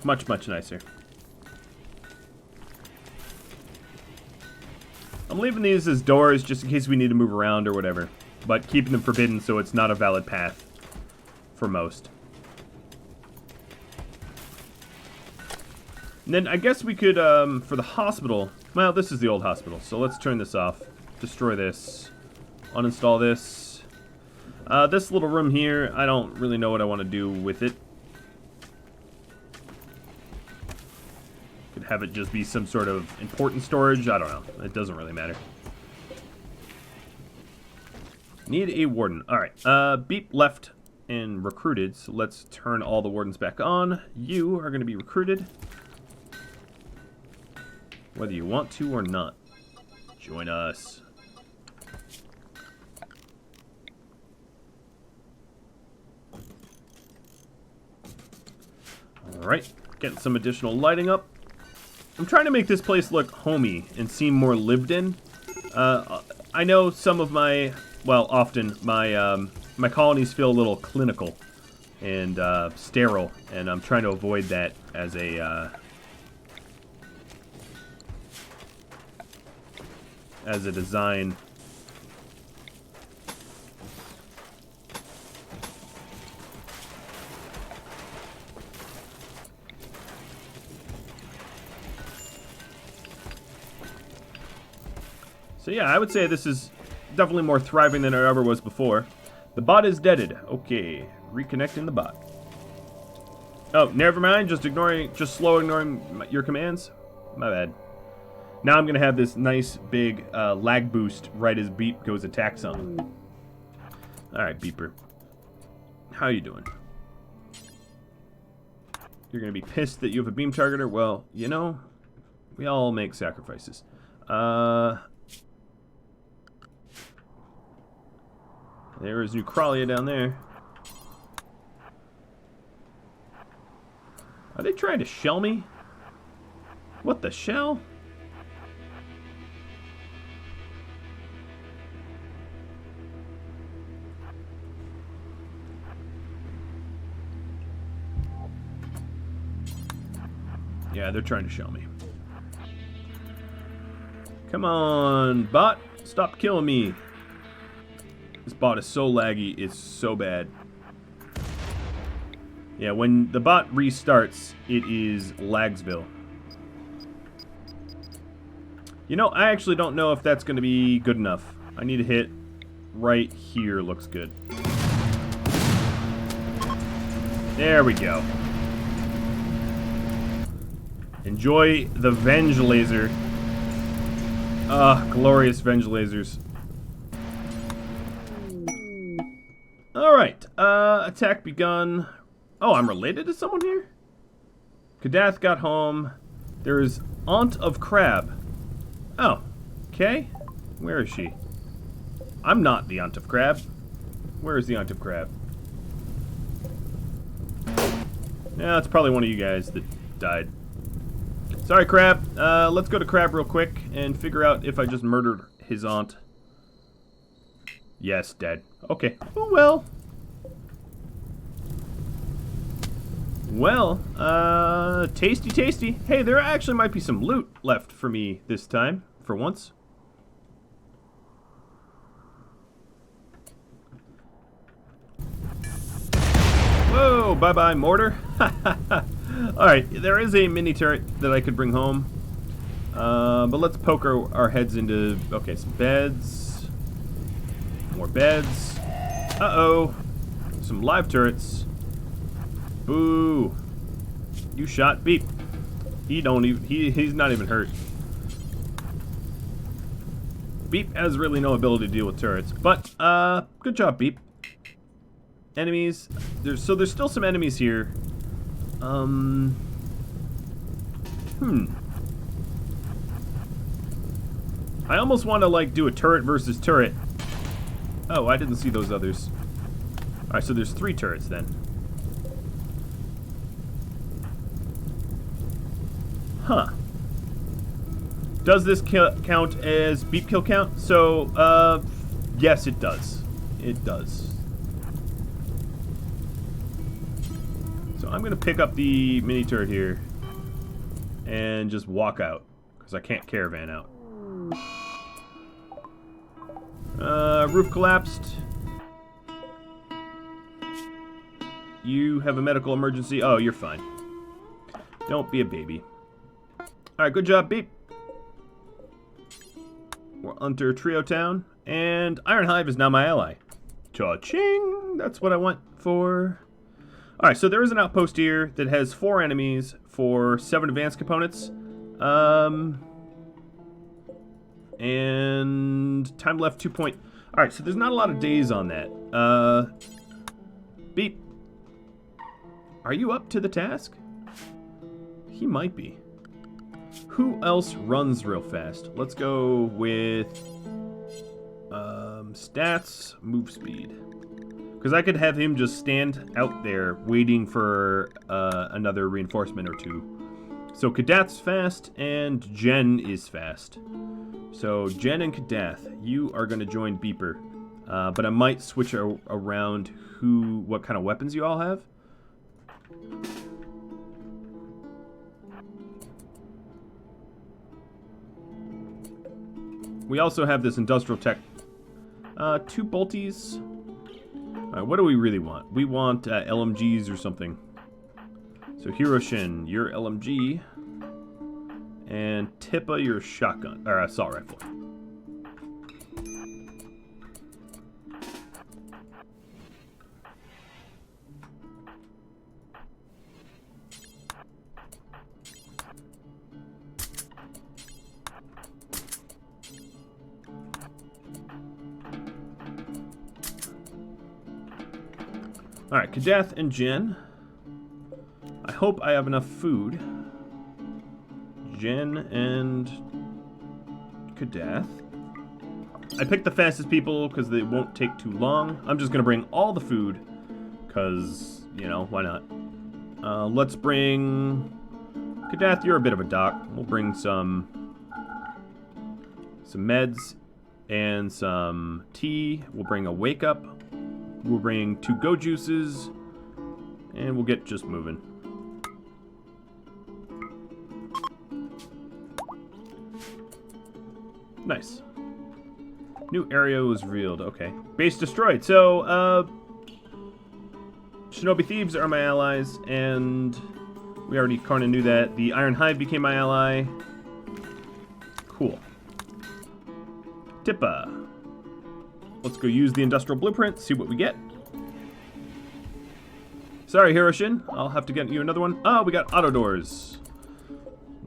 Speaker 1: Much, much nicer. I'm leaving these as doors just in case we need to move around or whatever, but keeping them forbidden so it's not a valid path for most. And then I guess we could, for the hospital, well, this is the old hospital, so let's turn this off, destroy this, uninstall this. This little room here, I don't really know what I want to do with it. Could have it just be some sort of important storage, I don't know, it doesn't really matter. Need a warden. Alright, Beep left and recruited, so let's turn all the wardens back on. You are going to be recruited, whether you want to or not. Join us. Alright, getting some additional lighting up. I'm trying to make this place look homey and seem more lived in. I know some of my, well, often my my colonies feel a little clinical and sterile, and I'm trying to avoid that as a design. So yeah, I would say this is definitely more thriving than it ever was before. The bot is deaded. Okay, reconnecting the bot. Oh, never mind. Just slow ignoring your commands. My bad. Now I'm gonna have this nice big lag boost right as Beep goes attack something. All right, Beeper. How you doing? You're gonna be pissed that you have a beam targeter. Well, you know, we all make sacrifices. There is Neucralia down there. Are they trying to shell me? What the shell? Yeah, they're trying to shell me. Come on, bot. Stop killing me. This bot is so laggy, it's so bad. Yeah, when the bot restarts, it is Lagsville. You know, I actually don't know if that's going to be good enough. I need to hit right here, looks good. There we go. Enjoy the Venge Laser. Glorious Venge Lasers. Alright, attack begun. Oh, I'm related to someone here? Kadath got home. There's Aunt of Crab. Oh, okay. Where is she? I'm not the Aunt of Crab. Where is the Aunt of Crab? Yeah, it's probably one of you guys that died. Sorry, Crab. Let's go to Crab real quick and figure out if I just murdered his aunt. Yes, dead. Okay. Oh, well. Well, tasty, tasty. Hey, there actually might be some loot left for me this time, for once. Whoa, bye-bye, mortar. Alright, there is a mini turret that I could bring home. But let's poke our heads into... Okay, some beds. More beds. Uh-oh. Some live turrets. Boo. You shot Beep. He's not even hurt. Beep has really no ability to deal with turrets. But, good job, Beep. Enemies. There's still some enemies here. I almost want to, like, do a turret versus turret. Oh, I didn't see those others. Alright, so there's 3 turrets then. Huh. Does this count as beep kill count? So, yes, it does. It does. So I'm going to pick up the mini turret here and just walk out, because I can't caravan out. Roof collapsed. You have a medical emergency. Oh, you're fine. Don't be a baby. Alright, good job, Beep. We're under Trio Town, and Iron Hive is now my ally. Cha-ching! That's what I want for... Alright, so there is an outpost here that has 4 enemies for 7 advanced components. And time left 2 point... Alright, so there's not a lot of days on that. Beep. Are you up to the task? He might be. Who else runs real fast? Let's go with... stats, move speed. Because I could have him just stand out there waiting for another reinforcement or 2. So Kadath's fast, and Jen is fast. So Jen and Kadath, you are going to join Beeper. But I might switch around what kind of weapons you all have. We also have this industrial tech. 2 bolties. Alright, what do we really want? We want LMGs or something. So Hiroshin, your LMG. And Tippa, your shotgun, or assault rifle. Alright, Kadath and Jen. I hope I have enough food. Jen and Kadath. I picked the fastest people because they won't take too long. I'm just going to bring all the food because, you know, why not? Let's bring... Kadath, you're a bit of a doc. We'll bring some meds and some tea. We'll bring a wake up. We'll bring 2 go juices, and we'll get just moving. Nice. New area was revealed. Okay. Base destroyed. So, Shinobi Thieves are my allies, and we already kind of knew that. The Iron Hive became my ally. Cool. Tippa. Let's go use the industrial blueprint, see what we get. Sorry, Hiroshin. I'll have to get you another one. Oh, we got auto doors.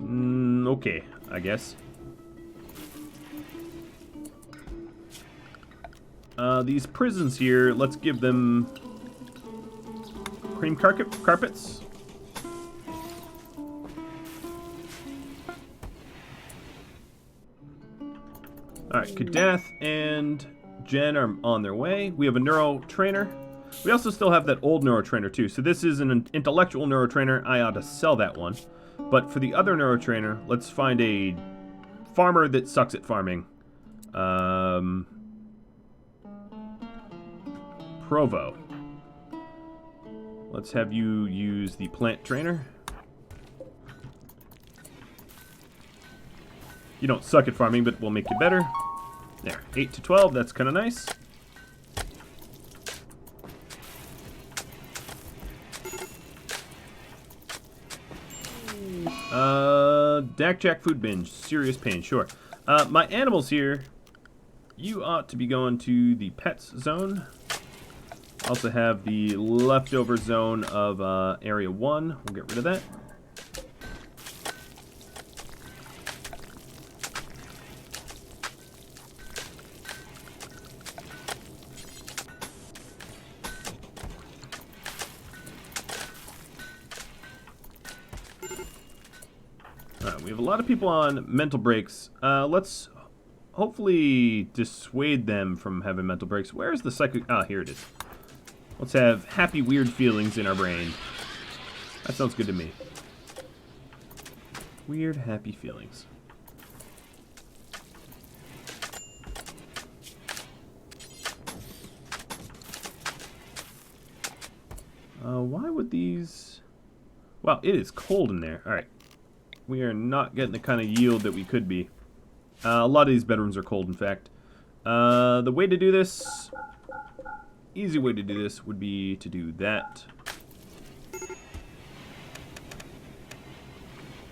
Speaker 1: Okay, I guess. These prisons here, let's give them cream carpets. Alright, Kadath and Jen are on their way. We have a neuro trainer. We also still have that old neuro trainer too. So this is an intellectual neuro trainer. I ought to sell that one. But for the other neuro trainer, let's find a farmer that sucks at farming. Provo. Let's have you use the plant trainer. You don't suck at farming, but we'll make you better. There, 8 to 12, that's kind of nice. Dak food binge, serious pain, sure. My animals here, you ought to be going to the pets zone. Also have the leftover zone of area 1. We'll get rid of that. We have a lot of people on mental breaks. Let's hopefully dissuade them from having mental breaks. Where's the psychic? Ah, here it is. Let's have happy, weird feelings in our brain. That sounds good to me. Weird, happy feelings. Why would these... Wow, it is cold in there. Alright. We are not getting the kind of yield that we could be. A lot of these bedrooms are cold, in fact. The way to do this... Easy way to do this would be to do that.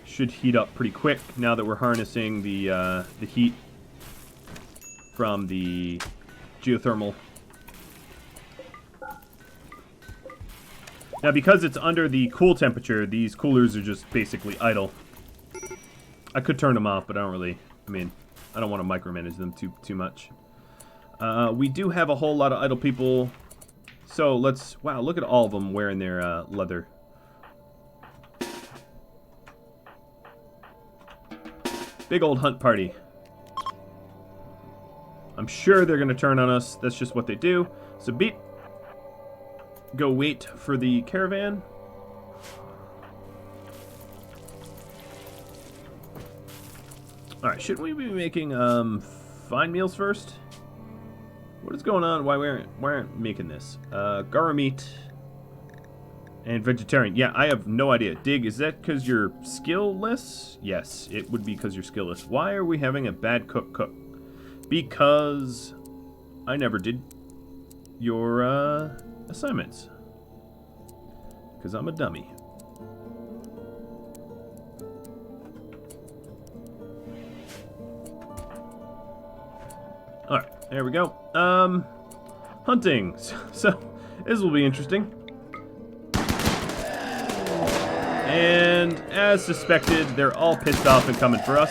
Speaker 1: Should heat up pretty quick now that we're harnessing the heat from the geothermal. Now, because it's under the cool temperature, these coolers are just basically idle. I could turn them off, but I don't really... I mean, I don't want to micromanage them too much. We do have a whole lot of idle people. So let's... Wow, look at all of them wearing their leather. Big old hunt party. I'm sure they're going to turn on us. That's just what they do. So beep. Go wait for the caravan. Alright, shouldn't we be making fine meals first? What is going on? Why aren't we making this? Gara meat and vegetarian. Yeah, I have no idea. Dig, is that because you're skillless? Yes, it would be because you're skillless. Why are we having a bad cook? Because I never did your assignments. Because I'm a dummy. Alright, there we go. Hunting. So, this will be interesting. And, as suspected, they're all pissed off and coming for us.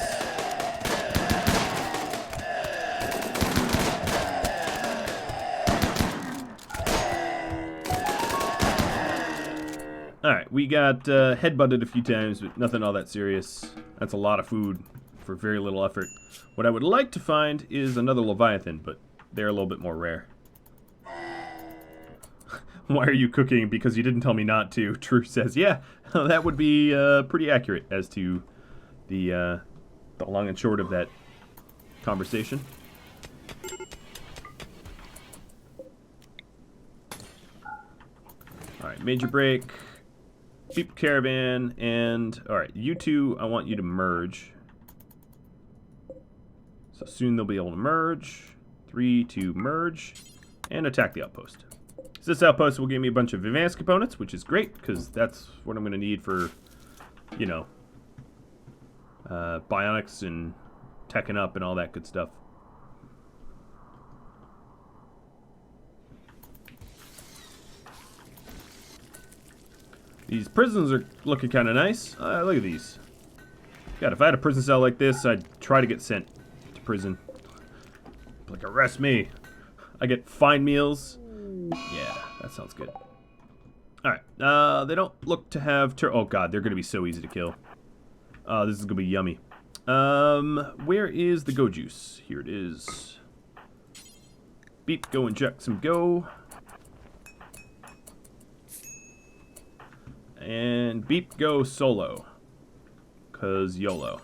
Speaker 1: Alright, we got headbutted a few times, but nothing all that serious. That's a lot of food for very little effort. What I would like to find is another Leviathan, but they're a little bit more rare. Why are you cooking? Because you didn't tell me not to. True says, yeah, that would be pretty accurate as to the long and short of that conversation. Alright, major break. Beep caravan, and... Alright, you two, I want you to merge. So soon they'll be able to merge. 3, 2, merge. And attack the outpost. So this outpost will give me a bunch of advanced components, which is great, because that's what I'm going to need for, you know, Bionics and teching up and all that good stuff. These prisons are looking kind of nice. Look at these. God, if I had a prison cell like this, I'd try to get sent to prison. Like, arrest me. I get fine meals. Yeah, that sounds good. Alright, they don't look to have... Oh god, they're going to be so easy to kill. This is going to be yummy. Where is the go juice? Here it is. Beep, go inject some go. And beep, go solo. 'Cause YOLO.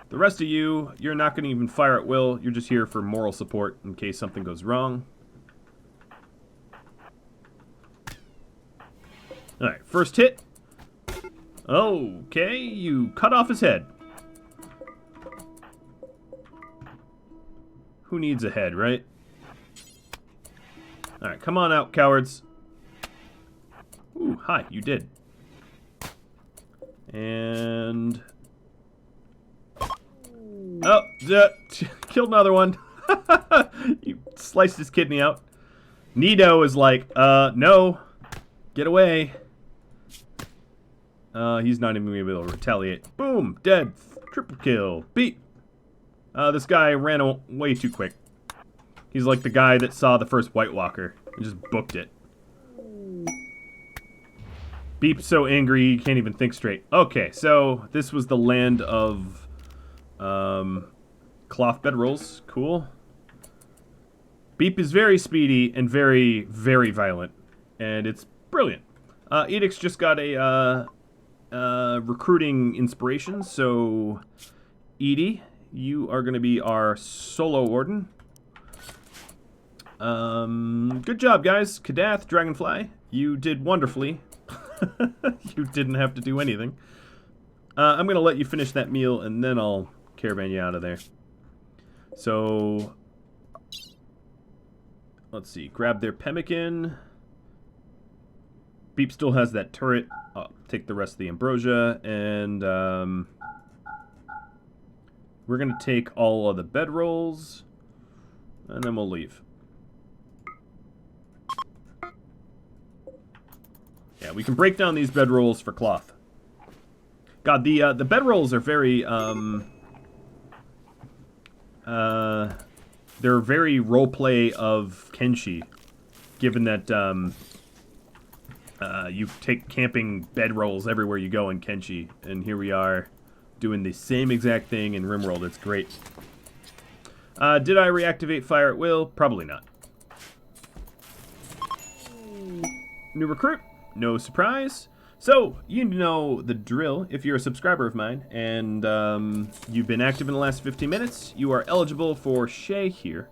Speaker 1: The rest of you, you're not going to even fire at will. You're just here for moral support in case something goes wrong. Alright, first hit. Okay, you cut off his head. Who needs a head, right? Alright, come on out, cowards. Ooh, hi, you did. And... Oh, killed another one. You sliced his kidney out. Nito is like, no. Get away. He's not even going to be able to retaliate. Boom, dead. Triple kill. Beat. This guy ran way too quick. He's like the guy that saw the first White Walker and just booked it. Beep's so angry he can't even think straight. Okay, so this was the land of Cloth bedrolls, cool. Beep is very speedy and very, very violent, and it's brilliant. Edict's just got a recruiting inspiration, so Edie, you are going to be our solo warden. Good job, guys. Kadath, Dragonfly, you did wonderfully. You didn't have to do anything. I'm going to let you finish that meal, and then I'll caravan you out of there. So, let's see. Grab their pemmican. Beep still has that turret. I'll take the rest of the ambrosia, and we're going to take all of the bedrolls, and then we'll leave. Yeah, we can break down these bedrolls for cloth. God, the bedrolls are very, they're very roleplay of Kenshi, given that, you take camping bedrolls everywhere you go in Kenshi, and here we are doing the same exact thing in RimWorld. It's great. Did I reactivate fire at will? Probably not. New recruit? No surprise. So, you know the drill. If you're a subscriber of mine and you've been active in the last 15 minutes, you are eligible for Shek here.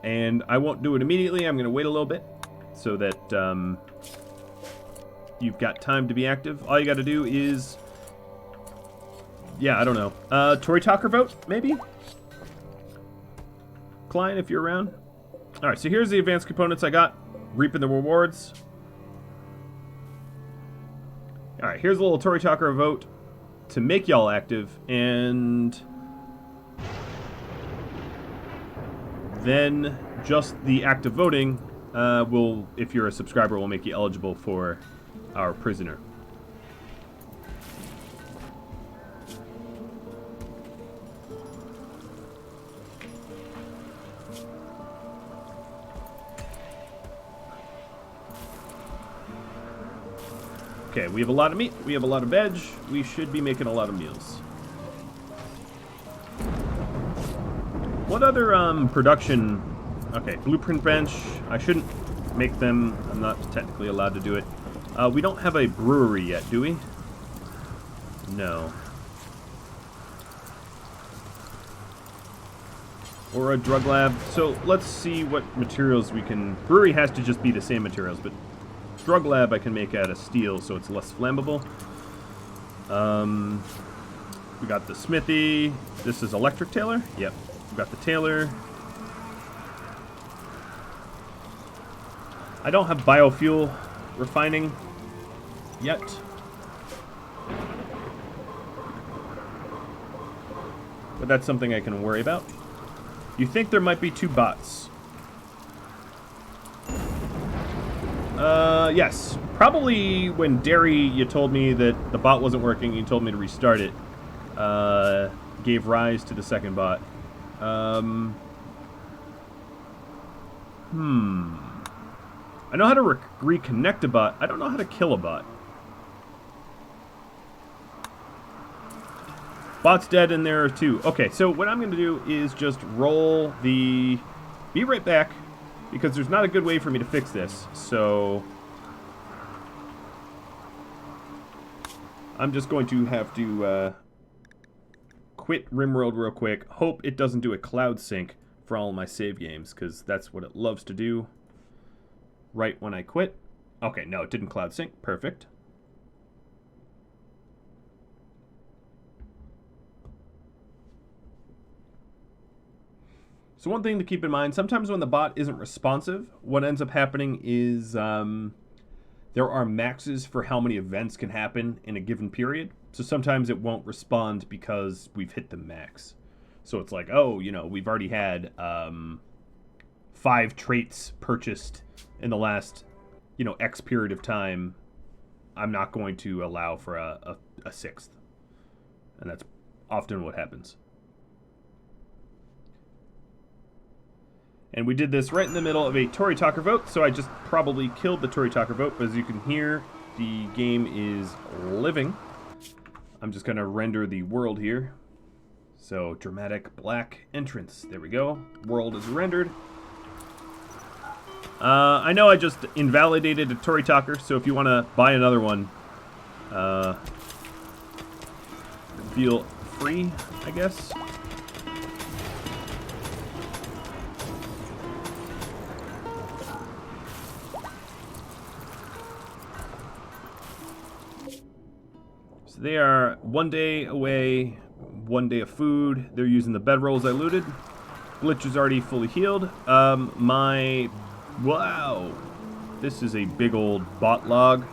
Speaker 1: And I won't do it immediately. I'm going to wait a little bit so that you've got time to be active. All you got to do is... Yeah, I don't know. Tory Talker vote, maybe? Klein, if you're around. Alright, so here's the advanced components I got. Reaping the rewards. Alright, here's a little Tory Talker vote to make y'all active, and then just the active voting will, if you're a subscriber, will make you eligible for our prisoner. Okay, we have a lot of meat, we have a lot of veg, we should be making a lot of meals. What other production... Okay, blueprint bench, I shouldn't make them, I'm not technically allowed to do it. We don't have a brewery yet, do we? No. Or a drug lab, so let's see what materials we can... Brewery has to just be the same materials, but... Drug lab I can make out of steel, so it's less flammable. We got the smithy. This is electric tailor? Yep. We got the tailor. I don't have biofuel refining yet. But that's something I can worry about. You think there might be 2 bots? Yes. Probably when Derry, you told me that the bot wasn't working, you told me to restart it, gave rise to the second bot. I know how to reconnect a bot. I don't know how to kill a bot. Bot's dead in there too. Okay, so what I'm going to do is just roll the... Be right back, because there's not a good way for me to fix this, so... I'm just going to have to quit RimWorld real quick. Hope it doesn't do a cloud sync for all my save games, because that's what it loves to do right when I quit. Okay, no, it didn't cloud sync. Perfect. So one thing to keep in mind, sometimes when the bot isn't responsive, what ends up happening is there are maxes for how many events can happen in a given period. So sometimes it won't respond because we've hit the max. So it's like, oh, you know, we've already had 5 traits purchased in the last, you know, X period of time. I'm not going to allow for a 6th. And that's often what happens. And we did this right in the middle of a Tory Talker vote, so I just probably killed the Tory Talker vote, but as you can hear, the game is living. I'm just going to render the world here. So, dramatic black entrance. There we go. World is rendered. I know I just invalidated a Tory Talker, so if you want to buy another one, feel free, I guess. So they are 1 day away, 1 day of food. They're using the bedrolls I looted. Glitch is already fully healed. Wow. This is a big old bot log.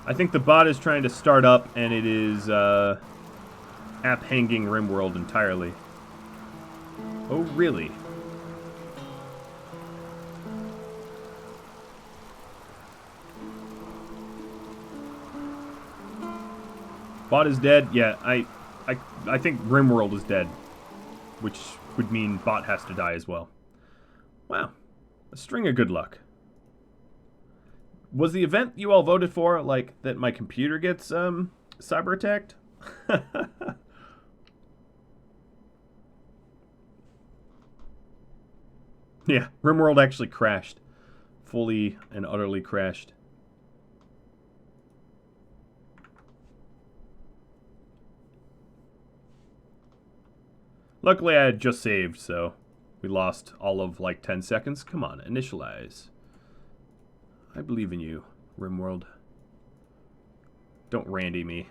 Speaker 1: I think the bot is trying to start up, and it is app hanging RimWorld entirely. Oh, really? Bot is dead. Yeah, I think RimWorld is dead, which would mean bot has to die as well. Wow, a string of good luck. Was the event you all voted for, like, that my computer gets, cyber attacked? Yeah, RimWorld actually crashed. Fully and utterly crashed. Luckily, I had just saved, so we lost all of, like, 10 seconds. Come on, initialize. I believe in you, RimWorld. Don't Randy me.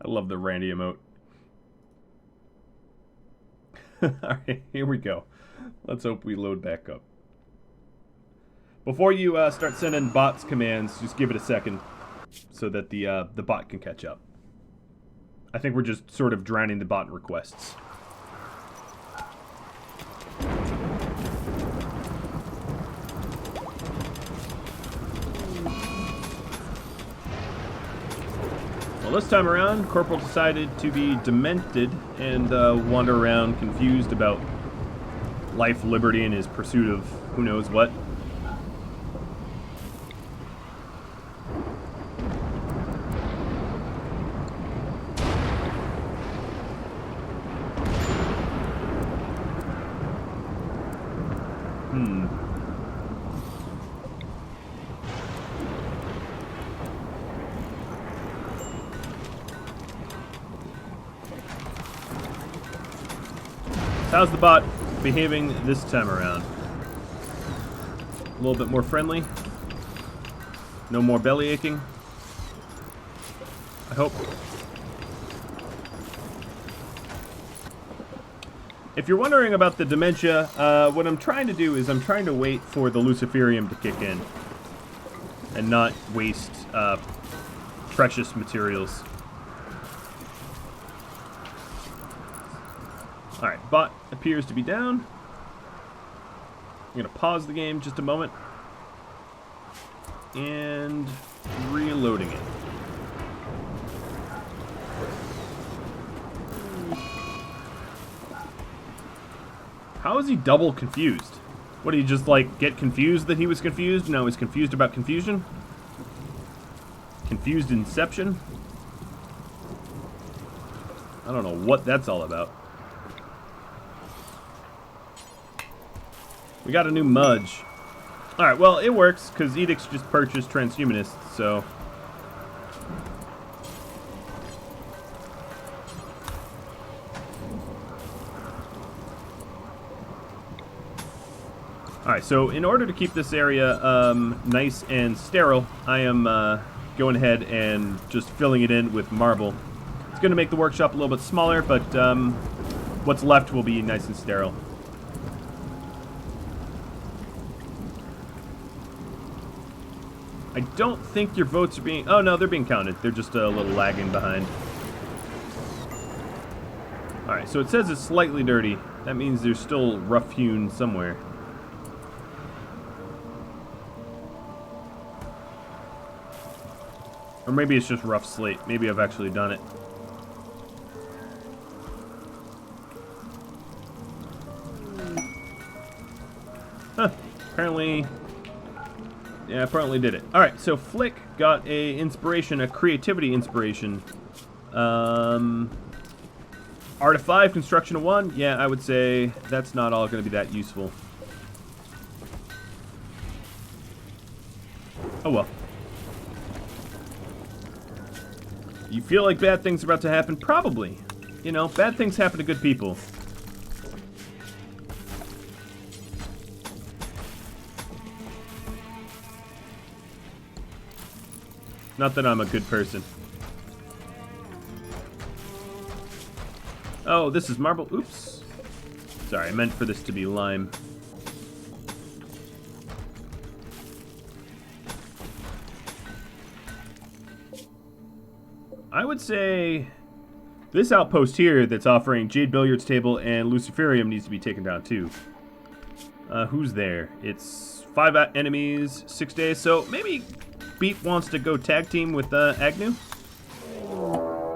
Speaker 1: I love the Randy emote. Alright, here we go. Let's hope we load back up. Before you start sending bots commands, just give it a second so that the bot can catch up. I think we're just sort of drowning the bot in requests. Well, this time around, Corporal decided to be demented and wander around confused about life, liberty, and his pursuit of who knows what. How's the bot behaving this time around? A little bit more friendly? No more belly aching? I hope. If you're wondering about the dementia, what I'm trying to do is I'm trying to wait for the Luciferium to kick in and not waste precious materials. Alright, bot appears to be down. I'm going to pause the game just a moment. And reloading it. How is he double confused? What, did he just, like, get confused that he was confused? Now he's confused about confusion? Confused inception? I don't know what that's all about. We got a new Mudge. Alright, well, it works, because Edicts just purchased Transhumanists, so... Alright, so in order to keep this area nice and sterile, I am going ahead and just filling it in with marble. It's going to make the workshop a little bit smaller, but what's left will be nice and sterile. I don't think your votes are being... Oh, no, they're being counted. They're just a little lagging behind. Alright, so it says it's slightly dirty. That means there's still rough-hewn somewhere. Or maybe it's just rough slate. Maybe I've actually done it. apparently... Yeah, apparently did it. Alright, so Flick got a inspiration, a creativity inspiration. Art of 5, construction of 1. Yeah, I would say that's not all going to be that useful. Oh well. You feel like bad things are about to happen? Probably. You know, bad things happen to good people. Not that I'm a good person. Oh, this is marble. Oops. Sorry, I meant for this to be lime. I would say this outpost here that's offering Jade Billiards Table and Luciferium needs to be taken down too. Who's there? It's 5 enemies, 6 days, so maybe Beat wants to go tag team with Agnew.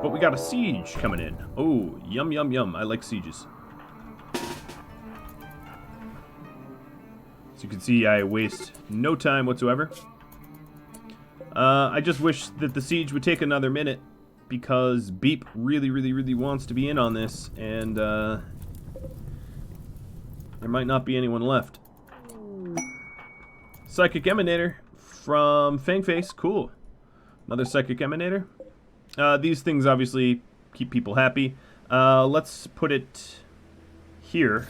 Speaker 1: But we got a siege coming in. Oh, yum, yum, yum. I like sieges. So you can see I waste no time whatsoever. I just wish that the siege would take another minute because Beep really, really, really wants to be in on this, and there might not be anyone left. Psychic Emanator from Fangface. Cool. Another Psychic Emanator. These things obviously keep people happy. Let's put it here.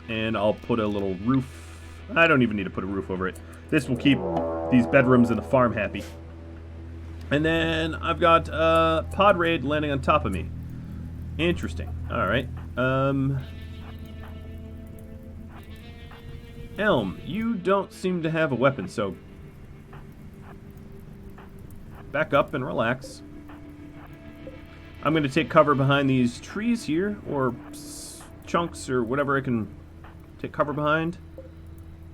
Speaker 1: And I'll put a little roof. I don't even need to put a roof over it. This will keep these bedrooms in the farm happy. And then I've got Pod Raid landing on top of me. Interesting. Alright. Elm, you don't seem to have a weapon, so back up and relax. I'm going to take cover behind these trees here, or chunks, or whatever I can take cover behind.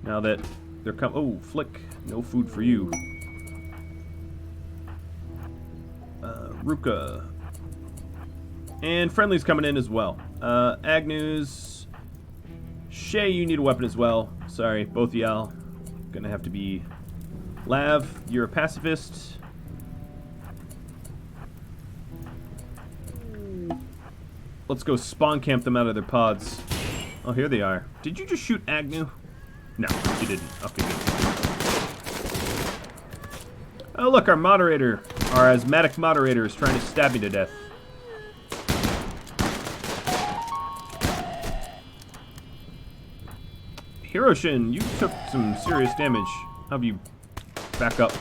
Speaker 1: Now that they're coming. Oh, Flick, no food for you. Ruka. And Friendly's coming in as well. Agnew's. Shay, you need a weapon as well. Sorry, both of y'all. Gonna have to be. Lav, you're a pacifist. Let's go spawn camp them out of their pods. Oh, here they are. Did you just shoot Agnew? No, you didn't. Okay, good. Oh, look, our moderator, our asthmatic moderator is trying to stab me to death. Hiroshin, you took some serious damage. How about you back up?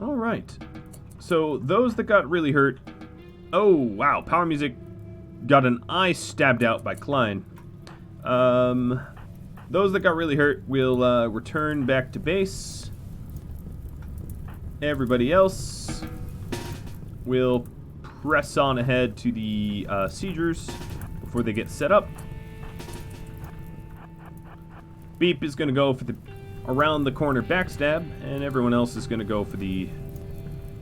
Speaker 1: Alright. So, those that got really hurt... Oh, wow. Power Music got an eye stabbed out by Klein. Those that got really hurt will return back to base. Everybody else will press on ahead to the siegers before they get set up. Beep is going to go for the around the corner backstab, and everyone else is going to go for the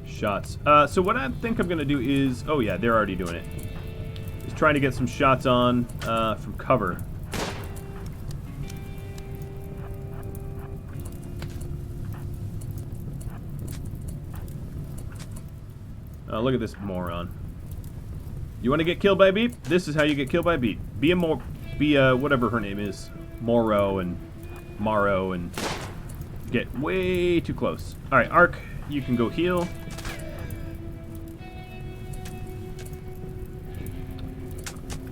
Speaker 1: shots. So what I think I'm going to do is... Oh yeah, they're already doing it. Is trying to get some shots on from cover. Look at this moron. You want to get killed by Beep? This is how you get killed by Beep. Be whatever her name is. Morrow and Morrow and get way too close. Alright, Ark, you can go heal.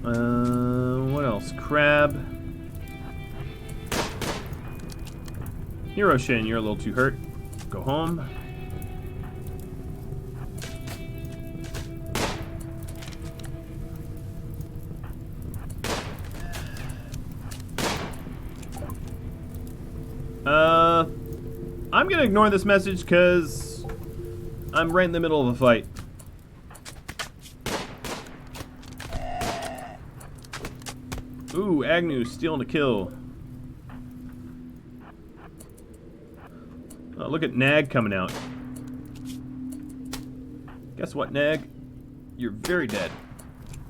Speaker 1: What else? Crab. Hiroshin, you're a little too hurt. Go home. I'm gonna ignore this message because I'm right in the middle of a fight. Ooh, Agnew stealing a kill. Oh, look at Nag coming out. Guess what, Nag? You're very dead.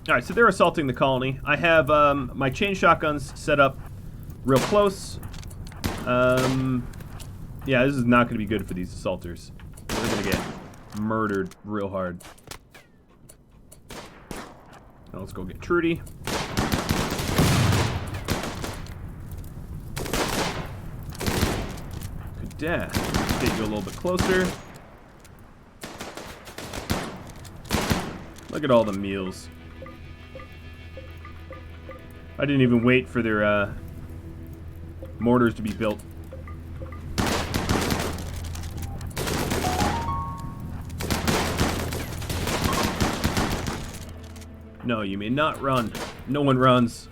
Speaker 1: Alright, so they're assaulting the colony. I have my chain shotguns set up real close. Yeah, this is not going to be good for these assaulters. They're going to get murdered real hard. Now let's go get Trudy. Good dad. Get you a little bit closer. Look at all the meals. I didn't even wait for their mortars to be built. No, you may not run. No one runs.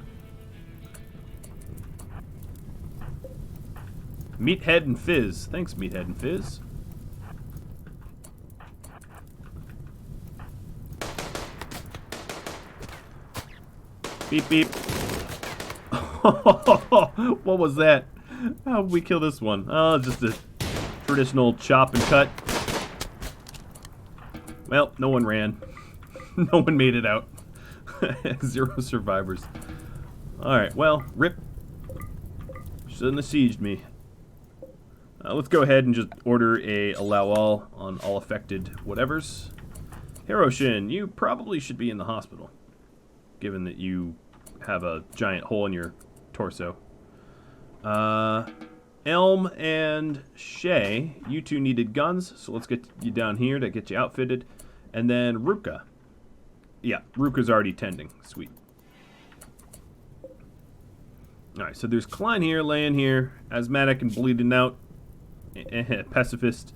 Speaker 1: Meathead and Fizz. Thanks, Meathead and Fizz. Beep, beep. What was that? How did we kill this one? Oh, just a traditional chop and cut. Well, no one ran. No one made it out. 0 survivors. Alright, well, rip. Shouldn't have sieged me. Let's go ahead and just order a allow all on all affected whatevers. Hiroshin, you probably should be in the hospital, given that you have a giant hole in your torso. Elm and Shay, you two needed guns, so let's get you down here to get you outfitted. And then Ruka. Yeah, Ruka's already tending. Sweet. Alright, so there's Klein here, laying here, asthmatic and bleeding out. Pessimist.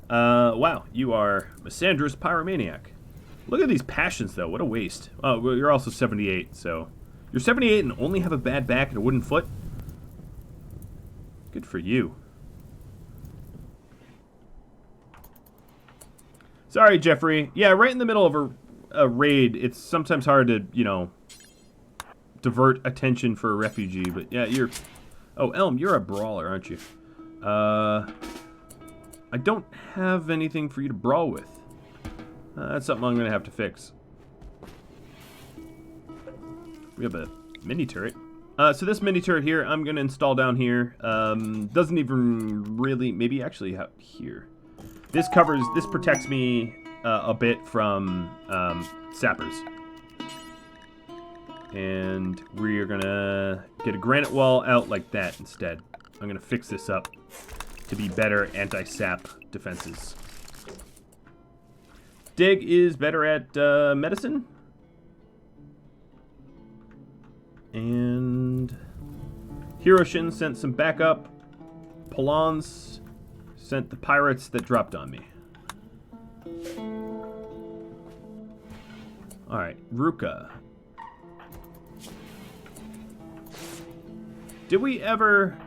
Speaker 1: Wow, you are Missandra's pyromaniac. Look at these passions, though. What a waste. Oh, well, you're also 78, so... You're 78 and only have a bad back and a wooden foot? Good for you. Sorry, Jeffrey. Yeah, right in the middle of a raid, it's sometimes hard to, you know, divert attention for a refugee, but yeah, you're... Oh, Elm, you're a brawler, aren't you? I don't have anything for you to brawl with. That's something I'm going to have to fix. We have a mini turret. So this mini turret here, I'm going to install down here. Doesn't even really... Maybe actually out here. This protects me a bit from sappers. And we're going to get a granite wall out like that instead. I'm going to fix this up to be better anti-sap defenses. Dig is better at medicine. And Hiroshin sent some backup. Polans sent the pirates that dropped on me. Alright, Ruka. Did we ever...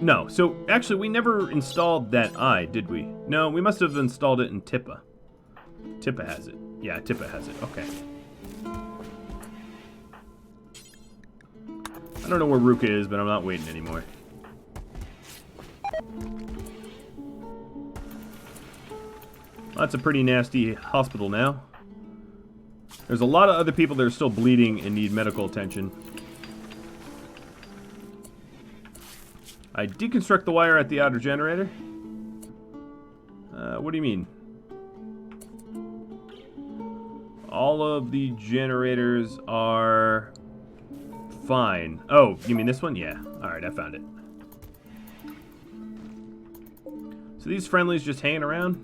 Speaker 1: No, so actually we never installed that eye, did we? No, we must have installed it in Tippa. Tippa has it. Yeah, Tippa has it. Okay. I don't know where Ruka is, but I'm not waiting anymore. That's a pretty nasty hospital now. There's a lot of other people that are still bleeding and need medical attention. I deconstruct the wire at the outer generator. What do you mean? All of the generators are fine. Oh, you mean this one? Yeah. Alright, I found it. So these friendlies just hanging around?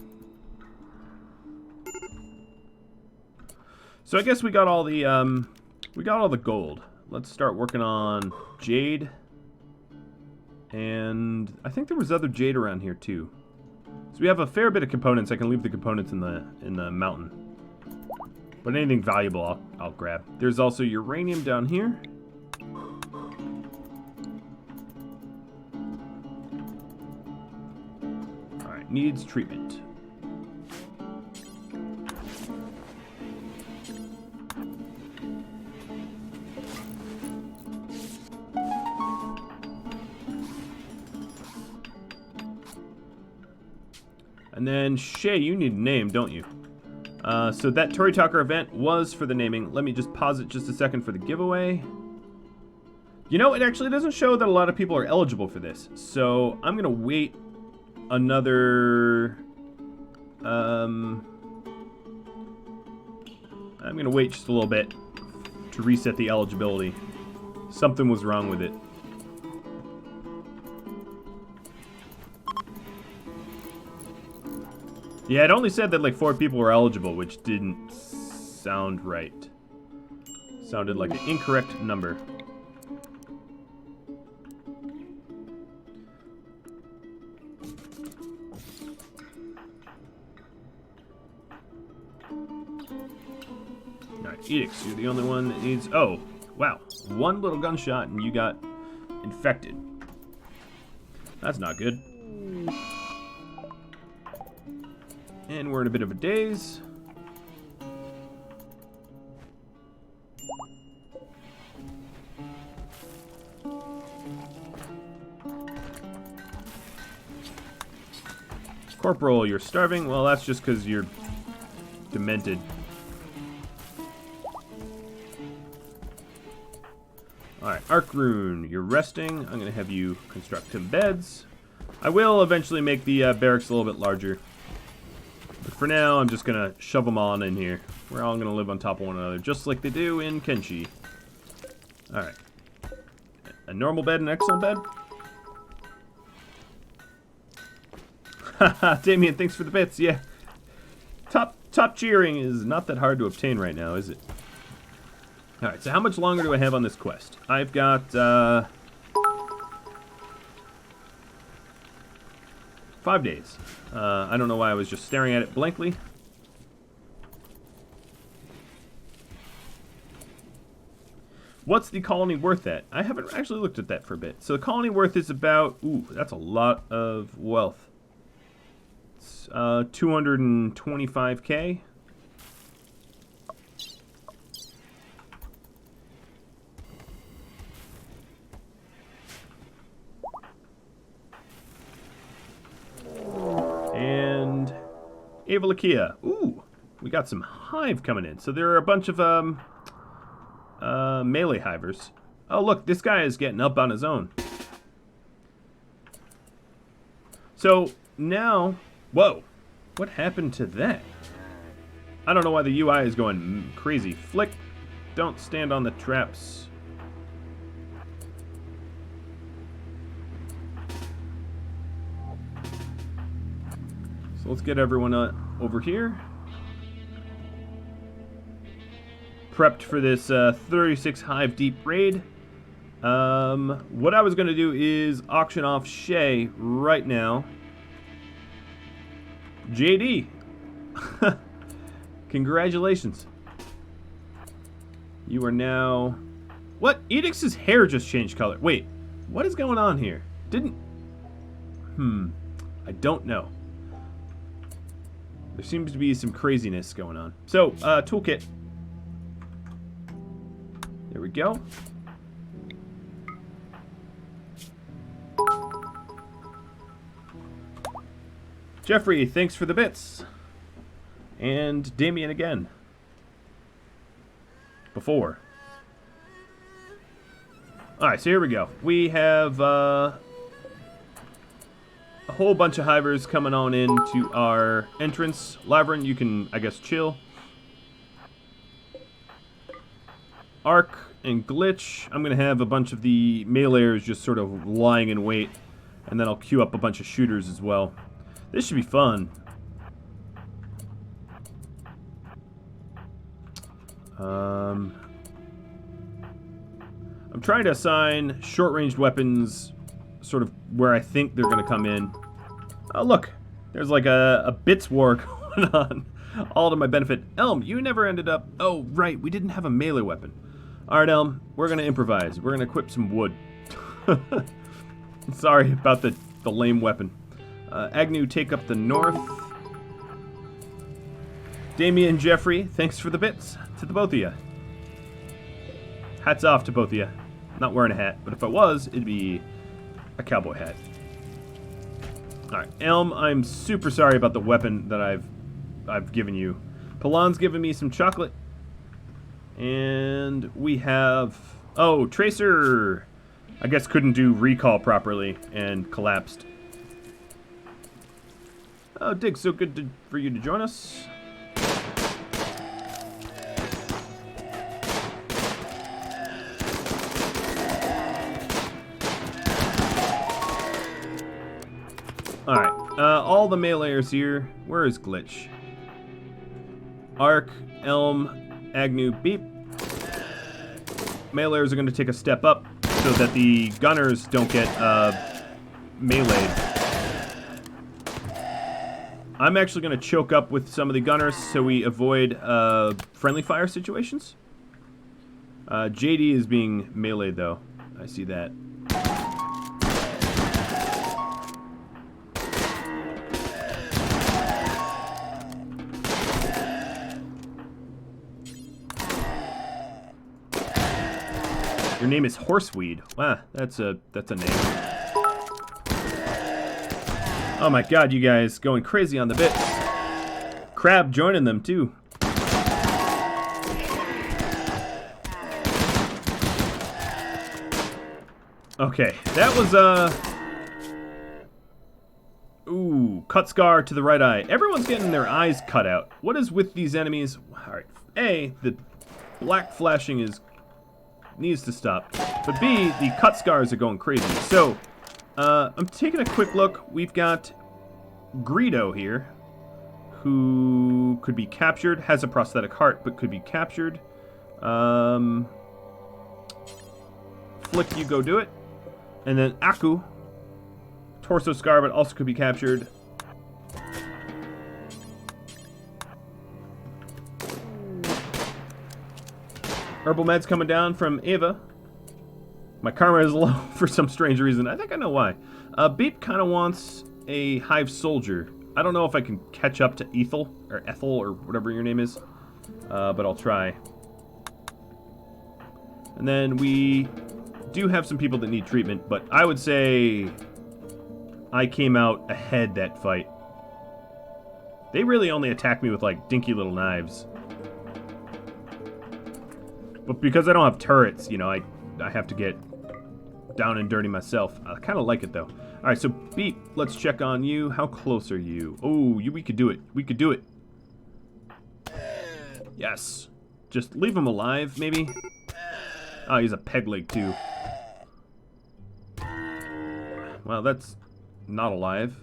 Speaker 1: So I guess we got all the gold. Let's start working on jade. And I think there was other jade around here too. So we have a fair bit of components. I can leave the components in the mountain. But anything valuable I'll grab. There's also uranium down here. Alright, needs treatment. And then, Shay, you need a name, don't you? So that Tory Talker event was for the naming. Let me just pause it just a second for the giveaway. You know, it actually doesn't show that a lot of people are eligible for this. So I'm going to wait another... I'm going to wait just a little bit to reset the eligibility. Something was wrong with it. Yeah, it only said that like 4 people were eligible, which didn't sound right. Sounded like an incorrect number. Alright, Edicts, you're the only one that needs... Oh, wow. One little gunshot and you got infected. That's not good. And we're in a bit of a daze. Corporal, you're starving. Well, that's just because you're demented. Alright, Arc Rune, you're resting. I'm going to have you construct some beds. I will eventually make the barracks a little bit larger. But for now, I'm just going to shove them all in here. We're all going to live on top of one another, just like they do in Kenshi. Alright. A normal bed, an excellent bed? Haha, Damien, thanks for the bits, yeah. Top cheering is not that hard to obtain right now, is it? Alright, so how much longer do I have on this quest? I've got, 5 days. I don't know why I was just staring at it blankly. What's the colony worth at? I haven't actually looked at that for a bit. So the colony worth is about... Ooh, that's a lot of wealth. It's 225k. And Avalakia. Ooh, we got some hive coming in. So there are a bunch of melee hivers. Oh, look, this guy is getting up on his own. So now, whoa, what happened to that? I don't know why the UI is going crazy. Flick, don't stand on the traps. So let's get everyone over here. Prepped for this 36 hive deep raid. What I was going to do is auction off Shay right now. JD. Congratulations. You are now... What? Edict's hair just changed color. Wait, what is going on here? Didn't... I don't know. There seems to be some craziness going on. So, toolkit. There we go. Jeffrey, thanks for the bits. And Damien again. Before. Alright, so here we go. We have a whole bunch of hivers coming on into our entrance. Lavrin, you can, I guess, chill. Arc and Glitch. I'm going to have a bunch of the meleeers just sort of lying in wait. And then I'll queue up a bunch of shooters as well. This should be fun. I'm trying to assign short-ranged weapons sort of where I think they're going to come in. Oh, look. There's like a bits war going on. All to my benefit. Elm, you never ended up... Oh, right. We didn't have a melee weapon. Alright, Elm. We're going to improvise. We're going to equip some wood. Sorry about the lame weapon. Agnew, take up the north. Damien, Jeffrey, thanks for the bits. To the both of you. Hats off to both of you. Not wearing a hat, but if I was, it'd be a cowboy hat. Alright, Elm, I'm super sorry about the weapon that I've given you. Palan's giving me some chocolate. And we have... Oh, Tracer! I guess couldn't do recall properly and collapsed. Oh, Dig, so good for you to join us. Alright, all the meleeers here. Where is Glitch? Arc, Elm, Agnew, Beep. Meleeers are going to take a step up so that the gunners don't get meleeed. I'm actually going to choke up with some of the gunners so we avoid friendly fire situations. JD is being meleeed though. I see that. Your name is Horseweed. Wow, that's a name. Oh my god, you guys going crazy on the bits. Crab joining them too. Okay, that was ooh, cut scar to the right eye. Everyone's getting their eyes cut out. What is with these enemies? Alright, A, the black flashing needs to stop. But B, the cut scars are going crazy. So, I'm taking a quick look. We've got Greedo here, who could be captured, has a prosthetic heart, but could be captured. Flick, you go do it. And then Aku, torso scar, but also could be captured. Herbal meds coming down from Ava. My karma is low for some strange reason. I think I know why. Beep kind of wants a Hive soldier. I don't know if I can catch up to Ethel, or whatever your name is. But I'll try. And then we do have some people that need treatment, but I would say I came out ahead that fight. They really only attack me with, like, dinky little knives. But because I don't have turrets, you know, I have to get down and dirty myself. I kind of like it, though. All right, so Beep, let's check on you. How close are you? Oh, we could do it. We could do it. Yes. Just leave him alive, maybe. Oh, he's a peg leg, too. Well, that's not alive.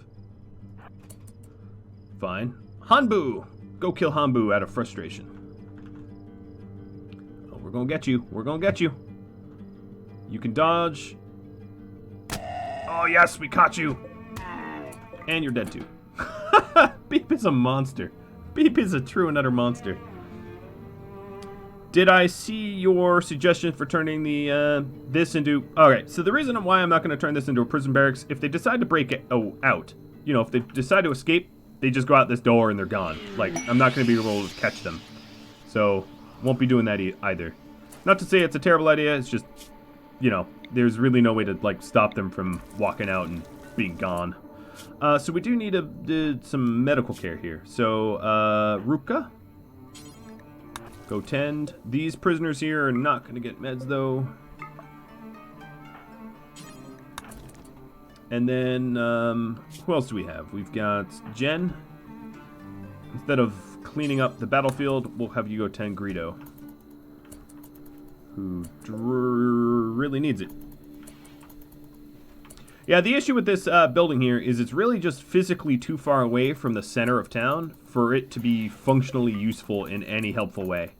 Speaker 1: Fine. Hanbu! Go kill Hanbu out of frustration. Oh, we're gonna get you. We're gonna get you. You can dodge. Oh, yes, we caught you. And you're dead, too. Beep is a monster. Beep is a true and utter monster. Did I see your suggestion for turning the this into... Alright, so the reason why I'm not going to turn this into a prison barracks, if they decide to break it out, you know, if they decide to escape, they just go out this door and they're gone. Like, I'm not going to be able to catch them. So, won't be doing that either. Not to say it's a terrible idea, it's just, you know, there's really no way to, like, stop them from walking out and being gone. So we do need some medical care here. So, Ruka... Go tend. These prisoners here are not going to get meds, though. And then, who else do we have? We've got Jen. Instead of cleaning up the battlefield, we'll have you go tend Greedo, who really needs it. Yeah, the issue with this building here is it's really just physically too far away from the center of town for it to be functionally useful in any helpful way.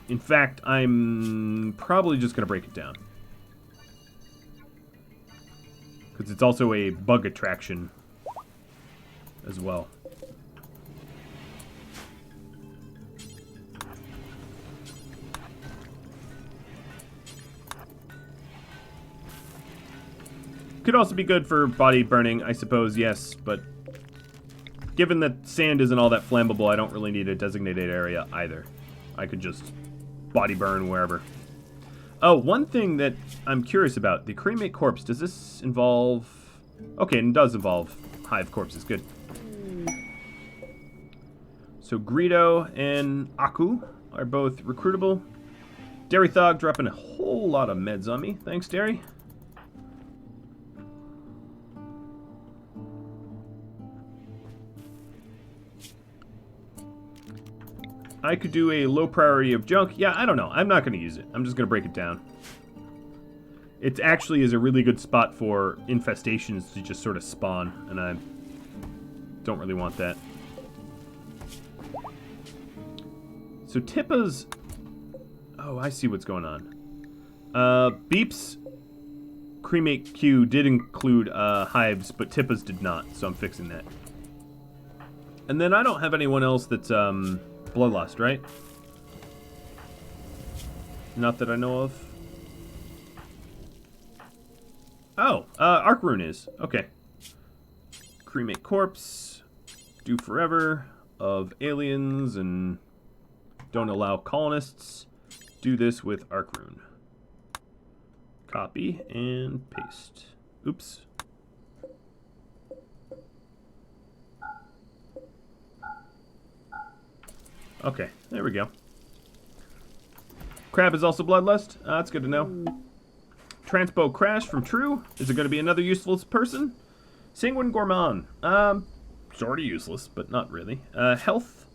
Speaker 1: In fact, I'm probably just going to break it down. Because it's also a bug attraction as well. Could also be good for body burning, I suppose, yes, but given that sand isn't all that flammable, I don't really need a designated area either. I could just body burn wherever. Oh, one thing that I'm curious about, the cremate corpse, does this involve... Okay, it does involve hive corpses, good. So Greedo and Aku are both recruitable. Dairy Thog dropping a whole lot of meds on me. Thanks, Dairy. I could do a low priority of junk. Yeah, I don't know. I'm not going to use it. I'm just going to break it down. It actually is a really good spot for infestations to just sort of spawn, and I don't really want that. So Tippa's... Oh, I see what's going on. Beep's cremate queue did include hives, but Tippa's did not, so I'm fixing that. And then I don't have anyone else that's bloodlust, right? Not that I know of. Oh, Arc Rune is. Okay. Cremate corpse. Do forever. Of aliens and don't allow colonists. Do this with Arc Rune. Copy and paste. Oops. Okay, there we go. Crab is also bloodlust. That's good to know. Transpo Crash from True. Is it going to be another useful person? Sanguine Gourmand. Sort of useless, but not really. Health.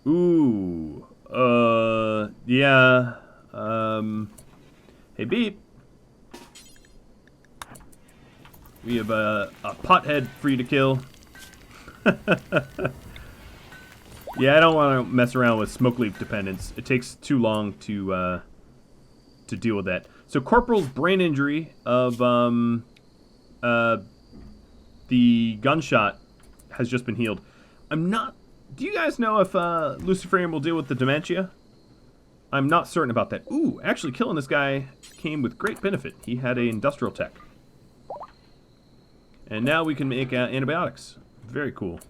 Speaker 1: Ooh. Yeah. Hey, Beep. We have a pothead free to kill. Yeah, I don't want to mess around with smoke leaf dependence. It takes too long to deal with that. So Corporal's brain injury of the gunshot has just been healed. I'm not... Do you guys know if Luciferium will deal with the dementia? I'm not certain about that. Ooh, actually killing this guy came with great benefit. He had an industrial tech. And now we can make antibiotics. Very cool.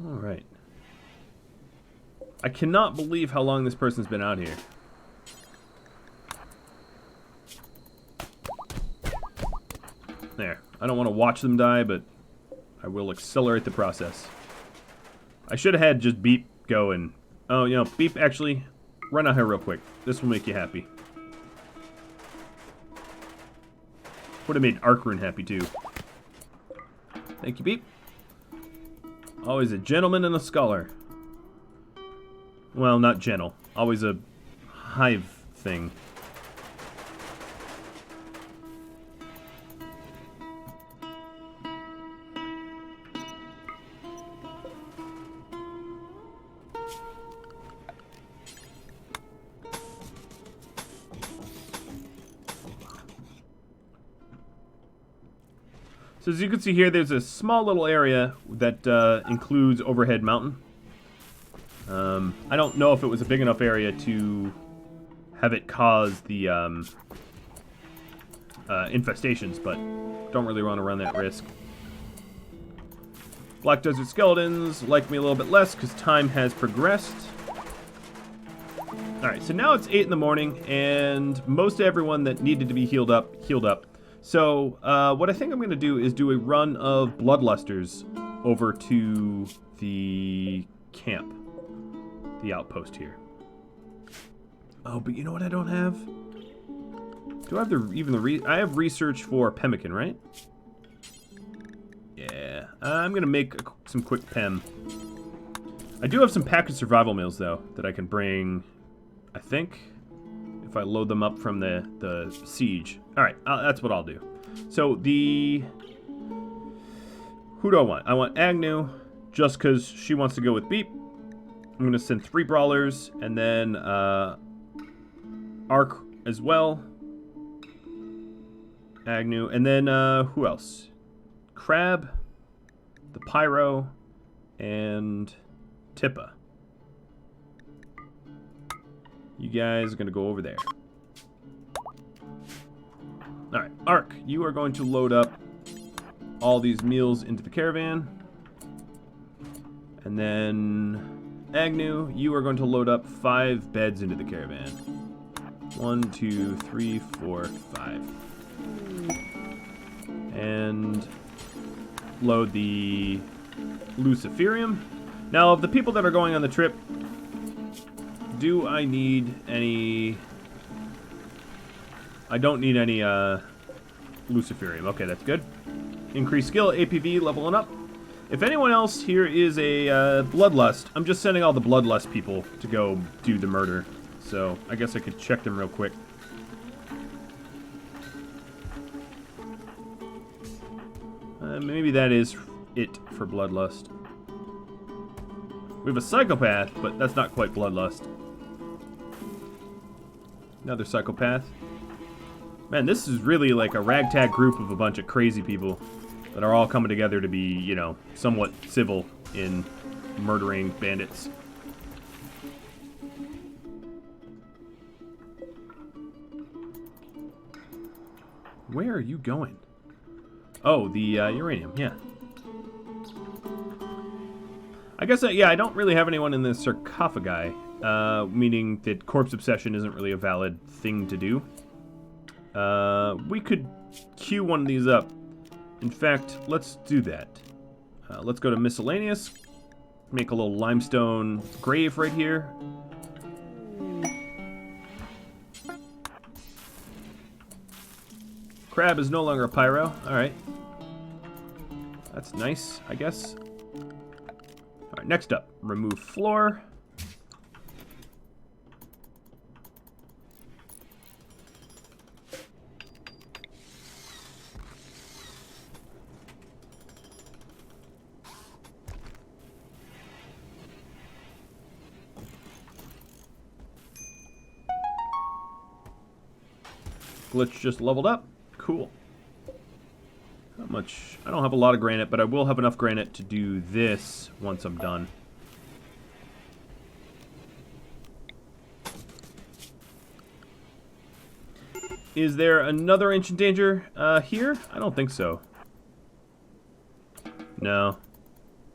Speaker 1: Alright. I cannot believe how long this person's been out here. There. I don't want to watch them die, but I will accelerate the process. I should have had just Beep go and... Oh, you know, Beep, actually, run out here real quick. This will make you happy. Would have made Arc Rune happy, too. Thank you, Beep. Always a gentleman and a scholar. Well, not gentle. Always a hive thing. So as you can see here, there's a small little area that includes Overhead Mountain. I don't know if it was a big enough area to have it cause the infestations, but don't really want to run that risk. Black Desert Skeletons like me a little bit less because time has progressed. Alright, so now it's 8 in the morning, and most everyone that needed to be healed up. So, what I think I'm going to do is do a run of Bloodlusters over to the camp. The outpost here. Oh, but you know what I don't have? Do I have I have research for pemmican, right? Yeah. I'm going to make some quick pem. I do have some packaged survival meals, though, that I can bring, I think, if I load them up from the siege. Alright, that's what I'll do. So, who do I want? I want Agnew, just because she wants to go with Beep. I'm going to send 3 Brawlers, and then Arc as well. Agnew, and then who else? Crab, the Pyro, and Tippa. You guys are going to go over there. Alright, Arc, you are going to load up all these meals into the caravan. And then, Agnew, you are going to load up 5 beds into the caravan. 1, 2, 3, 4, 5. And load the Luciferium. Now, of the people that are going on the trip, do I need any... I don't need any Luciferium. Okay, that's good. Increase skill, APV, leveling up. If anyone else here is a Bloodlust, I'm just sending all the Bloodlust people to go do the murder. So, I guess I could check them real quick. Maybe that is it for Bloodlust. We have a Psychopath, but that's not quite Bloodlust. Another Psychopath. Man, this is really like a ragtag group of a bunch of crazy people that are all coming together to be, you know, somewhat civil in murdering bandits. Where are you going? Oh, the uranium, yeah. I guess, yeah, I don't really have anyone in the sarcophagi, meaning that corpse obsession isn't really a valid thing to do. We could queue one of these up. In fact, let's do that. Let's go to miscellaneous. Make a little limestone grave right here. Crab is no longer a pyro. Alright. That's nice, I guess. Alright, next up. Remove floor. Glitch just leveled up. Cool. Not much. I don't have a lot of granite, but I will have enough granite to do this once I'm done. Is there another ancient danger here? I don't think so. No.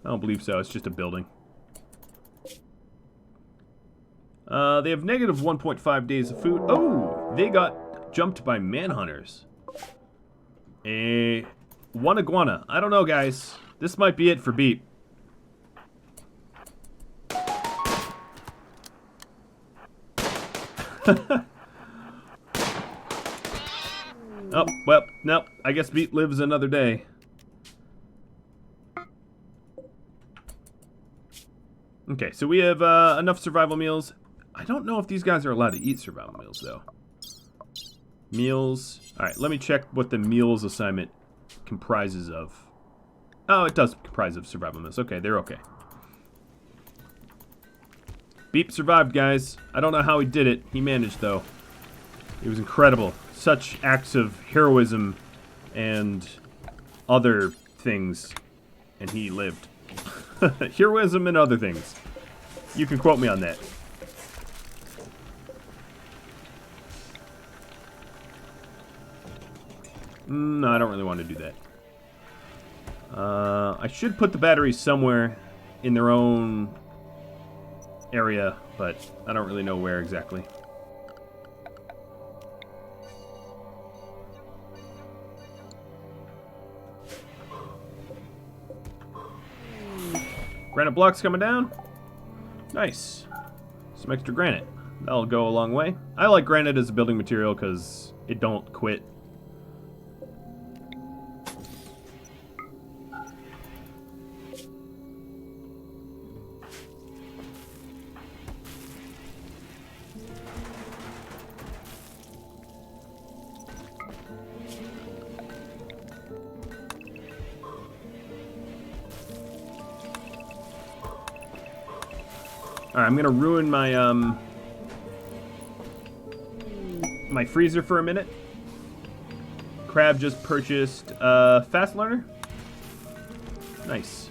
Speaker 1: I don't believe so. It's just a building. They have negative 1.5 days of food. Oh! They got jumped by manhunters. One iguana. I don't know, guys. This might be it for Beep. Oh, well, nope. I guess Beep lives another day. Okay, so we have enough survival meals. I don't know if these guys are allowed to eat survival meals, though. Meals. Alright, let me check what the meals assignment comprises of. Oh, it does comprise of survival meals. Okay, they're okay. Beep survived, guys. I don't know how he did it. He managed, though. It was incredible. Such acts of heroism and other things. And he lived. Heroism and other things. You can quote me on that. No, I don't really want to do that. I should put the batteries somewhere in their own area, but I don't really know where exactly. Granite blocks coming down. Nice. Some extra granite. That'll go a long way. I like granite as a building material because it don't quit. Alright, I'm gonna ruin my my freezer for a minute. Crab just purchased Fast Learner. Nice.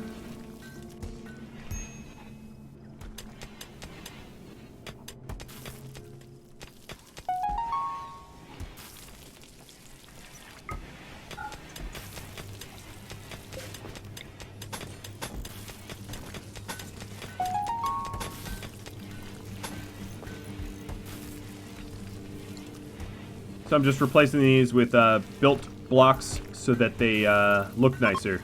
Speaker 1: So I'm just replacing these with built blocks so that they look nicer.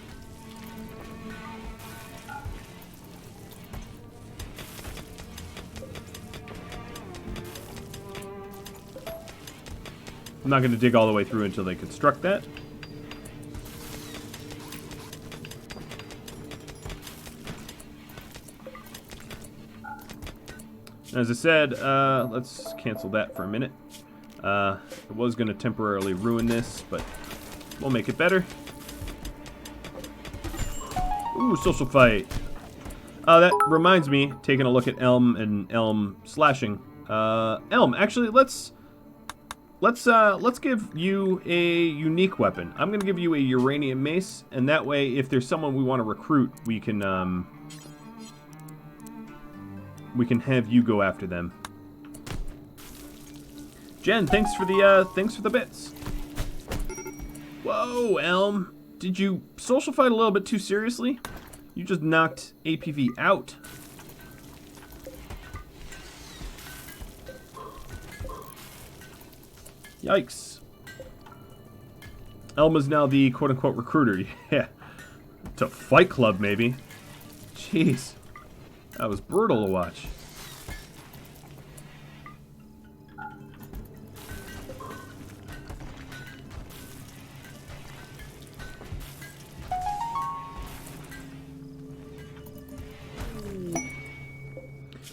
Speaker 1: I'm not going to dig all the way through until they construct that. As I said, let's cancel that for a minute. I was going to temporarily ruin this, but we'll make it better. Ooh, social fight. That reminds me, taking a look at Elm and Elm slashing. Elm, actually, let's give you a unique weapon. I'm going to give you a uranium mace, and that way, if there's someone we want to recruit, we can have you go after them. Jen, thanks for the bits. Whoa, Elm. Did you social fight a little bit too seriously? You just knocked APV out. Yikes. Elma's now the quote-unquote recruiter. Yeah. To Fight Club, maybe. Jeez. That was brutal to watch.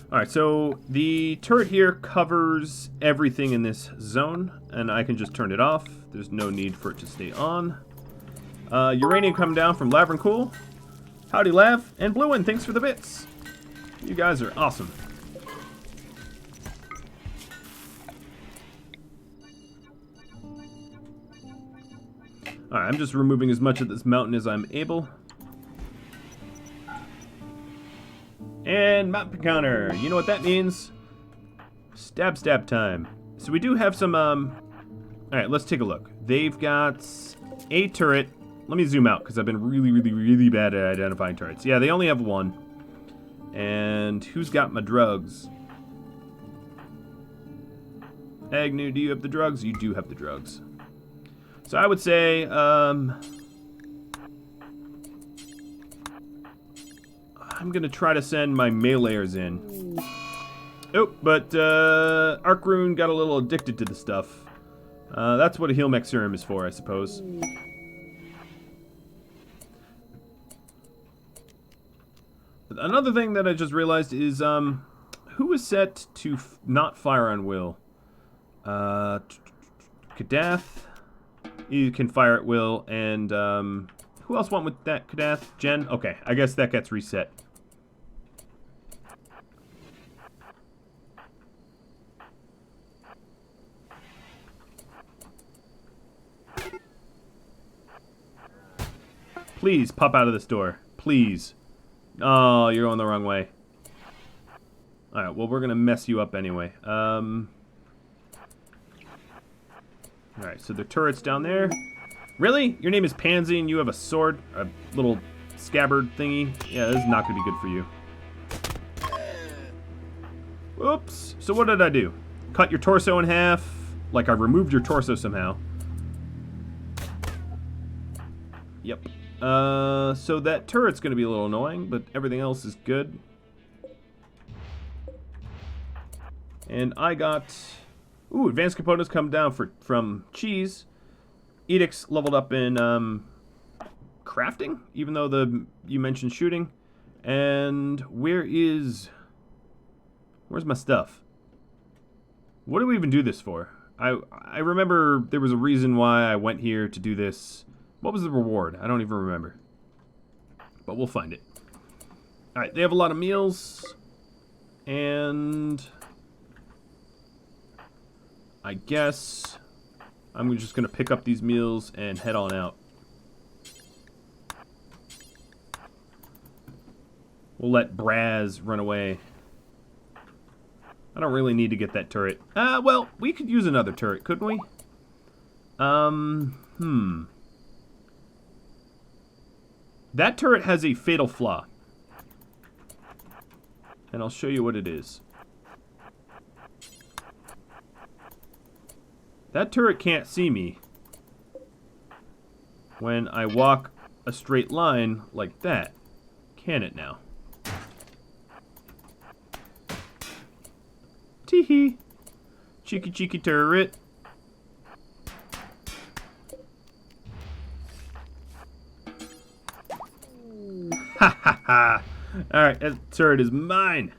Speaker 1: Alright, so the turret here covers everything in this zone, and I can just turn it off. There's no need for it to stay on. Uranium coming down from Lavern Cool. Howdy, Lav. And Bluin, thanks for the bits. You guys are awesome. Alright, I'm just removing as much of this mountain as I'm able. And map encounter. You know what that means? Stab time. So we do have some, Alright, let's take a look. They've got a turret. Let me zoom out, because I've been really bad at identifying turrets. Yeah, they only have one. And who's got my drugs? Agnew, do you have the drugs? You do have the drugs. So I would say, I'm going to try to send my meleeers in. Oh, but Arc Rune got a little addicted to the stuff. That's what a Heal Mech Serum is for, I suppose. Another thing that I just realized is, who is set to not fire on will? Kadath, you can fire at will, and, who else went with that, Kadath? Jen? Okay, I guess that gets reset. Please, pop out of this door. Please. Oh, you're going the wrong way. Alright, well, we're going to mess you up anyway. Alright, so the turret's down there. Really? Your name is Pansy and you have a sword? A little scabbard thingy? Yeah, this is not going to be good for you. Oops. So what did I do? Cut your torso in half. Like I removed your torso somehow. Yep. So that turret's going to be a little annoying, but everything else is good. And I got... Ooh, advanced components come down from Cheese. Edicts leveled up in crafting, even though you mentioned shooting. And where's my stuff? What do we even do this for? I remember there was a reason why I went here to do this. What was the reward? I don't even remember. But we'll find it. Alright, they have a lot of meals. And I guess I'm just going to pick up these meals and head on out. We'll let Braz run away. I don't really need to get that turret. Well, we could use another turret, couldn't we? That turret has a fatal flaw. And I'll show you what it is. That turret can't see me when I walk a straight line like that. Can it now? Tee-hee. Cheeky, cheeky turret. Ha ha ha. Alright, that turret is mine.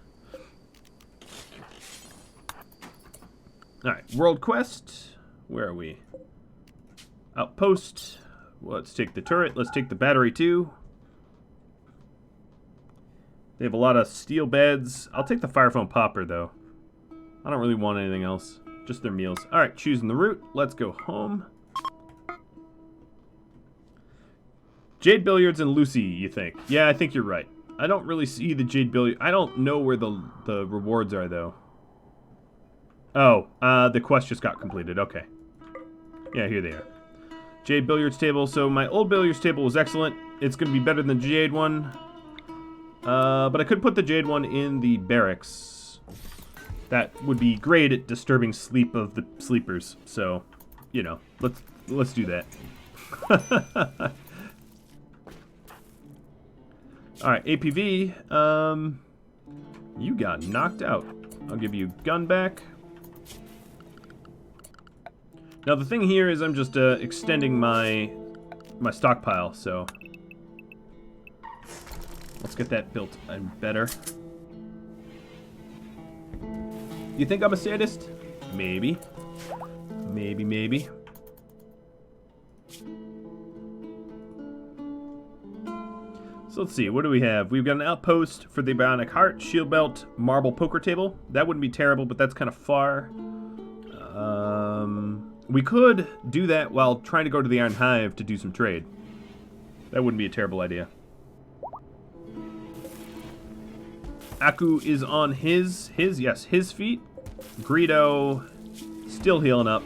Speaker 1: Alright, world quest. Where are we? Outpost. Let's take the turret. Let's take the battery too. They have a lot of steel beds. I'll take the fire foam popper though. I don't really want anything else. Just their meals. Alright, choosing the route. Let's go home. Jade Billiards and Lucy, you think? Yeah, I think you're right. I don't really see the Jade Billiards. I don't know where the rewards are though. Oh, the quest just got completed. Okay. Yeah, here they are. Jade Billiards table. So my old billiards table was excellent. It's going to be better than the Jade one. But I could put the Jade one in the barracks. That would be great at disturbing sleep of the sleepers. So, you know, let's do that. Alright, APV. You got knocked out. I'll give you gun back. Now the thing here is I'm just extending my stockpile, so let's get that built and better. You think I'm a sadist? Maybe. Maybe, maybe. So let's see, what do we have? We've got an outpost for the Bionic Heart, shield belt, marble poker table. That wouldn't be terrible, but that's kind of far. We could do that while trying to go to the Iron Hive to do some trade. That wouldn't be a terrible idea. Aku is on his feet. Greedo still healing up.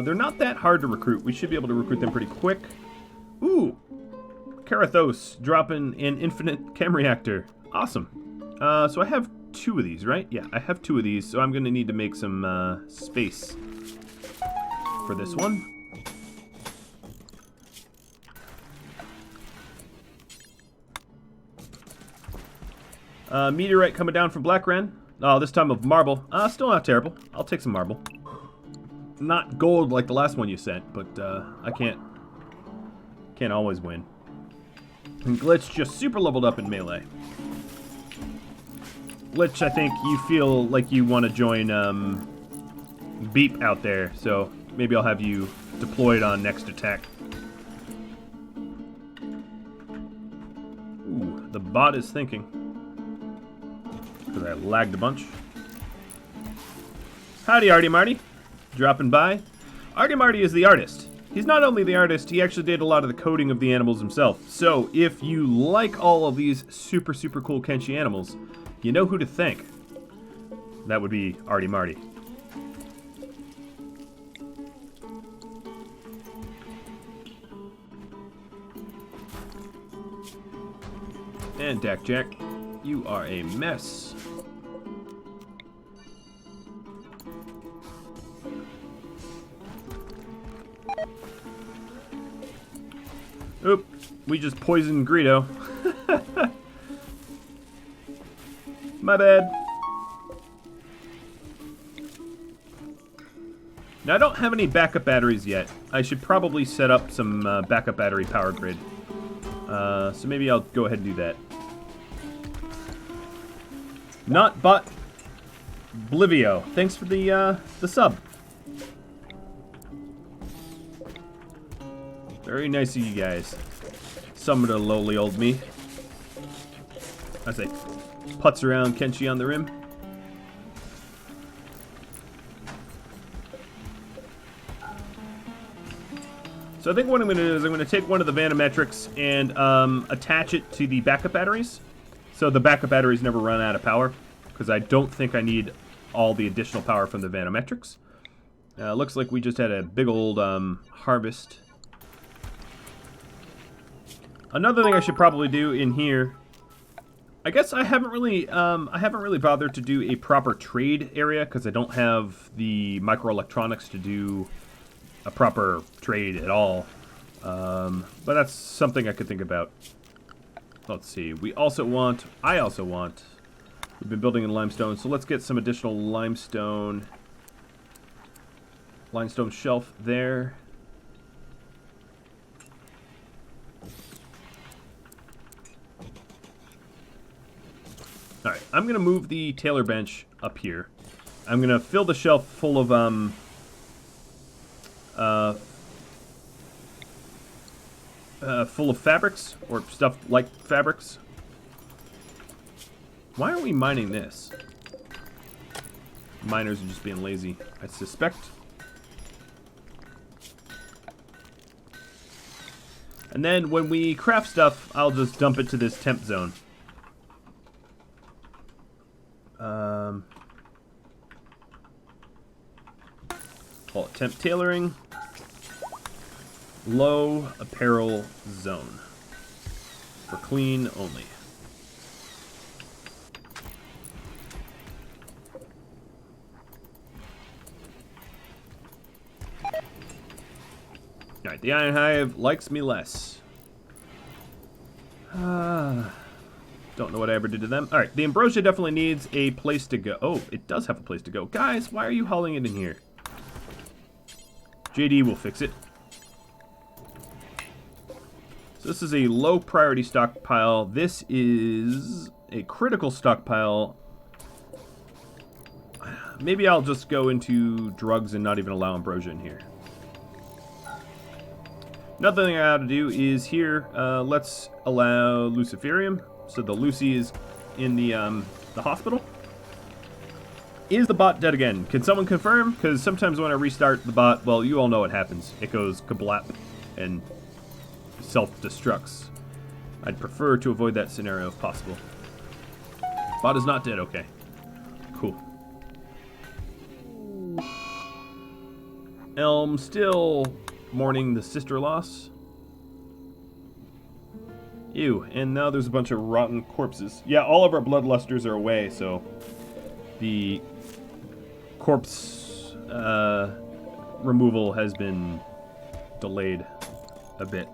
Speaker 1: They're not that hard to recruit. We should be able to recruit them pretty quick. Ooh! Karathos dropping an infinite chem reactor. Awesome. So I have 2 of these, right? Yeah, I have 2 of these, so I'm going to need to make some space for this one. Meteorite coming down from Black Ren. Oh, this time of marble. Still not terrible. I'll take some marble. Not gold like the last one you sent, but I can't always win. And Glitch just super leveled up in melee. Glitch, I think you feel like you want to join Beep out there, so maybe I'll have you deployed on next attack. Ooh, the bot is thinking. Because I lagged a bunch. Howdy, Artie Marty. Dropping by. Artie Marty is the artist. He's not only the artist, he actually did a lot of the coding of the animals himself. So, if you like all of these super, super cool Kenshi animals, you know who to thank. That would be Artie Marty. And Dak Jack, you are a mess. Oop, we just poisoned Greedo. My bad. Now, I don't have any backup batteries yet. I should probably set up some backup battery power grid. So maybe I'll go ahead and do that. Not but Blivio. Thanks for the sub. Very nice of you guys. Some of the lowly old me. As I putz around Kenshi on the rim. So I think what I'm going to do is I'm going to take one of the Vanometrics and attach it to the backup batteries. So the backup batteries never run out of power. Because I don't think I need all the additional power from the Vanometrics. Looks like we just had a big old harvest. Another thing I should probably do in here I guess I haven't really bothered to do a proper trade area because I don't have the microelectronics to do a proper trade at all. But that's something I could think about. Let's see. I also want. We've been building in limestone, so let's get some additional limestone. Limestone shelf there. Alright, I'm going to move the tailor bench up here. I'm going to fill the shelf full of, full of fabrics, or stuff like fabrics. Why aren't we mining this? Miners are just being lazy, I suspect. And then when we craft stuff, I'll just dump it to this temp zone. Call it temp tailoring. Low apparel zone. For clean only. Alright, the Iron Hive likes me less. Don't know what I ever did to them. Alright, the Ambrosia definitely needs a place to go. Oh, it does have a place to go. Guys, why are you hauling it in here? JD will fix it. So this is a low priority stockpile. This is a critical stockpile. Maybe I'll just go into drugs and not even allow Ambrosia in here. Another thing I ought to do is here, let's allow Luciferium. So the Lucy is in the hospital. Is the bot dead again? Can someone confirm? Because sometimes when I restart the bot, well, you all know what happens. It goes kablap and self-destructs. I'd prefer to avoid that scenario if possible. Bot is not dead, okay. Cool. Elm still mourning the sister loss. Ew, and now there's a bunch of rotten corpses. Yeah, all of our bloodlusters are away, so the corpse removal has been delayed a bit.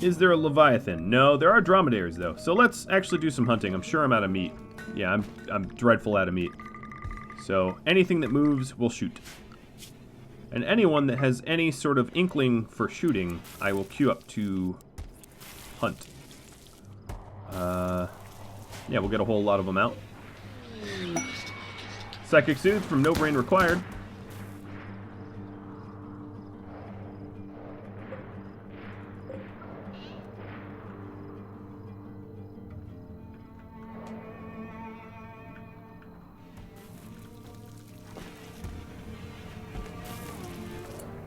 Speaker 1: Is there a Leviathan? No, there are dromedaries though. So let's actually do some hunting. I'm sure I'm out of meat. Yeah, I'm dreadful out of meat. So anything that moves, we'll shoot. And anyone that has any sort of inkling for shooting, I will queue up to hunt. Yeah, we'll get a whole lot of them out. Psychic Soothe from No Brain Required.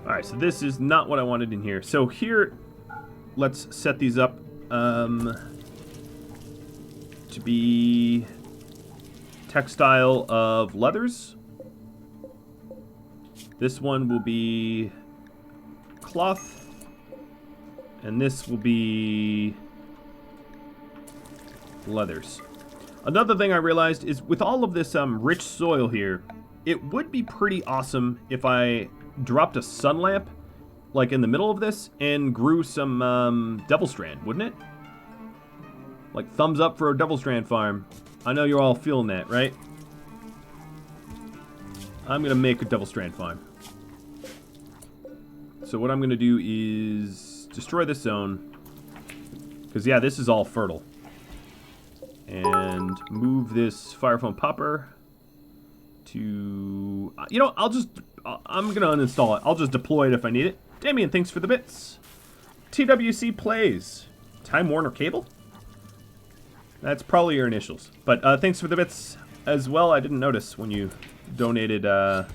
Speaker 1: Alright, so this is not what I wanted in here. So here, let's set these up to be textile of leathers. This one will be cloth. And this will be leathers. Another thing I realized is with all of this rich soil here, it would be pretty awesome if I dropped a sun lamp like in the middle of this and grew some devil strand, wouldn't it? Like thumbs up for a devil strand farm. I know you're all feeling that, right? I'm gonna make a devil strand farm. So what I'm gonna do is destroy this zone, because yeah, this is all fertile, and move this fire foam popper to, you know, I'm gonna uninstall it. I'll just deploy it if I need it. Damien, thanks for the bits. TWC plays. Time Warner Cable? That's probably your initials. But thanks for the bits as well. I didn't notice when you donated a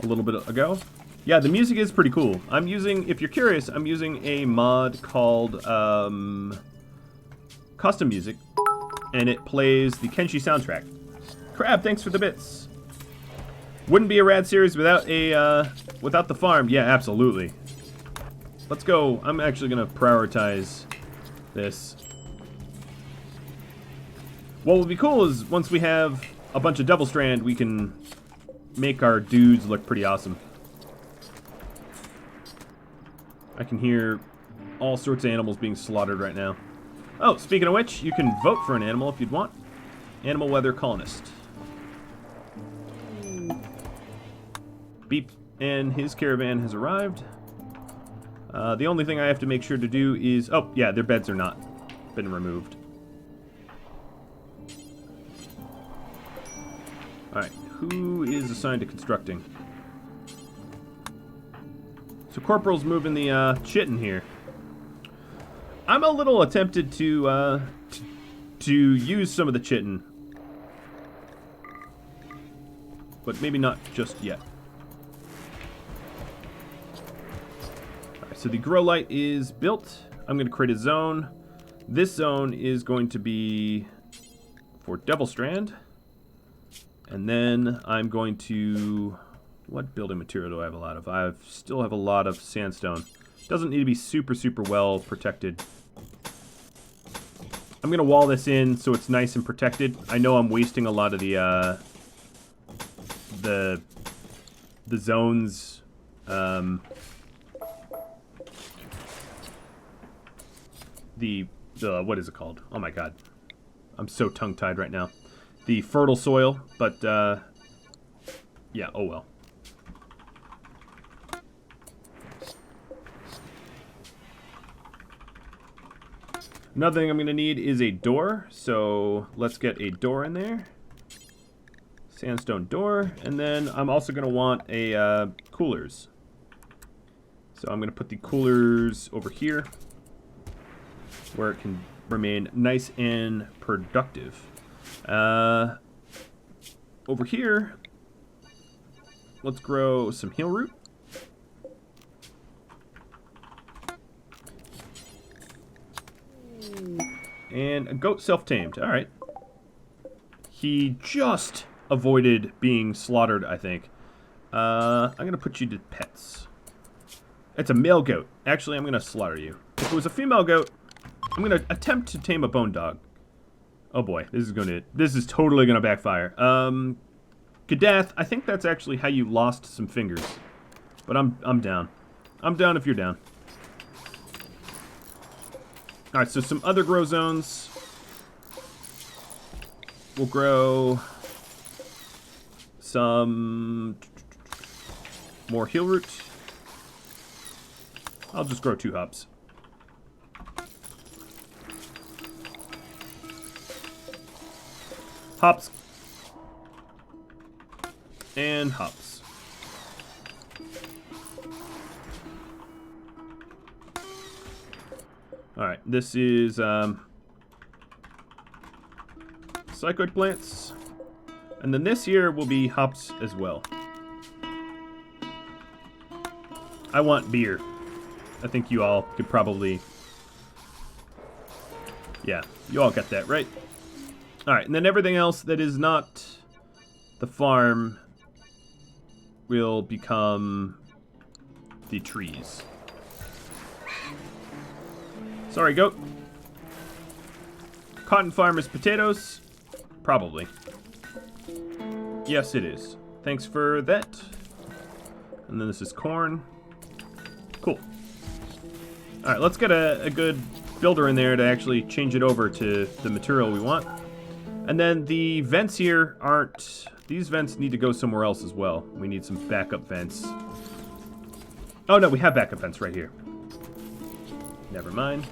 Speaker 1: little bit ago. Yeah, the music is pretty cool. I'm using, if you're curious, I'm using a mod called Custom Music, and it plays the Kenshi soundtrack. Crab, thanks for the bits. Wouldn't be a rad series without a without the farm. Yeah, absolutely. let's go. I'm actually going to prioritize this. What would be cool is once we have a bunch of Devil Strand, we can make our dudes look pretty awesome. I can hear all sorts of animals being slaughtered right now. Oh, speaking of which, you can vote for an animal if you'd want. Animal Weather Colonist. Beep, and his caravan has arrived. The only thing I have to make sure to do is... Oh, yeah, their beds are not been removed. Alright, who is assigned to constructing? So Corporal's moving the chitin here. I'm a little tempted to use some of the chitin. But maybe not just yet. Alright, so the grow light is built. I'm going to create a zone. This zone is going to be for Devil Strand. And then I'm going to... What building material do I have a lot of? I still have a lot of sandstone. Doesn't need to be super, super well protected. I'm going to wall this in so it's nice and protected. I know I'm wasting a lot of the zones. What is it called? Oh my god. I'm so tongue-tied right now. The fertile soil, but, yeah, oh well. Another thing I'm going to need is a door, so let's get a door in there. Sandstone door, and then I'm also going to want a coolers. So I'm going to put the coolers over here, where it can remain nice and productive. Over here, let's grow some heal root. And a goat self-tamed. Alright. He just avoided being slaughtered, I think. I'm going to put you to pets. It's a male goat. Actually, I'm going to slaughter you. If it was a female goat, I'm going to attempt to tame a bone dog. Oh boy, this is totally going to backfire. Gadath, I think that's actually how you lost some fingers. But I'm down. I'm down if you're down. Alright, so some other grow zones. We'll grow some more heal root. I'll just grow 2 hops. Hops. And hops. Alright, this is cycloid plants. And then this here will be hops as well. I want beer. I think you all could probably... Yeah, you all got that, right? Alright, and then everything else that is not the farm will become the trees. Sorry, goat. Cotton farm is potatoes? Probably. Yes, it is. Thanks for that. And then this is corn. Cool. Alright, let's get a good builder in there to actually change it over to the material we want. And then the vents here aren't... These vents need to go somewhere else as well. We need some backup vents. Oh no, we have backup vents right here. Never mind.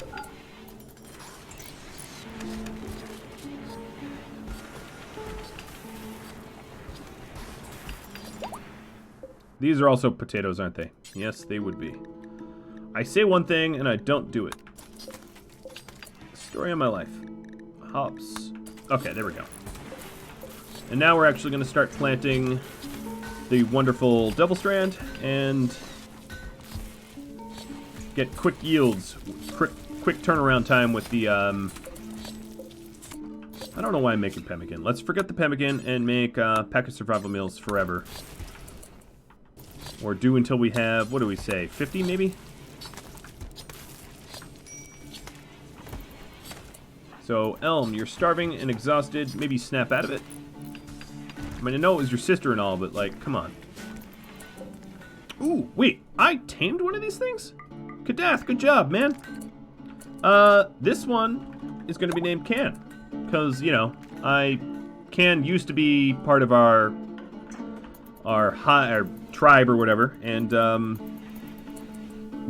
Speaker 1: These are also potatoes, aren't they? Yes, they would be. I say one thing and I don't do it. Story of my life. Hops. Okay, there we go. And now we're actually going to start planting the wonderful Devil Strand and get quick yields, quick turnaround time with the, I don't know why I'm making pemmican. Let's forget the pemmican and make pack of survival meals forever. Or do until we have, what do we say, 50 maybe? So, Elm, you're starving and exhausted. Maybe snap out of it. I mean, I know it was your sister and all, but, like, come on. Ooh, wait. I tamed one of these things? Kadath, good job, man. This one is going to be named Can. Because, you know, Can used to be part of our tribe or whatever. And,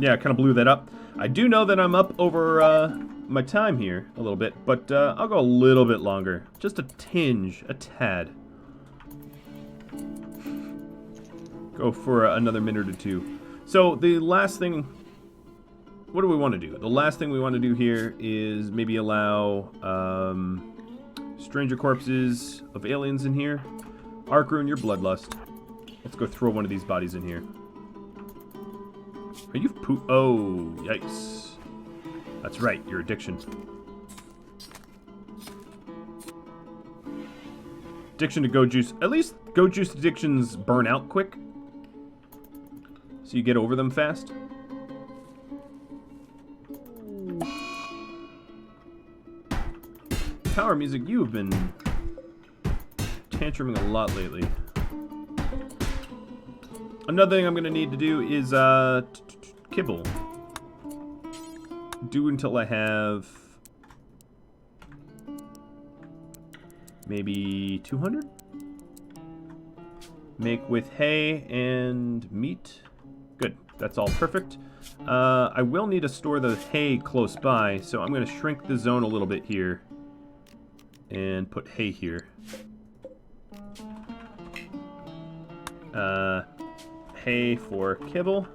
Speaker 1: yeah, I kind of blew that up. I do know that I'm up over my time here a little bit, but I'll go a little bit longer. Just a tinge, a tad. Go for another minute or two. So the last thing, what do we want to do? The last thing we want to do here is maybe allow stranger corpses of aliens in here. Arkrune, your bloodlust. Let's go throw one of these bodies in here. Are you oh, yikes. That's right, your addiction. Addiction to Go Juice. At least Go Juice addictions burn out quick. So you get over them fast. Power music, you have been tantruming a lot lately. Another thing I'm going to need to do is kibble. Do until I have maybe 200. Make with hay and meat. Good, that's all perfect. I will need to store the hay close by, so I'm going to shrink the zone a little bit here and put hay here. Hay for kibble.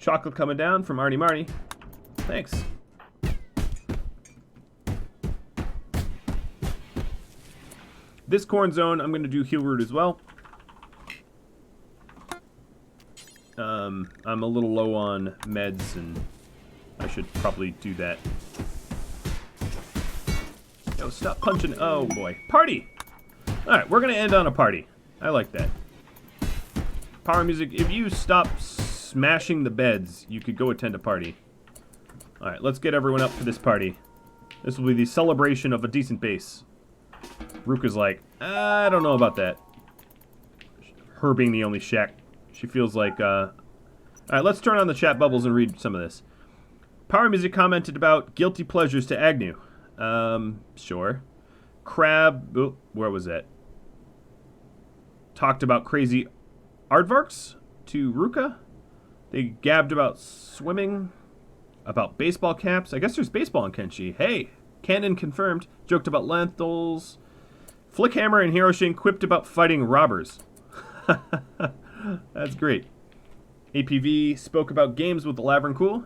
Speaker 1: Chocolate coming down from Arnie Marty. Thanks. This corn zone, I'm going to do heal root as well. I'm a little low on meds, and I should probably do that. Yo, stop punching. Oh, boy. Party! Alright, we're going to end on a party. I like that. Power music, if you stop smashing the beds, you could go attend a party. Alright, let's get everyone up for this party. This will be the celebration of a decent base. Ruka's like, I don't know about that. Her being the only Shek. She feels like, Alright, let's turn on the chat bubbles and read some of this. Power Music commented about guilty pleasures to Agnew. Sure. Crab, oh, where was that? Talked about crazy aardvarks to Ruka. They gabbed about swimming, about baseball caps. I guess there's baseball in Kenshi. Hey, canon confirmed. Joked about lentils. Flickhammer and Hiroshin quipped about fighting robbers. That's great. APV spoke about games with the Lavern Cool.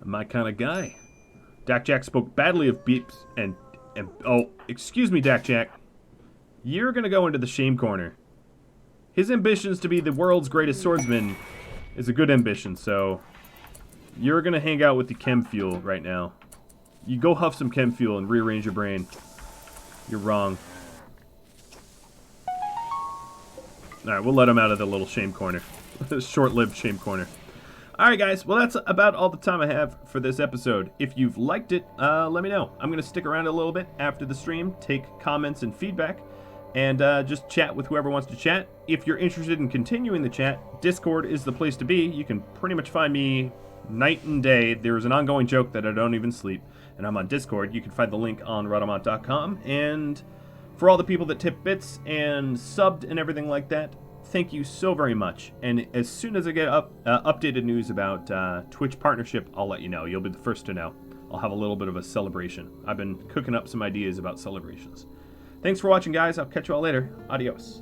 Speaker 1: My kind of guy. Dak Jack spoke badly of beeps and oh, excuse me, Dak Jack. You're gonna go into the shame corner. His ambitions to be the world's greatest swordsman is a good ambition, so you're gonna hang out with the chem fuel right now. You go huff some chem fuel and rearrange your brain. You're wrong. Alright, we'll let him out of the little shame corner. Short-lived shame corner. Alright guys, well that's about all the time I have for this episode. If you've liked it, let me know. I'm going to stick around a little bit after the stream, take comments and feedback, and just chat with whoever wants to chat. If you're interested in continuing the chat, Discord is the place to be. You can pretty much find me night and day. There's an ongoing joke that I don't even sleep, and I'm on Discord. You can find the link on Rhadamant.com, and for all the people that tip bits and subbed and everything like that, thank you so very much. And as soon as I get updated news about Twitch partnership, I'll let you know. You'll be the first to know. I'll have a little bit of a celebration. I've been cooking up some ideas about celebrations. Thanks for watching, guys. I'll catch you all later. Adios.